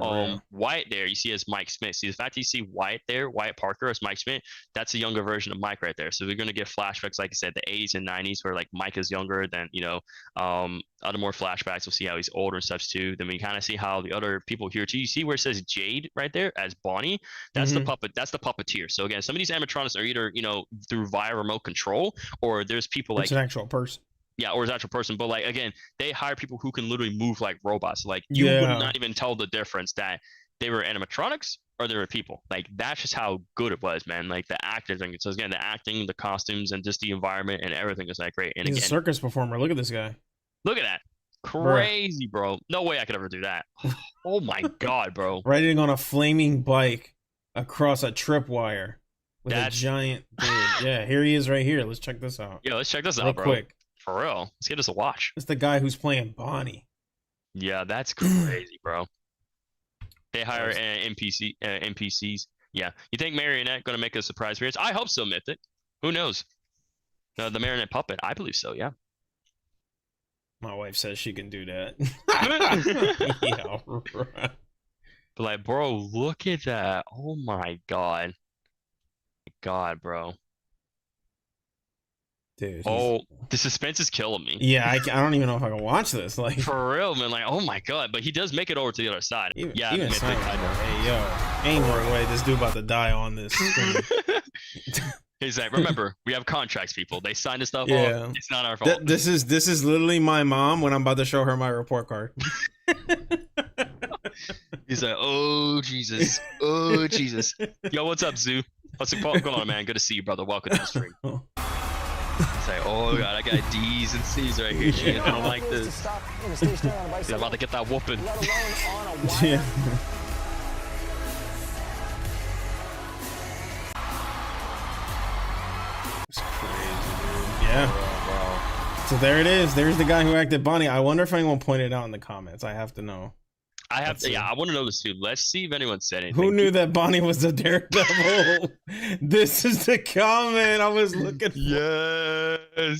Wyatt there. You see as Mike Smith. See the fact that you see Wyatt there, Wyatt Parker as Mike Smith. That's a younger version of Mike right there. So we're gonna get flashbacks, like I said, the 80s and 90s, where like Mike is younger than other more flashbacks. We'll see how he's older and such too. Then we kind of see how the other people here too. You see where it says Jade right there as Bonnie. That's the puppet. That's the puppeteer. So again, some of these animatronics are either through via remote control, or there's people like. Actual person. Yeah, or it's actual person. But like again, they hire people who can literally move like robots. Like you would not even tell the difference that they were animatronics or they were people. Like that's just how good it was, man. Like the acting. So again, the acting, the costumes, and just the environment and everything is like great. And he's again, a circus performer. Look at this guy. Look at that. Crazy, bro. No way I could ever do that. Oh my god, bro. Riding on a flaming bike across a tripwire. With a giant dude. Yeah, here he is right here. Let's check this out. Yeah, let's check this out, bro. Quick. For real. Let's get us a watch. It's the guy who's playing Bonnie. Yeah, that's crazy, bro. They hire NPCs. Yeah. You think Marionette going to make a surprise appearance? I hope so, Mythic. Who knows? The Marionette puppet. I believe so, yeah. My wife says she can do that. Yeah, right. But like, bro, look at that. Oh my god. God, bro. Dude. Oh, the suspense is killing me. Yeah, I don't even know if I can watch this. Like for real, man. Like, oh my god. But he does make it over to the other side. Even hey, yo, ain't no way this dude about to die on this screen. He's like, remember, we have contracts, people. They signed this stuff off. It's not our fault. This is literally my mom when I'm about to show her my report card. He's like, oh Jesus, oh Jesus. Yo, what's up, Zoo? What's going on, man? Good to see you, brother. Welcome to the stream. Say, oh god, I got D's and C's right here. She ain't gonna like this. You're about to get that whooping. Yeah. It's crazy, dude. Yeah. So there it is. There's the guy who acted Bonnie. I wonder if anyone pointed out in the comments. I have to know. I want to know this too. Let's see if anyone said anything. Who knew that Bonnie was the Daredevil? This is the comment I was looking for.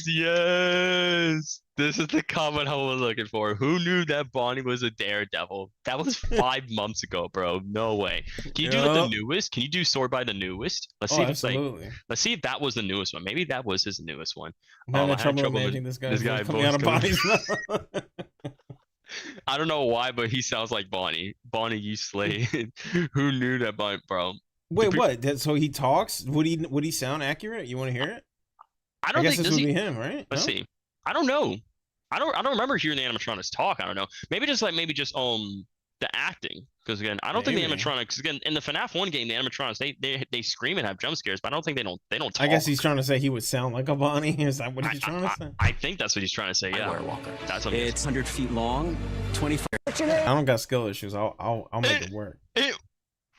Yes. This is the comment I was looking for. Who knew that Bonnie was a Daredevil? That was 5 months ago, bro. No way. Can you do like the newest? Can you do sort by the newest? Let's see if it's like. Let's see if that was the newest one. Maybe that was his newest one. I'm having trouble imagining this guy coming out of Bonnie's mouth. I don't know why, but he sounds like Bonnie. Bonnie, you slay. Who knew that, bro? Wait, what? So he talks? Would he sound accurate? You want to hear it? I don't think this would be him, right? Let's see. I don't know. I don't remember hearing the animatronics talk. I don't know. Maybe just like the acting, because again, I don't think the animatronics. Again, in the FNAF 1 game, the animatronics they scream and have jump scares, but I don't think they don't talk. I guess he's trying to say he would sound like a Bonnie. Is that what he's trying to say? I think that's what he's trying to say. Yeah. That's what it's 100 feet long, 25. I don't got skill issues. I'll make it work.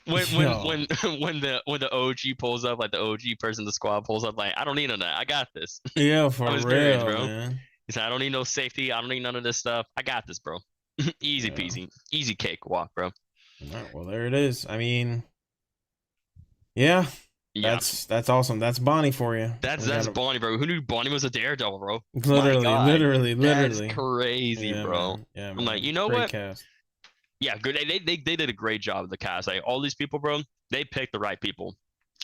When the OG pulls up, like the OG person in the squad pulls up, like I don't need none of that. I got this. Yeah, for real, bro. Man. He said, I don't need no safety. I don't need none of this stuff. I got this, bro. Easy peasy. Easy cake walk, bro. All right, well, there it is. I mean, yeah. That's awesome. That's Bonnie for you. That's Bonnie, bro. Who knew Bonnie was a Daredevil, bro? Literally. That's crazy, bro. Man. Yeah, I'm like, you know what? Cast. Yeah, good. They did a great job with the cast. Like all these people, bro, they picked the right people.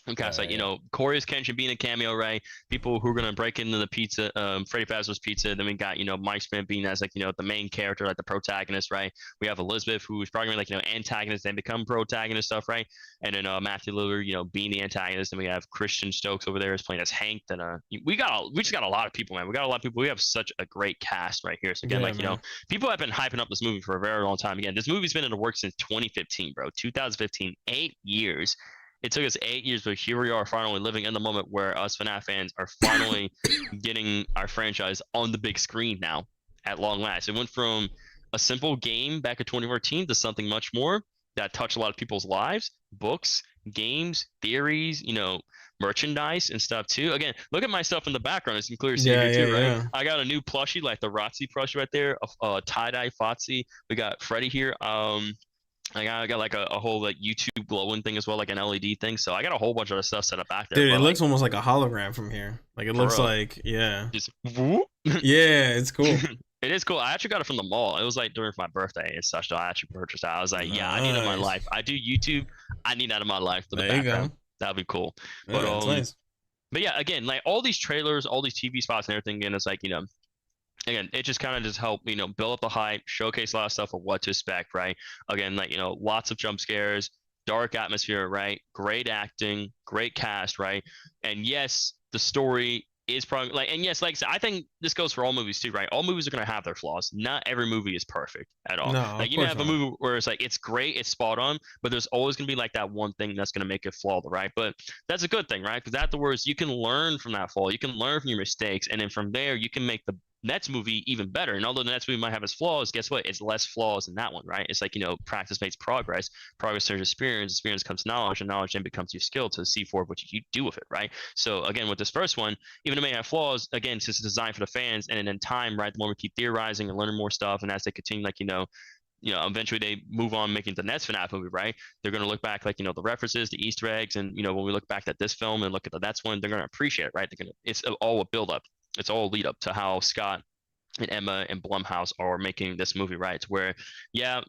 Okay, so like Corey's Kenshin being a cameo, right? People who are gonna break into the pizza, Freddy Fazbear's Pizza. Then we got Mike Smith being as like the main character, like the protagonist, right? We have Elizabeth, who's probably like antagonist, then become protagonist stuff, right? And then Matthew Lillard, being the antagonist. And we have Christian Stokes over there is playing as Hank. Then we just got a lot of people, man. We got a lot of people. We have such a great cast right here. So again, people have been hyping up this movie for a very long time. Again, this movie's been in the works since 2015, bro. 2015, 8 years. It took us 8 years, but here we are finally living in the moment where us FNAF fans are finally getting our franchise on the big screen now at long last. It went from a simple game back in 2014 to something much more that touched a lot of people's lives, books, games, theories, merchandise and stuff too. Again, look at my stuff in the background. As you can clearly see here too, right? Yeah. I got a new plushie, like the Rotzi plushie right there, tie-dye Fotsy. We got Freddy here. I got like a whole like YouTube glowing thing as well, like an LED thing. So I got a whole bunch of stuff set up back there. Dude, it looks almost like a hologram from here. Like it looks like, just whoop. Yeah, it's cool. It is cool. I actually got it from the mall. It was like during my birthday and such. So I actually purchased that. I was like, I need it in my life. I do YouTube. I need that in my life for the background. That'd be cool. Yeah, but nice. But yeah, again, like all these trailers, all these TV spots and everything, and it's like again, it just kind of just helped, build up the hype, showcase a lot of stuff of what to expect, right? Again, like, lots of jump scares, dark atmosphere, right? Great acting, great cast, right? And yes, the story is probably like, and yes, like I think this goes for all movies too, right? All movies are going to have their flaws. Not every movie is perfect at all. No, like you may have a movie where it's like, it's great, it's spot on, but there's always going to be like that one thing that's going to make it flawed, right? But that's a good thing, right? Because afterwards, you can learn from that flaw. You can learn from your mistakes. And then from there, you can make the next movie even better. And although the next movie might have its flaws, guess what? It's less flaws than that one, right? It's like, practice makes progress. Progress turns experience comes knowledge, and knowledge then becomes your skill to see forward what you do with it, right? So again, with this first one, even though it may have flaws, again, since it's designed for the fans, and then in time, right, the more we keep theorizing and learning more stuff, and as they continue, like, eventually they move on making the next FNAF movie, right? They're going to look back, like, the references, the Easter eggs, and, when we look back at this film and look at the next one, they're going to appreciate it, right? It's all a build up. It's all a lead up to how Scott and Emma and Blumhouse are making this movie, right? It's where,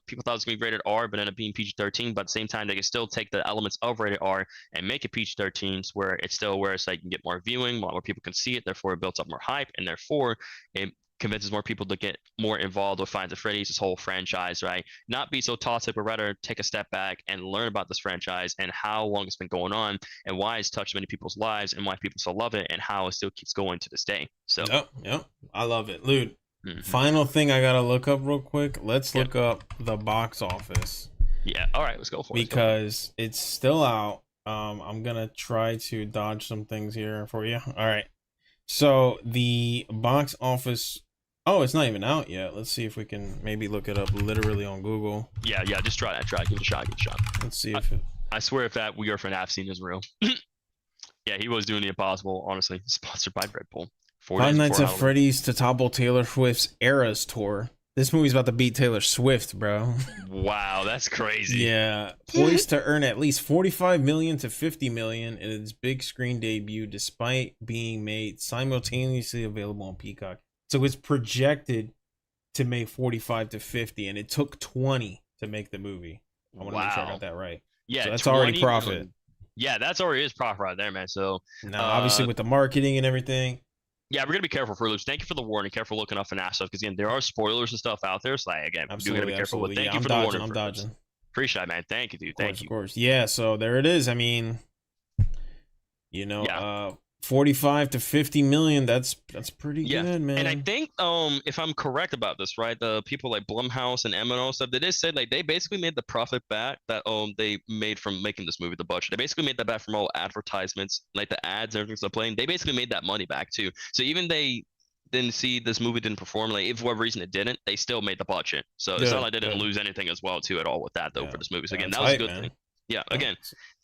people thought it was going to be rated R, but ended up being PG-13, but at the same time, they can still take the elements of rated R and make it PG-13, where it's like you can get more viewing, more people can see it, therefore it builds up more hype, and therefore it convinces more people to get more involved with Five Nights at Freddy's, this whole franchise, right? Not be so toxic, but rather take a step back and learn about this franchise and how long it's been going on and why it's touched many people's lives and why people still love it and how it still keeps going to this day. So Yep. I love it. Lude, final thing I gotta look up real quick. Let's look up the box office. Yeah, all right, let's go for it. Because it's still out. I'm gonna try to dodge some things here for you. All right. So the box office. Oh, it's not even out yet. Let's see if we can maybe look it up literally on Google. Yeah, just try that. Give it a shot. Let's see if it... I swear if that We Are FNAF scene is real. Yeah, he was doing the impossible, honestly. Sponsored by Red Bull. Five Nights at Freddy's to topple Taylor Swift's Eras tour. This movie's about to beat Taylor Swift, bro. Wow, that's crazy. Yeah, poised to earn at least 45 million to 50 million in its big screen debut, despite being made simultaneously available on Peacock. So it's projected to make 45 to 50, and it took 20 to make the movie. I want to make sure I got that right. Yeah, so that's already profit. Yeah, that's already is profit right there, man. So now, obviously, with the marketing and everything. Yeah, we're gonna be careful for Luke. Thank you for the warning. Careful looking up FNAF stuff because again, there are spoilers and stuff out there. So like, again, we gotta be careful. But thank you for the warning. I'm dodging. Appreciate it, man. Thank you, dude. Thank you. Of course. Yeah. So there it is. I mean, 45 to 50 million. That's pretty good, man. And I think if I'm correct about this, right, the people like Blumhouse and M&O stuff, they did say like they basically made the profit back that they made from making this movie, the budget. They basically made that back from all advertisements, like the ads, everything's playing. They basically made that money back too. So even they didn't see this movie didn't perform, like if for whatever reason it didn't, they still made the budget. So it's not like they didn't lose anything as well too at all with that though for this movie. So again, that was a good thing. Yeah, again,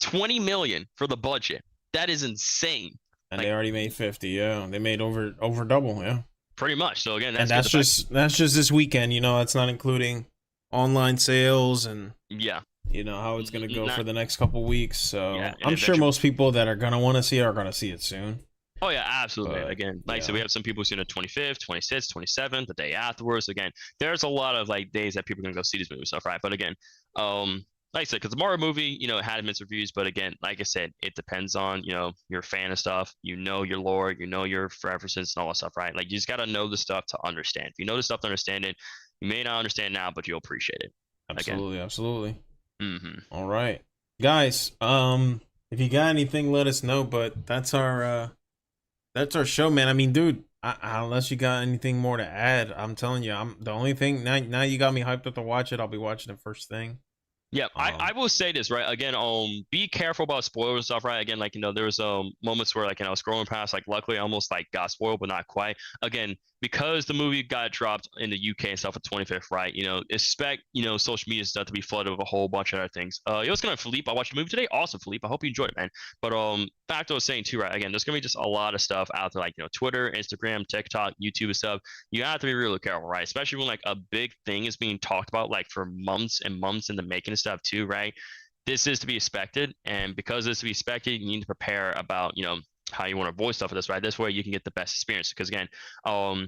20 million for the budget. That is insane. And they already made 50. Yeah, they made over double. Yeah, pretty much. So again, that's just this weekend. That's not including online sales and how it's gonna go for the next couple weeks. So I'm sure most people that are gonna want to see it are gonna see it soon. Oh yeah, absolutely. Again, like so we have some people seeing it 25th, 26th, 27th, the day afterwards. Again, there's a lot of like days that people are gonna go see this movie stuff, right? But again, like I said, because the Mario movie, it had mixed reviews, but again, like I said, it depends on, you're a fan of stuff, your lore, your references and all that stuff, right? Like, you just got to know the stuff to understand. If you know the stuff to understand it, you may not understand now, but you'll appreciate it. Absolutely, absolutely. All right. Guys, if you got anything, let us know, but that's our show, man. I mean, dude, unless you got anything more to add, I'm telling you, I'm the only thing, now you got me hyped up to watch it. I'll be watching it first thing. Yeah, I will say this, right? Again, be careful about spoilers and stuff, right? Again, like, there's moments where, like, I was scrolling past, like, luckily I almost, like, got spoiled, but not quite. Again, because the movie got dropped in the UK and stuff at 25th, right? Expect, social media stuff to be flooded with a whole bunch of other things. What's going on, Philippe? I watched the movie today. Awesome, Philippe. I hope you enjoyed it, man. But, back to what I was saying, too, right? Again, there's going to be just a lot of stuff out there, like, Twitter, Instagram, TikTok, YouTube and stuff. You have to be really careful, right? Especially when, like, a big thing is being talked about, like, for months and months in the making and stuff, too, right? This is to be expected. And because it's to be expected, you need to prepare about, how you want to avoid stuff with this, right? This way you can get the best experience. Because again, I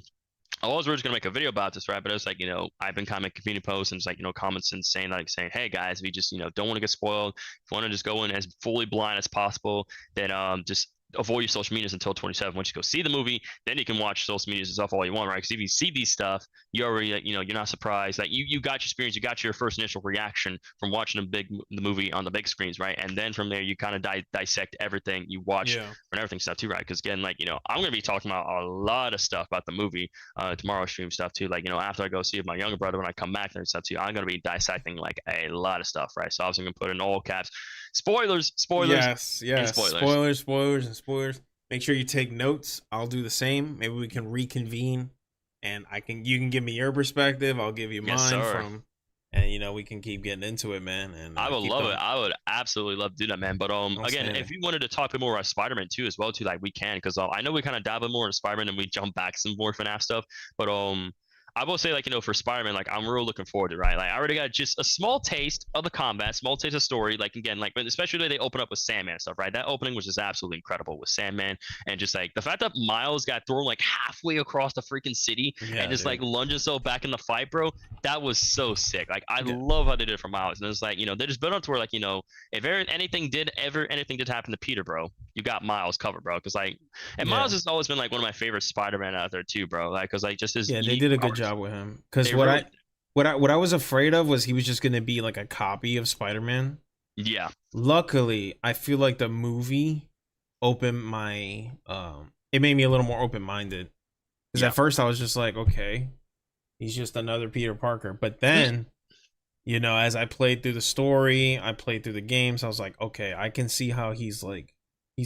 was originally gonna make a video about this, right? But it was like, I've been kind of making community posts and just like, comments and saying, hey guys, if you just, don't want to get spoiled, if you want to just go in as fully blind as possible, then just avoid your social medias until 27. Once you go see the movie, then you can watch social medias and stuff all you want, right? Because if you see these stuff, you already, you're not surprised. Like you got your experience, you got your first initial reaction from watching the movie on the big screens, right? And then from there, you kind of dissect everything you watch and everything stuff too, right? Because again, like, I'm gonna be talking about a lot of stuff about the movie tomorrow stream stuff too. Like, after I go see my younger brother, when I come back and stuff too, I'm gonna be dissecting like a lot of stuff, right? So obviously I'm gonna put in all caps, spoilers, yes, spoilers. Make sure you take notes. I'll do the same. Maybe we can reconvene and you can give me your perspective, I'll give you mine and we can keep getting into it, man. And I would love it. I would absolutely love to do that, man. But again, if you wanted to talk a bit more about Spider-Man too as well too, like we can, because I know we kind of dabble more in Spider-Man and we jump back some more FNAF stuff, but I will say, like, for Spider-Man, like, I'm real looking forward to it, right? Like, I already got just a small taste of the combat, small taste of story. Like, again, like, especially the way they open up with Sandman and stuff, right? That opening was just absolutely incredible with Sandman. And just, like, the fact that Miles got thrown, like, halfway across the freaking city and just, like, lunged himself back in the fight, bro, that was so sick. Like, I love how they did it for Miles. And it's like, they just built up to where, like, if anything did happen to Peter, bro, you got Miles covered, bro. Because, like, and Miles has always been, like, one of my favorite Spider-Man out there, too, bro. Like, because, like, just his they did a good job with him, because what I was afraid of was he was just gonna be like a copy of Spider-Man. Yeah, luckily I feel like the movie opened my it made me a little more open-minded, because at first I was just like, okay, he's just another Peter Parker, but then you know, as I played through the story, I played through the games, I was like, okay, I can see how he's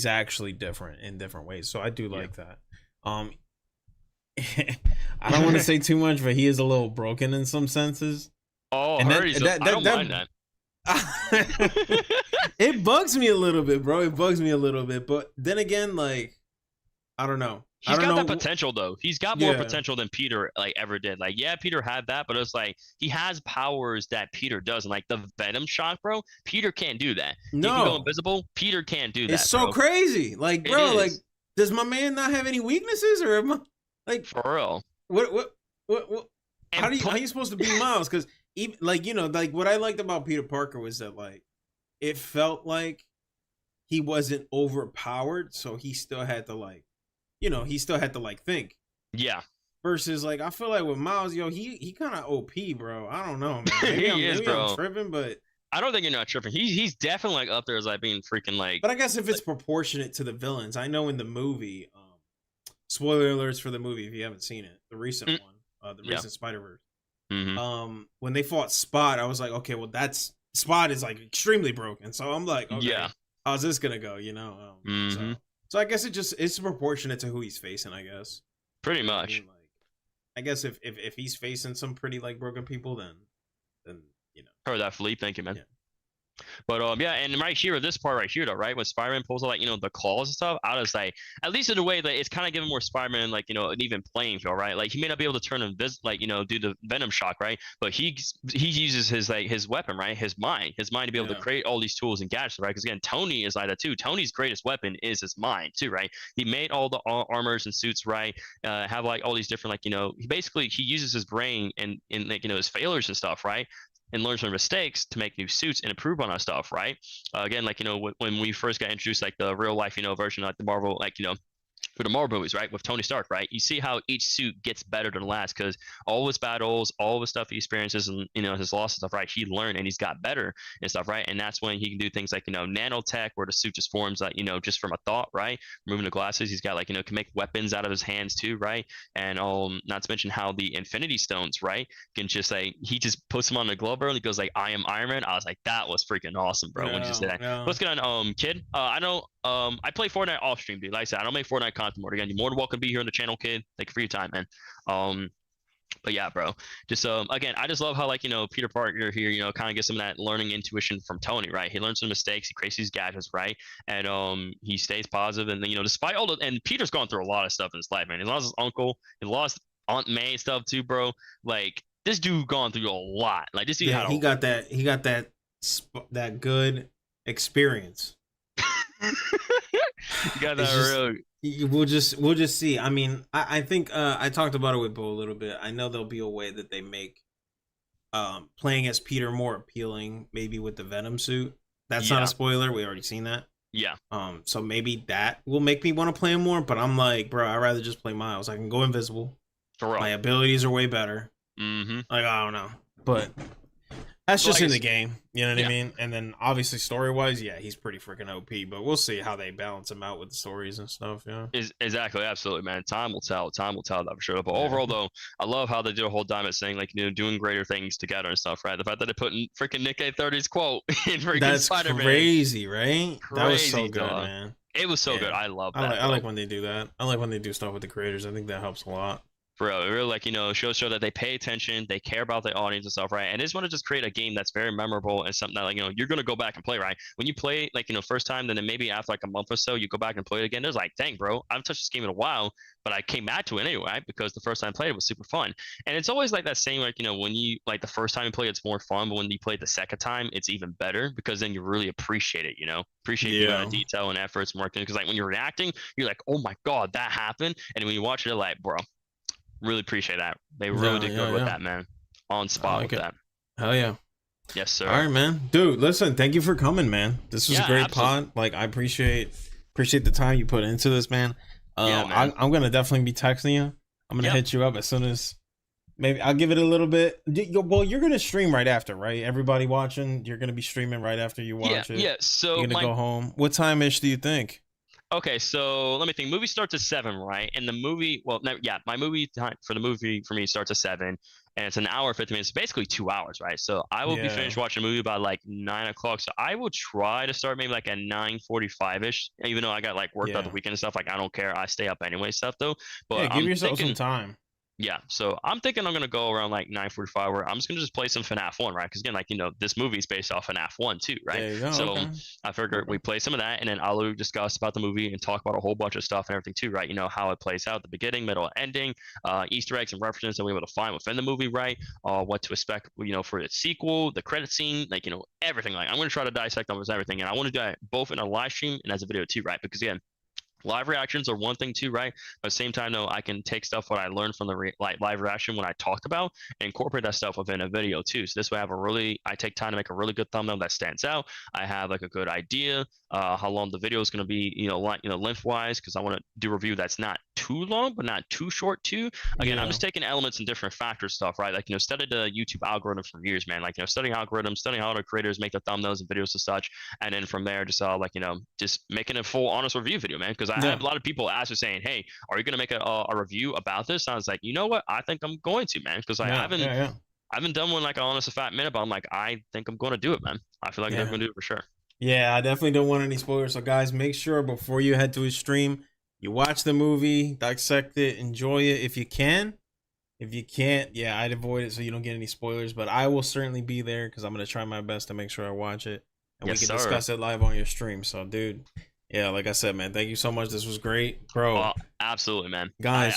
actually different in different ways. So I do like that. I don't want to say too much, but he is a little broken in some senses. Oh, I don't mind that. It bugs me a little bit, bro. It bugs me a little bit. But then again, like, I don't know. He's got that potential, though. He's got more potential than Peter ever did. Like, yeah, Peter had that, but it's like he has powers that Peter doesn't. Like the Venom shock, bro. Peter can't do that. No, he can go invisible. Peter can't do that. It's so crazy. Like, bro, like, does my man not have any weaknesses, or am I, like, for real? What? How are you supposed to be Miles? Because even like, you know, like what I liked about Peter Parker was that like it felt like he wasn't overpowered, so he still had to like, you know, he still had to like think. Yeah. Versus like I feel like with Miles, yo, he kind of OP, bro. I don't know, man. Maybe I'm tripping, but I don't think you're not tripping. He's definitely like up there as like being freaking like. But I guess if it's proportionate to the villains, I know in the movie, spoiler alerts for the movie if you haven't seen it, the recent one, the recent Spider-Verse. When they fought Spot, I was like, okay, well that's Spot is like extremely broken. So I'm like, okay, how's this gonna go? You know. So I guess it's proportionate to who he's facing, I guess. Pretty much. I mean, like, I guess if he's facing some pretty like broken people, then you know. Heard that, Philippe. Thank you, man. Yeah. But yeah, and right here, this part right here, though, right, when Spider-Man pulls out like, you know, the claws and stuff, I was like, at least in a way that it's kind of giving more Spider-Man like, you know, an even playing field, right? Like he may not be able to turn like, you know, do the Venom shock, right? But he uses his like his weapon, right? His mind to be able to create all these tools and gadgets, right? Because again, Tony is like that too. Tony's greatest weapon is his mind too, right? He made all the armors and suits, right? Have like all these different like, you know, he uses his brain and like, you know, his failures and stuff, right? And learn from mistakes to make new suits and improve on our stuff, right? Again, like, you know, when we first got introduced, like the real life, you know, version, like the Marvel, like, you know, for the Marvel movies, right, with Tony Stark, right? You see how each suit gets better than the last because all his battles, all the stuff he experiences, and you know his loss and stuff, right? He learned and he's got better and stuff, right? And that's when he can do things like, you know, nanotech, where the suit just forms like, you know, just from a thought, right? Removing the glasses, he's got like, you know, can make weapons out of his hands too, right? And not to mention how the Infinity Stones, right, can just like he just puts them on the glove, bro, and he goes like, "I am Iron Man." I was like, that was freaking awesome, bro. When you say that. What's going on, kid? I know. I play Fortnite off stream, dude. Like I said, I don't make Fortnite content more. Again, you're more than welcome to be here on the channel, kid. Thank you for your time, man. But yeah, bro. Just again, I just love how like, you know, Peter Parker here, you know, kind of gets some of that learning intuition from Tony, right? He learns some mistakes, he creates these gadgets, right? And he stays positive, and then, you know, despite all the, and Peter's gone through a lot of stuff in his life, man. He lost his uncle, he lost Aunt May and stuff too, bro. Like this dude gone through a lot. Like this dude had he got that good experience. You got that real. We'll just see. I mean, I think I talked about it with Bo a little bit. I know there'll be a way that they make playing as Peter more appealing, maybe with the Venom suit. That's not a spoiler. We already seen that. Yeah. So maybe that will make me want to play him more. But I'm like, bro, I'd rather just play Miles. I can go invisible. My abilities are way better. Like, I don't know, but that's just in the game. You know what I mean? And then obviously story wise, yeah, he's pretty freaking OP. But we'll see how they balance him out with the stories and stuff. Yeah. Exactly, absolutely, man. Time will tell. Time will tell that for sure. But overall, though, I love how they do a whole Diamond saying like, you know, doing greater things together and stuff, right? The fact that they put in freaking Nick A30's quote in freaking Spiderman. That's crazy, right? That was so good, dog. man. It was so good. I love that. I like when they do that. I like when they do stuff with the creators. I think that helps a lot. Bro, it really, like, you know, show that they pay attention, they care about the audience and stuff, right? And they just want to just create a game that's very memorable and something that, like, you know, you're going to go back and play, right? When you play, like, you know, first time, then maybe after like a month or so, you go back and play it again. There's like, dang, bro, I haven't touched this game in a while, but I came back to it anyway, right? Because the first time I played it was super fun. And it's always like that same, like, you know, when you, like, the first time you play, it's more fun, but when you play it the second time, it's even better because then you really appreciate it, you know? Appreciate the amount of detail and efforts and work. Because, like, when you're reacting, you're like, oh my God, that happened. And when you watch it, you're like, bro, really appreciate that. They really did good with that, man. On spot with that. Hell yeah. Yes, sir. All right, man. Dude, listen, thank you for coming, man. This was a great pod. Like, I appreciate the time you put into this, man. Man. I'm gonna definitely be texting you. I'm gonna hit you up as soon as maybe I'll give it a little bit. Well, you're gonna stream right after, right? Everybody watching, you're gonna be streaming right after you watch it. Yeah. So you're gonna go home. What time ish do you think? Okay, so let me think. Movie starts at 7, right? And the movie, my movie time for the movie for me starts at 7. and it's an hour 50 minutes, basically 2 hours, right? So I will be finished watching a movie by like 9 o'clock. So I will try to start maybe like at 9:45 ish, even though I got like worked out the weekend and stuff. Like I don't care, I stay up anyway stuff though. But give yourself some time. Yeah, so I'm thinking I'm gonna go around like 9:45, where I'm just gonna play some FNAF 1, right? Because again, like this movie is based off FNAF 1 too, right? There you go, so I figured we play some of that, and then I'll discuss about the movie and talk about a whole bunch of stuff and everything too, right? How it plays out, the beginning, middle, ending, Easter eggs and references that we were able to find within the movie, right? What to expect, for the sequel, the credit scene, like everything. Like I'm gonna try to dissect almost everything, and I want to do that both in a live stream and as a video too, right? Because again, live reactions are one thing too, right? But at the same time, though, I can take stuff what I learned from the live reaction when I talked about and incorporate that stuff within a video too. So this way, I take time to make a really good thumbnail that stands out. I have like a good idea how long the video is going to be, lengthwise, because I want to do a review that's not too long but not too short too. Again, I'm just taking elements and different factor stuff, right? Like studied the YouTube algorithm for years, man. Like studying algorithms, studying how other creators make the thumbnails and videos and such, and then from there, just just making a full honest review video, man. Because I have a lot of people ask me saying, "Hey, are you gonna make a review about this?" And I was like, you know what? I think I'm going to, man, because I haven't done one like an honest a fat minute, but I'm like, I think I'm going to do it, man. I feel like I'm going to do it for sure. Yeah, I definitely don't want any spoilers. So guys, make sure before you head to his stream, you watch the movie, dissect it, enjoy it if you can. If you can't, I'd avoid it so you don't get any spoilers. But I will certainly be there because I'm gonna try my best to make sure I watch it, and we can discuss it live on your stream. So, dude. Yeah, like I said, man, thank you so much. This was great, bro. Absolutely, man. Guys,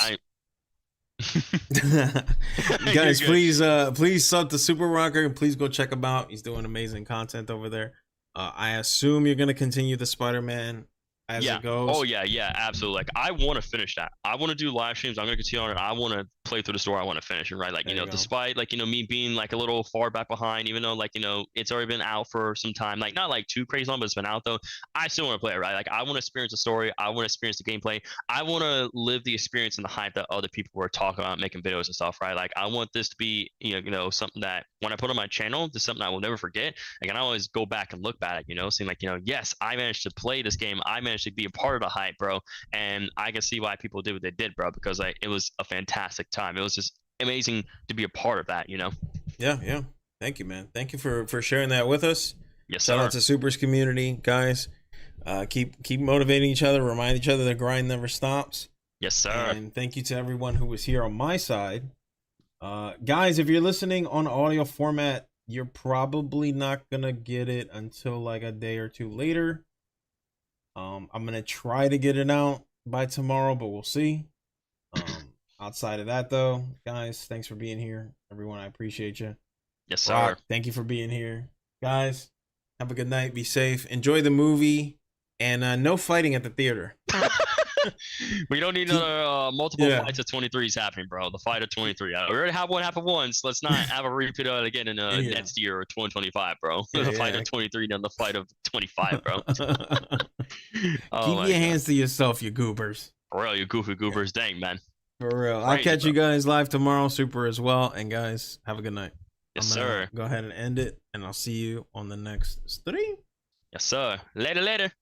guys, please sub to Super Rocker and please go check him out. He's doing amazing content over there. I assume you're gonna continue the Spider-Man as it goes. Oh yeah, absolutely. Like I want to finish that. I want to do live streams. I'm gonna continue on it. I want to play through the story. I want to finish it, right? Like despite like me being like a little far back behind, even though like it's already been out for some time, like not like too crazy long, but it's been out though. I still want to play it, right? Like I want to experience the story. I want to experience the gameplay. I want to live the experience and the hype that other people were talking about making videos and stuff, right? Like I want this to be something that when I put on my channel, this is something I will never forget. Like I always go back and look back at saying like yes, I managed to play this game. I managed to be a part of the hype, bro, and I can see why people did what they did, bro, because like it was a fantastic time. It was just amazing to be a part of that. Yeah. Thank you, man. Thank you for sharing that with us. Yes, shout out to Super's community, guys. Keep motivating each other, remind each other the grind never stops. Yes, sir. And thank you to everyone who was here on my side. Guys, if you're listening on audio format, you're probably not gonna get it until like a day or two later. I'm gonna try to get it out by tomorrow, but we'll see. Outside of that, though, guys, thanks for being here. Everyone, I appreciate you. Yes, sir. Rock, thank you for being here. Guys, have a good night. Be safe. Enjoy the movie. And no fighting at the theater. We don't need another multiple fights of 23s happening, bro. The fight of 23. We already have one happen once. Let's not have a repeat of it again in next year or 2025. Bro. The fight of 23 and the fight of 25, bro. Keep your hands to yourself, you goobers. For real, you goofy goobers. Dang, man. For real. I'll catch you guys live tomorrow, Super, as well. And guys, have a good night. Yes, sir. Go ahead and end it, and I'll see you on the next stream. Yes, sir. Later.